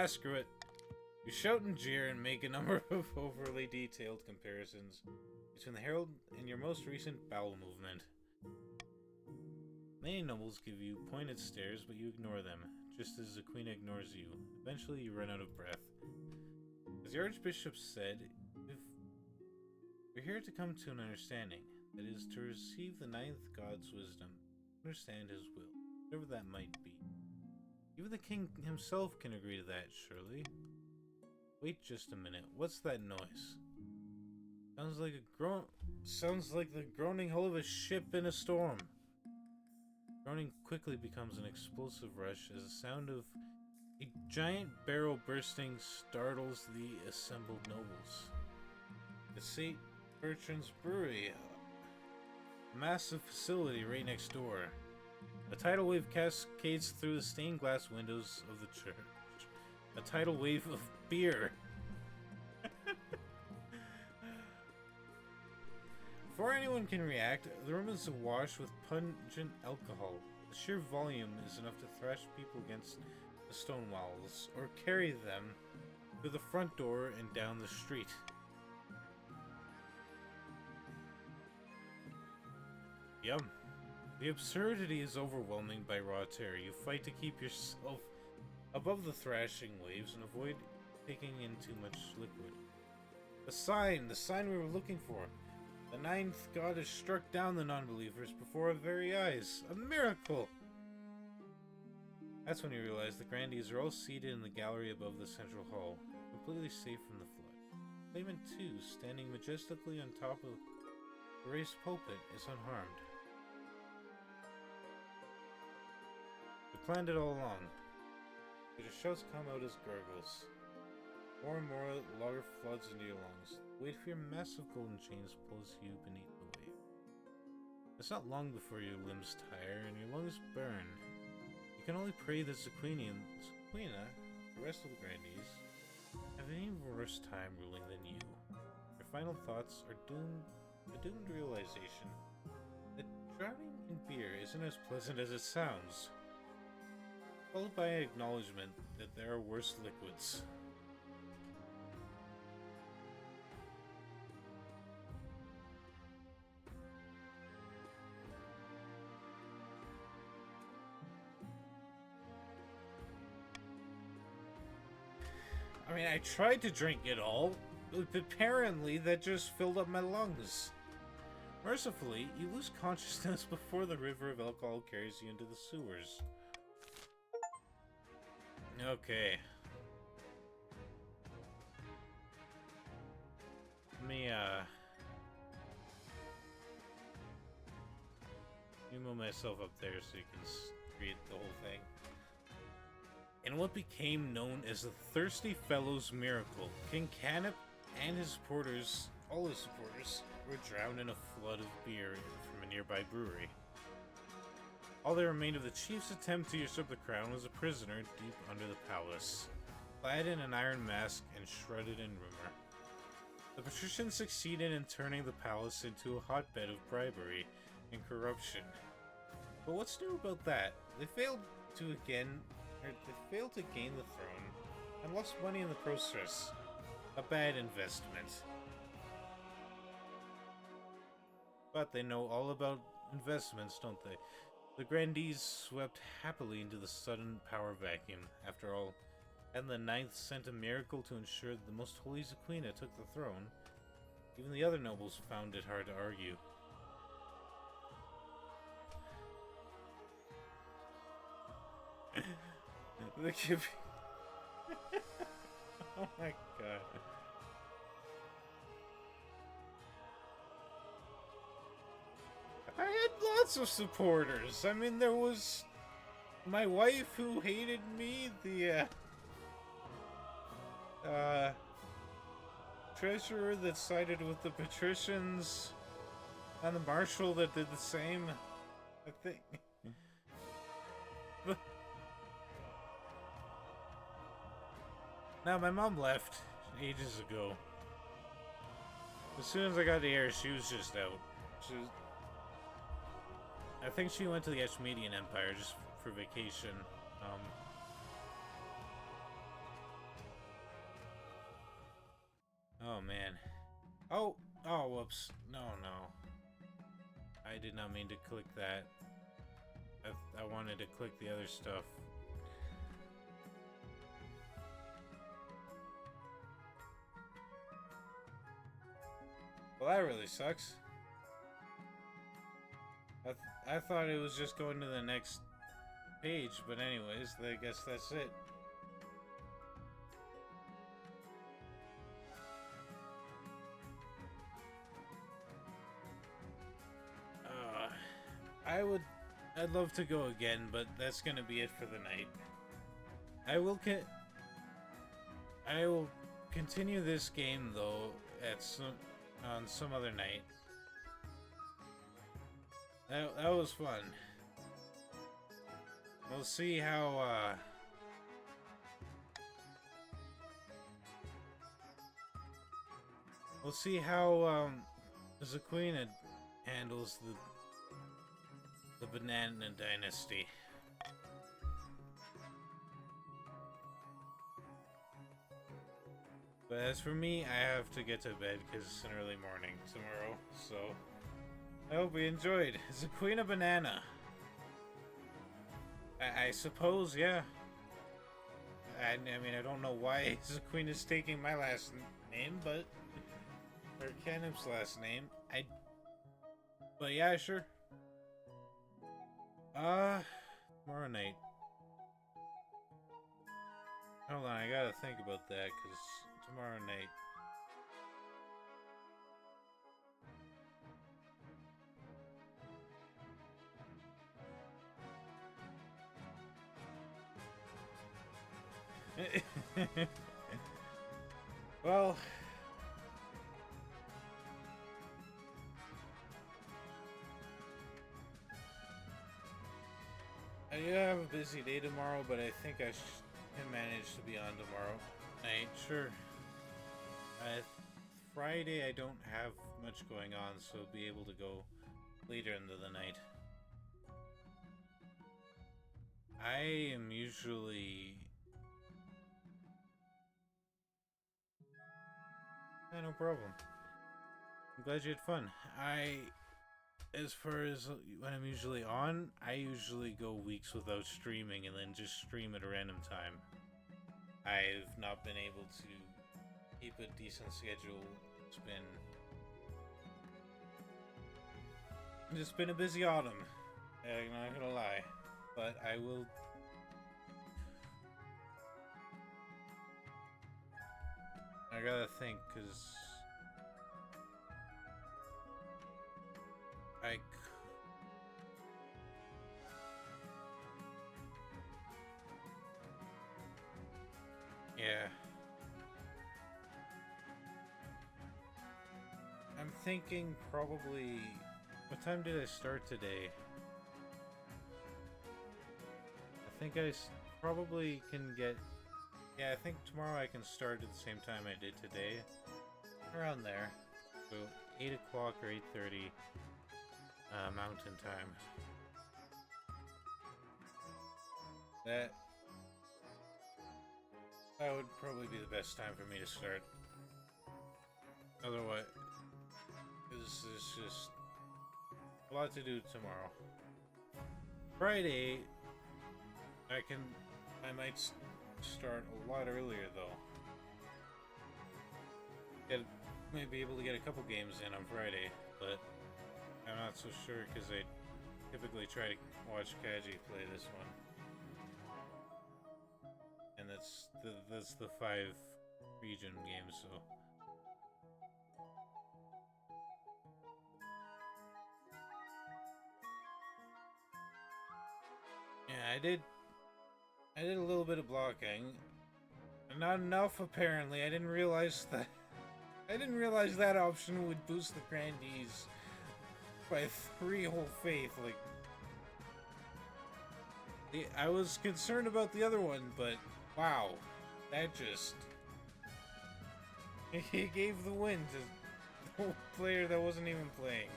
Speaker 1: Screw it. You shout and jeer and make a number of overly detailed comparisons between the herald and your most recent bowel movement. Many nobles give you pointed stares, but you ignore them, just as Sequina ignores you. Eventually, you run out of breath. As the Archbishop said, if we're here to come to an understanding, That is, to receive the ninth god's wisdom, understand his will, whatever that might be. Even the king himself can agree to that, surely. Wait just a minute. What's that noise? Sounds like the groaning hull of a ship in a storm. Groaning quickly becomes an explosive rush as the sound of a giant barrel bursting startles the assembled nobles. The St. Bertrand's Brewery, a massive facility right next door. A tidal wave cascades through the stained glass windows of the church. A tidal wave of beer. Before anyone can react, the room is awash with pungent alcohol. The sheer volume is enough to thrash people against the stone walls, or carry them through the front door and down the street. Yum. The absurdity is overwhelming by raw terror. You fight to keep yourself above the thrashing waves and avoid taking in too much liquid. The sign we were looking for. The ninth god has struck down the non-believers before our very eyes. A miracle! That's when you realize the grandees are all seated in the gallery above the central hall, completely safe from the flood. Claimant 2, standing majestically on top of the raised pulpit, is unharmed. We planned it all along. Your shouts come out as gurgles. More and more water floods into your lungs. Wait for your massive golden chains pulls you beneath the wave. It's not long before your limbs tire and your lungs burn. You can only pray that Sequina, the rest of the grandees, have an even worse time ruling than you. Your final thoughts are a doomed realization that drowning in beer isn't as pleasant as it sounds, followed by an acknowledgement that there are worse liquids. I mean, I tried to drink it all, but apparently that just filled up my lungs. Mercifully, you lose consciousness before the river of alcohol carries you into the sewers. Okay. Let me, move myself up there so you can read the whole thing. In what became known as the Thirsty Fellows' Miracle, King Canop and his supporters, all his supporters, were drowned in a flood of beer from a nearby brewery. All that remained of the chief's attempt to usurp the crown was a prisoner deep under the palace, clad in an iron mask and shrouded in rumor. The patricians succeeded in turning the palace into a hotbed of bribery and corruption. But what's new about that? They failed to gain the throne and lost money in the process. A bad investment. But they know all about investments, don't they? The grandees swept happily into the sudden power vacuum, after all, and the ninth sent a miracle to ensure that the most holy Sequina took the throne. Even the other nobles found it hard to argue. The kid. Oh my god. I had lots of supporters. I mean, there was my wife who hated me, the treasurer that sided with the patricians, and the marshal that did the same, I think. But now, my mom left ages ago. As soon as I got the air, she was just out. I think she went to the Echmedian Empire just for vacation. Oh man. Oh, whoops. No. I did not mean to click that. I wanted to click the other stuff. Well, that really sucks. I thought it was just going to the next page, but anyways, I guess that's it. I'd love to go again, but that's gonna be it for the night. I will continue this game though on some other night. That was fun. We'll see how Zaquina handles the Banana Dynasty. But as for me, I have to get to bed because it's an early morning tomorrow, so I hope you enjoyed. Zaquina Banana. I suppose, yeah. I mean, I don't know why Zaquina is taking my last name, but... or Canop's last name. But yeah, sure. Tomorrow night. Hold on, I gotta think about that, because tomorrow night. Well, I do have a busy day tomorrow, but I think I can manage to be on tomorrow night. Sure. Friday I don't have much going on, so I'll be able to go later into the night. I am usually... no problem. I'm glad you had fun. As far as when I'm usually on, I usually go weeks without streaming and then just stream at a random time. I've not been able to keep a decent schedule. It's been a busy autumn. I'm not gonna lie, but I will. I gotta think, cause yeah. I'm thinking probably... what time did I start today? I think I probably can get... yeah, I think tomorrow I can start at the same time I did today. Around there. So 8 o'clock or 8:30 Mountain Time. That would probably be the best time for me to start. Otherwise, this is just a lot to do tomorrow. Friday, I might start a lot earlier though. Might be able to get a couple games in on Friday, but I'm not so sure because I typically try to watch Kaji play this one. And that's the 5 region game, so yeah, I did a little bit of blocking. Not enough apparently. I didn't realize that option would boost the grandees by 3 whole faith. Like, I was concerned about the other one, but wow, that just... he gave the win to the player that wasn't even playing.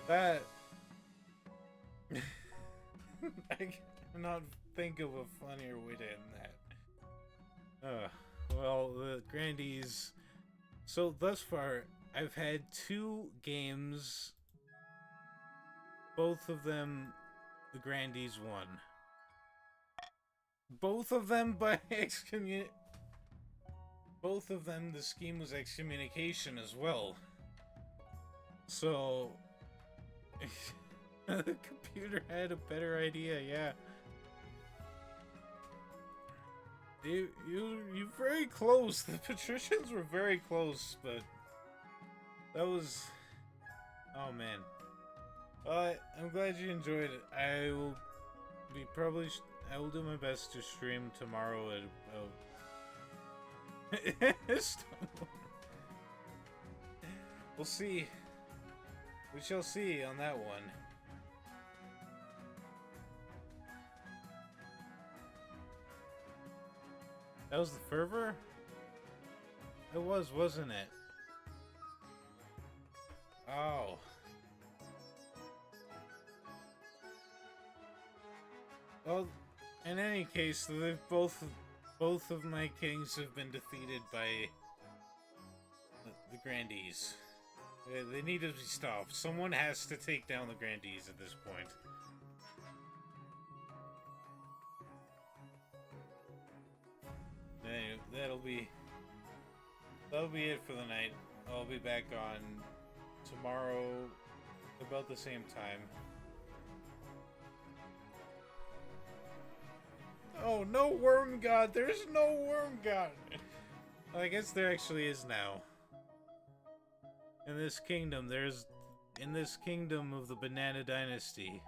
Speaker 1: That... I cannot think of a funnier way to end that. Well, the grandees... so thus far, I've had 2 games. Both of them, the grandees won. Both of them by both of them, the scheme was excommunication as well. So the computer had a better idea, yeah. You very close. The patricians were very close, but that was, oh man. I'm glad you enjoyed it. I will be I will do my best to stream tomorrow at we'll see. We shall see on that one. That was the fervor? It was, wasn't it? Oh. Well, in any case, they've both of my kings have been defeated by the grandees. They need to be stopped. Someone has to take down the grandees at this point. Anyway, that'll be it for the night. I'll be back on tomorrow about the same time. Oh, no worm god! There's no worm god! Well, I guess there actually is now. In this kingdom of the Banana Dynasty,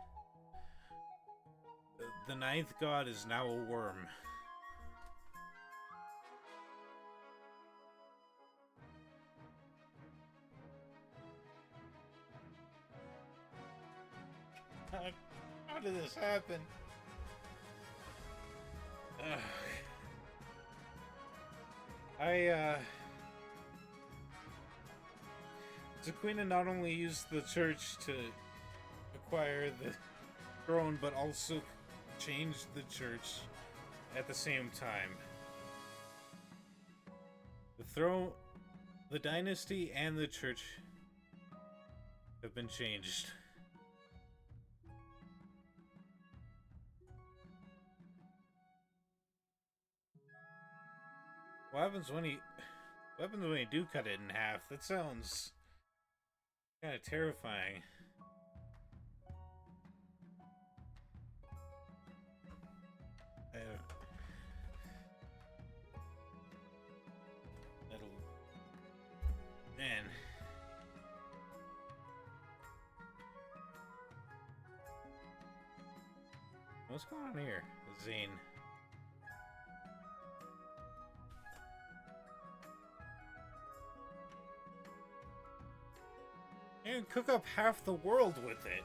Speaker 1: the ninth god is now a worm. How did this happen? Zaquina not only used the church to acquire the throne, but also changed the church at the same time. The throne, the dynasty, and the church have been changed. What happens when you do cut it in half? That sounds kind of terrifying. Man. What's going on here, Zane? You can cook up half the world with it.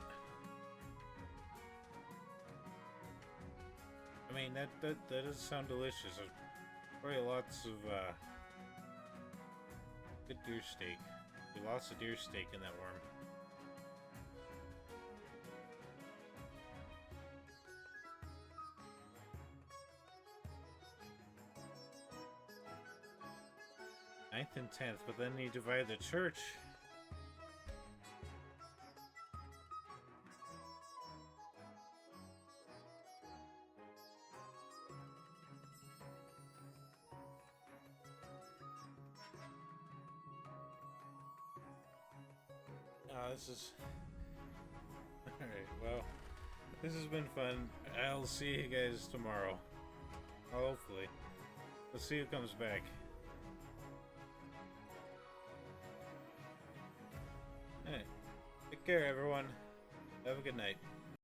Speaker 1: I mean, that does sound delicious. There's probably lots of good deer steak. There's lots of deer steak in that worm. Ninth and 10th, but then you divide the church. This is... Alright, well, this has been fun. I'll see you guys tomorrow. Hopefully. Let's see who comes back. Hey, take care, everyone. Have a good night.